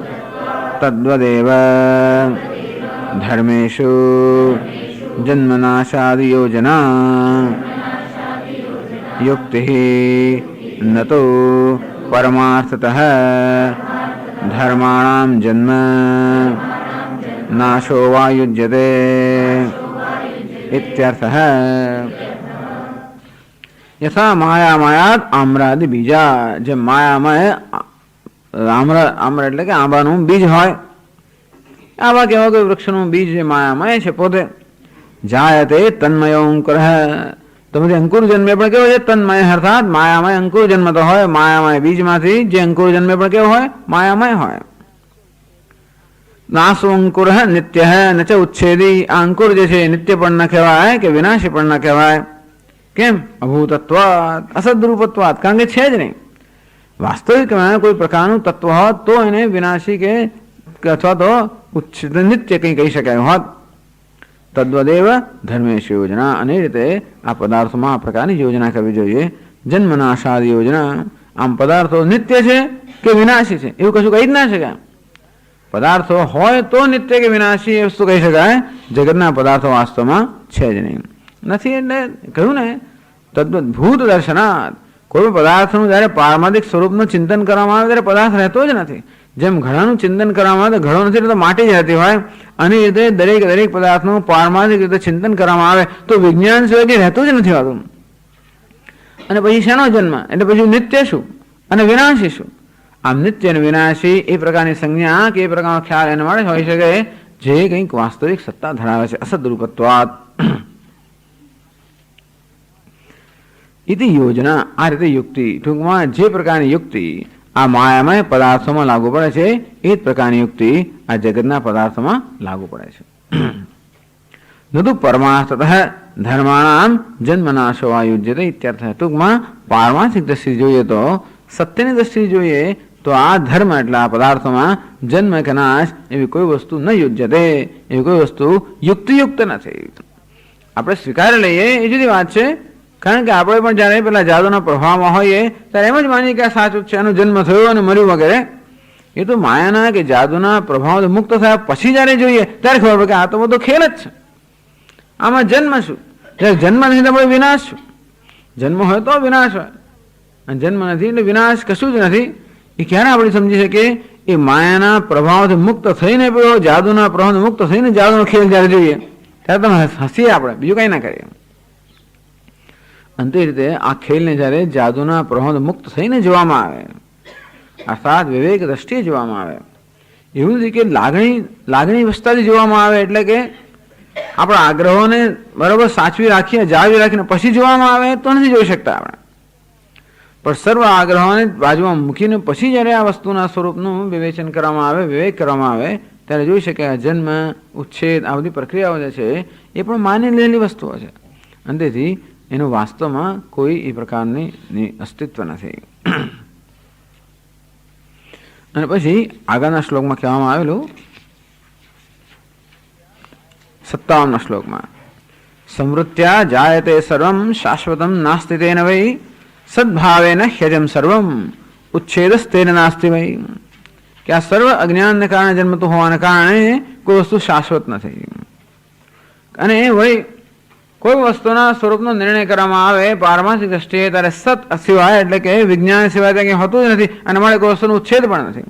તદ્વદેવ ધર્મેષુ જન્મનાશાદિ યોજના યુક્તિઃ ન તો પરમાર્થતઃ ધર્માણામ જન્મ નાશો વા યુજ્યતે ઇત્યર્થઃ. યથા માયામયાદ આમ્રાદિ બીજા, જે માયામય આમ્ર એટલે કે આંબાનું બીજ હોય, આંબા કેવા કોઈ વૃક્ષનું બીજ જે માયામય છે પોતે, જાયતે તન્મયો અંકુરઃ, તમે અંકુર જન્મે પણ કેવો છે? તન્મય, અર્થાત માયામય અંકુર જન્મતો હોય, માયામય બીજમાંથી જે અંકુર જન્મે પણ કેવો હોય? માયામય હોય. નાસો અંકુર નિત્ય ન ચ ઉચ્છેદી, આ અંકુર જે છે નિત્ય પણ ન કહેવાય કે વિનાશી પણ ન કહેવાય. કેમ? અભૂતત્વાત, અસદરૂપત્વાત, કારણ કે છે જ નહીં. વાસ્તવિકમાં કોઈ પ્રકારનું તત્વ હોત તો એને વિનાશી કે અથવા તો નિત્ય કંઈ કહી શકાય હોત. તદ્વદેવ ધર્મેશ યોજના, અને એ રીતે આ પદાર્થોમાં આ પ્રકારની યોજના કરવી જોઈએ. જન્મનાશાદી યોજના, આમ પદાર્થો નિત્ય છે કે વિનાશી છે એવું કશું કહી જ ના શકાય. પદાર્થો હોય તો નિત્ય કે વિનાશી એ વસ્તુ કહી શકાય, જગતના પદાર્થો વાસ્તવમાં છે જ નહીં, નથી. એટલે કહ્યું ને તદ્વત ભૂત દર્શનાત, કોઈ પદાર્થનું જ્યારે પારમાર્થિક સ્વરૂપનું ચિંતન કરવામાં આવે ત્યારે પદાર્થ રહેતો જ નથી. જેમ ઘડાનું ચિંતન કરવામાં આવે તો ઘડો નથી, તો માટી જ રહેતી હોય, અને એ રીતે દરેક પદાર્થનું પારમાર્થિક રીતે ચિંતન કરવામાં આવે તો વિજ્ઞાન સિવાય રહેતું જ નથી હોતું. અને પછી શેનો જન્મ? એટલે પછી નિત્ય શું અને વિનાશી શું? આમ નિત્ય અને વિનાશી એ પ્રકારની સંજ્ઞા કે એ પ્રકારનો ખ્યાલ એના માટે હોઈ શકે જે કંઈક વાસ્તવિક સત્તા ધરાવે છે. અસદરૂપત્વાત ઇતિ યોજના, આ રીતે યુક્તિ, ટૂંકમાં જે પ્રકારની યુક્તિ આ માયામય પદાર્થોમાં લાગુ પડે છે એ જ પ્રકારની યુક્તિ આ જગતના પદાર્થોમાં લાગુ પડે છે. નતુ પરમાર્થતઃ ધર્માણામ જન્મનાશો વા યુજ્યતે ઇત્યર્થ. ટૂંકમાં પારમાર્થિક દ્રષ્ટિ જોઈએ તો, સત્યની દ્રષ્ટિ જોઈએ તો આ ધર્મ એટલે આ પદાર્થોમાં જન્મ કે નાશ એવી કોઈ વસ્તુ ન યુજ્યતે, એવી કોઈ વસ્તુ યુક્તિયુક્ત નથી. આપણે સ્વીકારી લઈએ એ જુદી વાત છે, કારણ કે આપણે પણ જ્યારે પેલા જાદુના પ્રભાવમાં હોઈએ ત્યારે એમ જ માનીએ કે આ સાચું છે, એનો જન્મ થયો અને મર્યું વગેરે. એ તો માયાના કે જાદુના પ્રભાવ મુક્ત થયા પછી જ્યારે જોઈએ ત્યારે ખબર પડે કે આ તો બધો ખેલ જ છે, આમાં જન્મ શું? જ્યારે જન્મ નથી તો વિનાશ શું? જન્મ હોય તો વિનાશ હોય, અને જન્મ નથી એટલે વિનાશ કશું જ નથી. એ ક્યારે આપણે સમજી શકીએ? એ માયાના પ્રભાવથી મુક્ત થઈને પેલો જાદુના પ્રભાવથી મુક્ત થઈને જાદુનો ખેલ જ્યારે જોઈએ ત્યારે તમે હસીએ, આપણે બીજું કંઈ ના કરીએ. અંતે રીતે આ ખેલને જ્યારે જાદુના પ્રભાવ મુક્ત થઈને જોવામાં આવે, અર્થાત વિવેક દ્રષ્ટિએ જોવામાં આવે, એવું નથી કે લાગણી વસ્તાથી જોવામાં આવે, એટલે કે આપણા આગ્રહોને બરાબર સાચવી રાખીએ, જાળવી રાખીને પછી જોવામાં આવે તો નથી જોઈ શકતા આપણે. પણ સર્વ આગ્રહોને બાજુમાં મૂકીને પછી જ્યારે આ વસ્તુના સ્વરૂપનું વિવેચન કરવામાં આવે, વિવેક કરવામાં આવે ત્યારે જોઈ શકાય જન્મ, ઉચ્છેદ આ બધી પ્રક્રિયાઓ જે છે એ પણ માની લેલી વસ્તુઓ છે. અંતેથી એનું વાસ્તવમાં કોઈ એ પ્રકારની અસ્તિત્વ નથી. અને પછી આગળના શ્લોકમાં કહેવામાં આવેલું 57 શ્લોકમાં સંવૃત્યા જાયતે સર્વમ શાશ્વતમ નાસ્તિ તેન વૈ સદ્ભાવેન હ્યજમ સર્વમ ઉચ્છેદસ્તેન નાસ્તિ વૈ, કે આ સર્વ અજ્ઞાનને કારણે જન્મતું હોવાને કારણે કોઈ વસ્તુ શાશ્વત નથી. અને વળી કોઈ વસ્તુના સ્વરૂપનો નિર્ણય કરવામાં આવે પારમાર્થિક દ્રષ્ટિએ ત્યારે સત સિવાય એટલે કે વિજ્ઞાન સિવાય ત્યાં કંઈ હોતું જ નથી, અને અમારે કોઈ વસ્તુનો ઉચ્છેદ પણ નથી.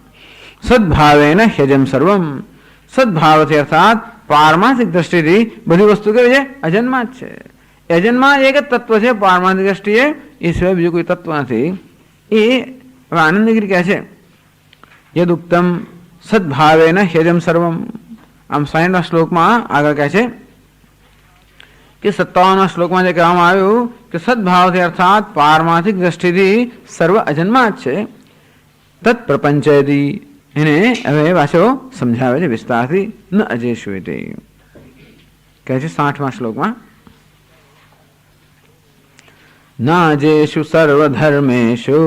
સદભાવેન હ્યજમ સર્વમ, સદભાવથી અર્થાત પારમાર્થિક દ્રષ્ટિથી બધી વસ્તુ કેવી છે? અજન્મા જ છે. અજન્મા એક જ તત્વ છે પારમાર્થિક દ્રષ્ટિએ, એ સિવાય બીજું કોઈ તત્વ નથી. એ આનંદગીરી કહે છે યદુક્તમ સદભાવેન હ્યજમ સર્વમ. આમ 60 શ્લોકમાં આગળ કહે છે કે 57 શ્લોકમાં જે કહેવામાં આવ્યું કે સદભાવથી અર્થાત પારમાર્થિક દ્રષ્ટિથી સર્વ અજન્મા જ છે. તત્ પ્રપંચયતી, એને હવે પાછો સમજાવે છે વિસ્તારથી. ન અજેશુ તે કહે છે 60મા શ્લોકમાં ન અજેશુ સર્વધર્મેષુ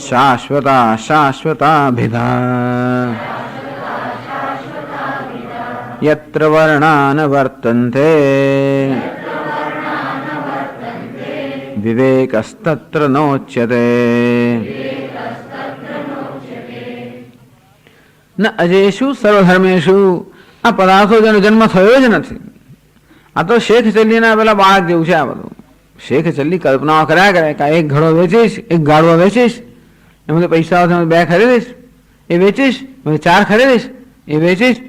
શાશ્વતા શાશ્વતાભિધા યત્ર વર્ણા ન વર્તન્તે વિવેકસ્તત્ર નોચ્યતે. ન અજેશુ સર્વધર્મેષુ, આ પદાર્થો જેનો જન્મ થયો જ નથી. આ તો શેખ ચલ્લીના પેલા બાળક જેવું છે. આ બધું શેખ ચલ્લી કલ્પનાઓ કર્યા કરે કે એક ઘડો વેચીશ, એક ગાડવો વેચીશ, એમાં પૈસા 2 ખરીદીશ, એ વેચીશ, 4 ખરીદીશ, એ વેચીશ,